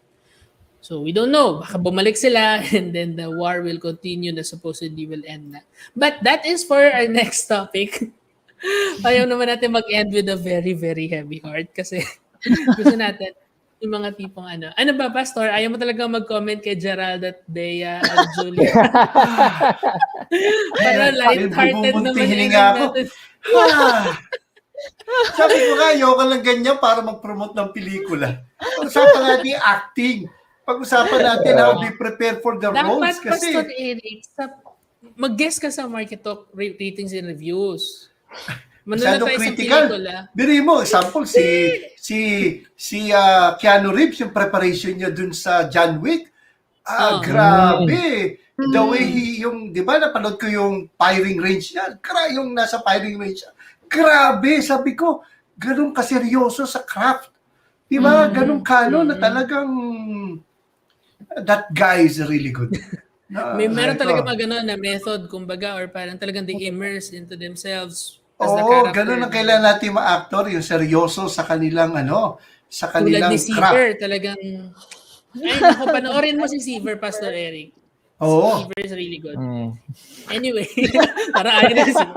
So we don't know. Baka bumalik sila and then the war will continue na supposedly will end na. But that is for our next topic. Ayaw naman natin mag-end with a very, very heavy heart kasi gusto natin yung mga tipong ano. Ano ba, Pastor? Ayaw mo talaga mag-comment kay Gerald at Bea at Julia. Para light-hearted naman hininga ako. natin. Sabi ko nga, ayoko lang ganyan para mag-promote ng pelikula. Pag-usapan natin yung acting. Pag-usapan natin how they prepare for the roles. Dapat, Kasi, Pastor Eric, mag-guest ka sa MarkyTalk ratings and reviews. Manonood masyadong tayo sa critical. pelikula. Biri mo, example, si Keanu Reeves, yung preparation niya dun sa John Wick. Grabe. The way yung, di ba, napanood ko yung firing range niya. Yung nasa firing range niya. Grabe, sabi ko, ganun kaseryoso sa craft. Di ba? Ganun kano na talagang that guy is really good. Meron talaga mga gano'n na method, kumbaga, or parang talagang they immerse into themselves as the Oo, character. ganun ang kailangan natin ma-actor, yung seryoso sa kanilang sa Tulad kanilang ni craft. Seaver, talagang, ay, naku, panoorin mo si Seaver, Pastor Eric. Oo. Seaver is really good. Anyway, para ayaw na si sige.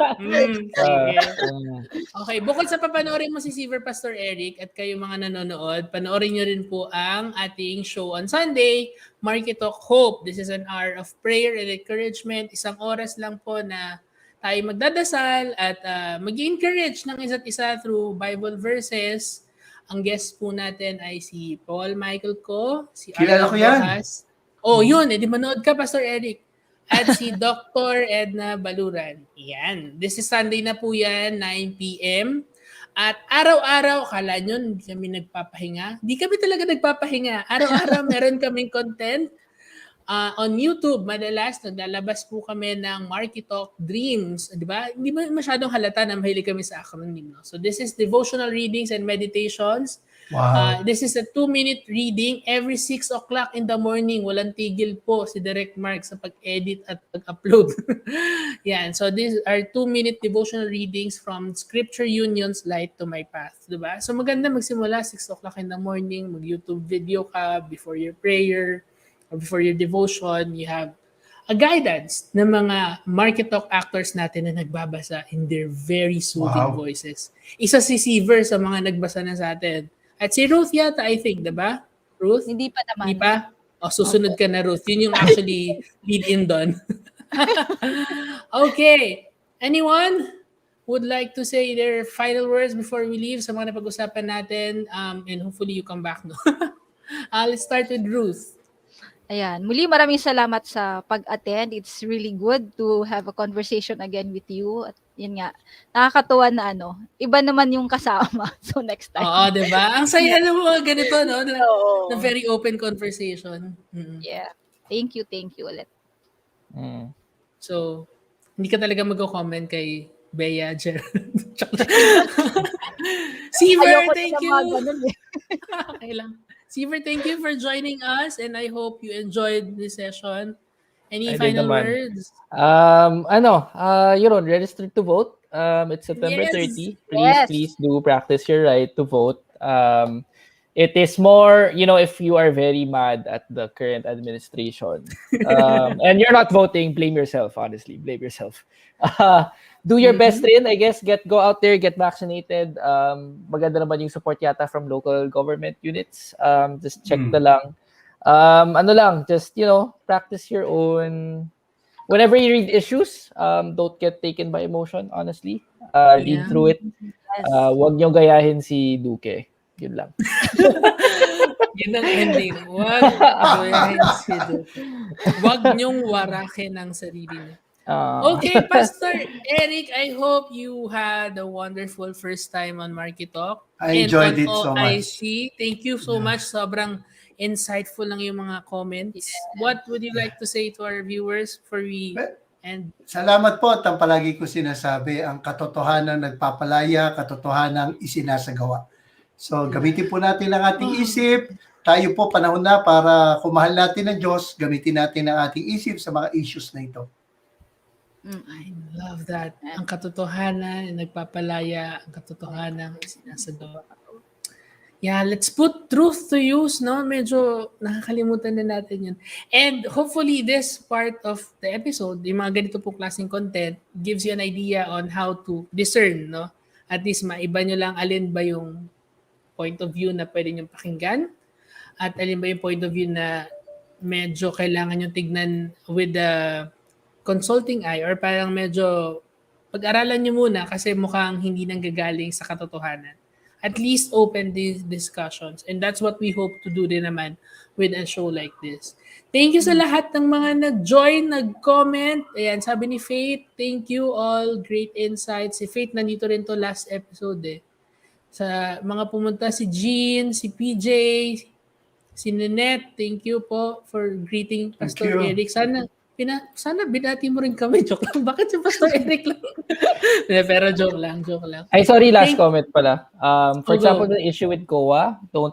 Okay, bukod sa papanoorin mo si Seaver, Pastor Eric, at kayo mga nanonood, panoorin nyo rin po ang ating show on Sunday, MarkyTalk Hope. This is an hour of prayer and encouragement. Isang oras lang po na tayo magdadasal at mag-encourage ng isa't isa through Bible verses. Ang guest po natin ay si Paul Michael Ko, si Kilala ko yan. Rojas. Oh, yun. Edi manood ka, Pastor Eric. At si Dr. Edna Baluran. Yan. This is Sunday na po yan, 9 p.m. At araw-araw, kala nyo, hindi kami nagpapahinga. Di kami talaga nagpapahinga. Araw-araw, meron kaming content. On YouTube, madalas naglalabas po kami ng MarkyTalk Dreams. Di ba? Hindi ba masyadong halata na mahilig kami sa acronym. No? So this is devotional readings and meditations. Wow. This is a 2-minute reading every 6 o'clock in the morning. Walang tigil po si Direct Mark sa pag-edit at pag-upload. Yan. So these are 2-minute devotional readings from Scripture Unions Light to My Path. Diba? So maganda magsimula 6 o'clock in the morning, mag-YouTube video ka before your prayer or before your devotion. You have a guidance ng mga MarkyTalk actors natin na nagbabasa in their very soothing voices. Isa si Seaver sa mga nagbasa na sa atin. At si Ruth yata, I think, diba? Ruth? Hindi pa naman. Hindi pa? O, susunod ka na, Ruth. Yun yung actually lead-in doon. Okay. Anyone would like to say their final words before we leave sa mga napag-usapan natin? And hopefully you come back, no? Let's start with Ruth. Ayan. Muli, maraming salamat sa pag-attend. It's really good to have a conversation again with you. At yun nga, nakakatuwa na iba naman yung kasama. So next time. Oo, diba? Ang saya na mga ganito, no? Na very open conversation. Yeah. Thank you ulit. So, hindi ka talaga mag-comment kay Bea, Gerald. Seaver, thank you. Okay lang. Seaver, thank you for joining us and I hope you enjoyed this session. Any final words? Register to vote. It's September 30. Yes. Please do practice your right to vote. It is more, if you are very mad at the current administration, and you're not voting, blame yourself, honestly. Blame yourself. Do your best rin, I guess. Go out there, get vaccinated. Maganda naman yung support yata from local government units. Just check na lang. Just, practice your own. Whenever you read issues, don't get taken by emotion, honestly. Read through it. Wag nyo gayahin si Duque. Yun lang. Yun ang ending. Wag niyong warakin ang sarili niyo. Okay, Pastor Eric, I hope you had a wonderful first time on MarkyTalk. I enjoyed it so much. OIC. Thank you so much. Sobrang insightful lang yung mga comments. What would you like to say to our viewers before we end? Salamat po at ang palagi ko sinasabi, ang katotohanan nagpapalaya, katotohanan isinasagawa. So, gamitin po natin ang ating isip. Tayo po, panahon na para kumahal natin ang Diyos. Gamitin natin ang ating isip sa mga issues na ito. I love that. Ang katotohanan, nagpapalaya, ang katotohanan, sinasagawa. Yeah, let's put truth to use, no? Medyo nakakalimutan na natin yun. And hopefully, this part of the episode, yung mga ganito po klaseng content, gives you an idea on how to discern, no? At least maiba nyo lang alin ba yung point of view na pwede nyo pakinggan at alin ba yung point of view na medyo kailangan nyo tignan with the consulting eye or parang medyo pag-aralan nyo muna kasi mukhang hindi nanggagaling sa katotohanan. At least open these discussions. And that's what we hope to do din naman with a show like this. Thank you sa lahat ng mga nag-join, nag-comment. Ayan, sabi ni Faith, thank you all. Great insights. Si Faith, nandito rin to last episode eh. Sa mga pumunta, si Jean, si PJ, si Ninette, thank you po for greeting Pastor Eric. Sana binati mo rin kami. Joke lang. Bakit si Pastor Eric lang? Pero joke lang. Ay, sorry, last comment pala. For example, the issue with COA, don't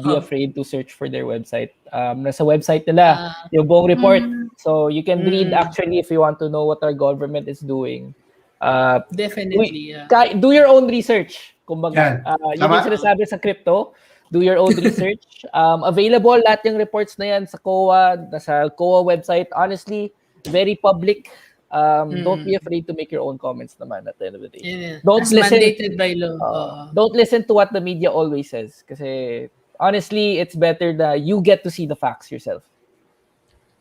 be afraid to search for their website. Nasa website nila, yung buong report. So you can read actually if you want to know what our government is doing. Definitely, do your own research. Kumbaga, yun yung sinasabi sa crypto. Do your own research. Available lahat yung reports na yan sa COA, nasa COA website. Honestly, very public. Don't be afraid to make your own comments naman at the end of the day. Yeah. Don't As listen. Mandated by law. Don't listen to what the media always says. Kasi honestly, it's better that you get to see the facts yourself.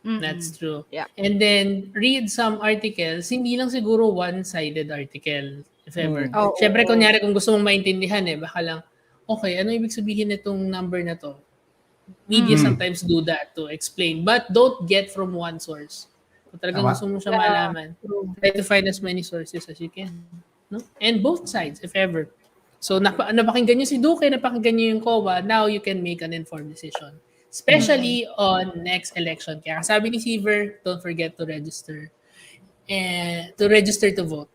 That's true. Yeah. And then, read some articles. Hindi lang siguro one-sided article, if ever. Siyempre, kunyari, kung gusto mong maintindihan baka lang, okay, ano ibig sabihin nitong number na to? Media sometimes do that to explain. But don't get from one source. Kung talagang gusto mo siya malaman, try to find as many sources as you can. No? And both sides, if ever. So, napakinggan nyo si Duque, napakinggan nyo yung COA, now you can make an informed decision. Especially on next election. Kaya sabi ni SEAVER, don't forget to register. And to register to vote.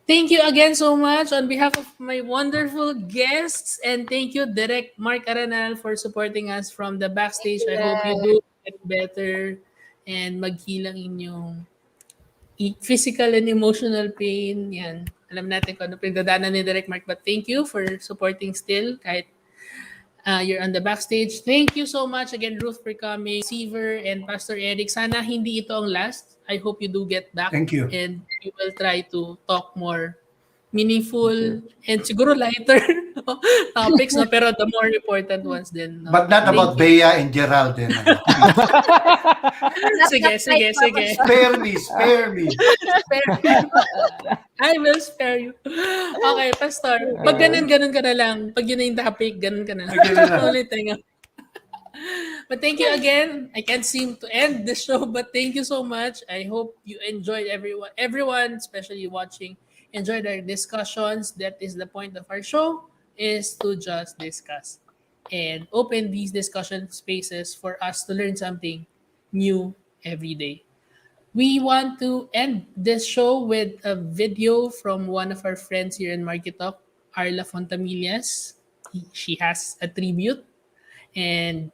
Thank you again so much on behalf of my wonderful guests. And thank you, Direct Mark Aranal, for supporting us from the backstage. I hope you do get better and maghilang inyong physical and emotional pain. Yan. Alam natin kung ano pinagdadaanan ni Direct Mark. But thank you for supporting still kahit you're on the backstage. Thank you so much again, Ruth, for coming. SEAVER and Pastor Eric. Sana hindi ito ang last. I hope you do get back. Thank you. And we will try to talk more meaningful and siguro lighter topics, no? Pero the more important ones din. No? But not about Bea and Gerald. Sige. Spare me. I will spare you. Okay, Pastor. Pag ganun ka na lang. Pag yun na yung topic, ganun ka na lang. Ulit tayo. But thank you again. I can't seem to end the show, but thank you so much. I hope you enjoyed everyone, especially watching, enjoyed our discussions. That is the point of our show, is to just discuss and open these discussion spaces for us to learn something new every day. We want to end this show with a video from one of our friends here in MarkyTalk, Arla Fontamillas. She has a tribute. And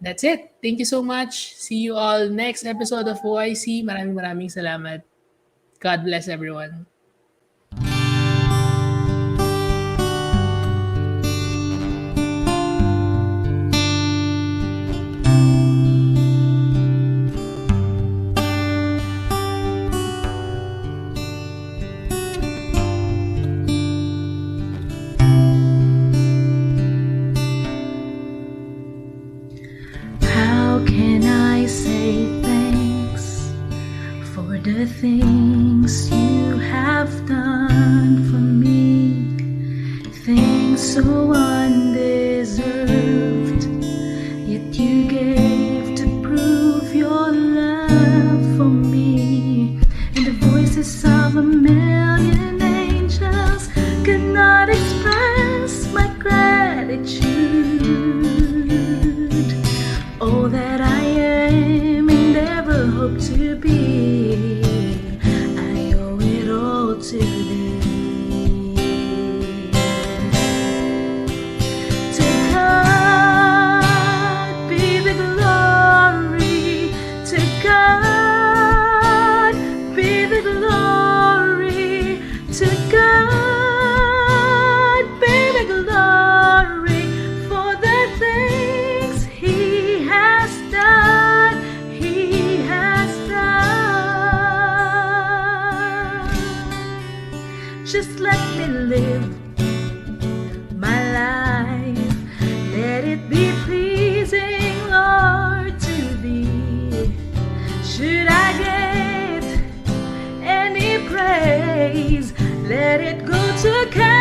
that's it. Thank you so much. See you all next episode of OIC. Maraming salamat. God bless everyone. so undeserved, yet you gave to prove your love for me. And the voices of a million angels could not express my gratitude. All that I am and ever hope to be, I owe it all to thee. To God be the glory, to God be the glory, to God be the glory for the things He has done, He has done. Just let me live my life, let it be pleasing, Lord, to Thee. Should I get any praise, let it go to Calvary.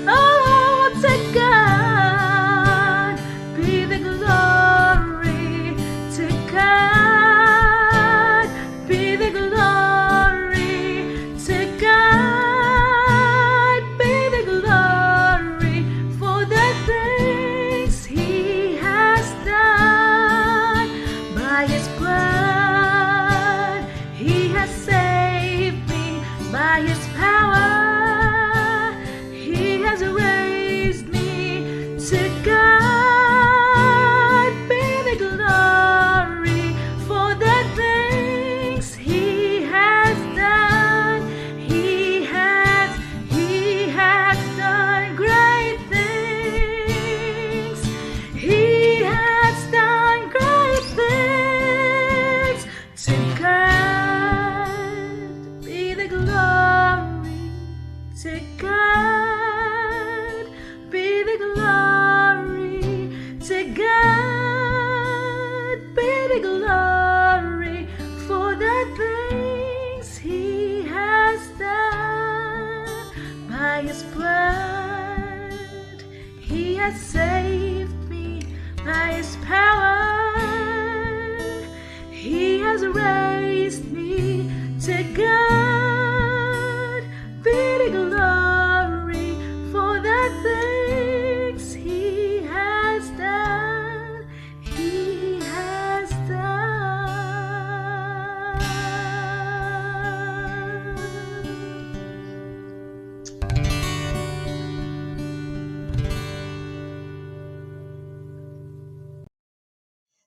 Oh, to God be the glory, to God be the glory, to God be the glory for the things He has done. By His blood He has saved me, by His power He has raised me. To God be the glory for the things He has done. He has done great things. He has done great things. To God be the glory, to God be the glory, to God be the glory for the things He has done. By His blood He has saved me, by His power He has raised me. To God be the glory for the things He has done, He has done.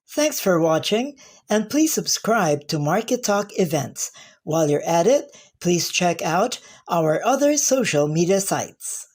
Thanks for watching, and please subscribe to MarkyTalk events. While you're at it, please check out our other social media sites.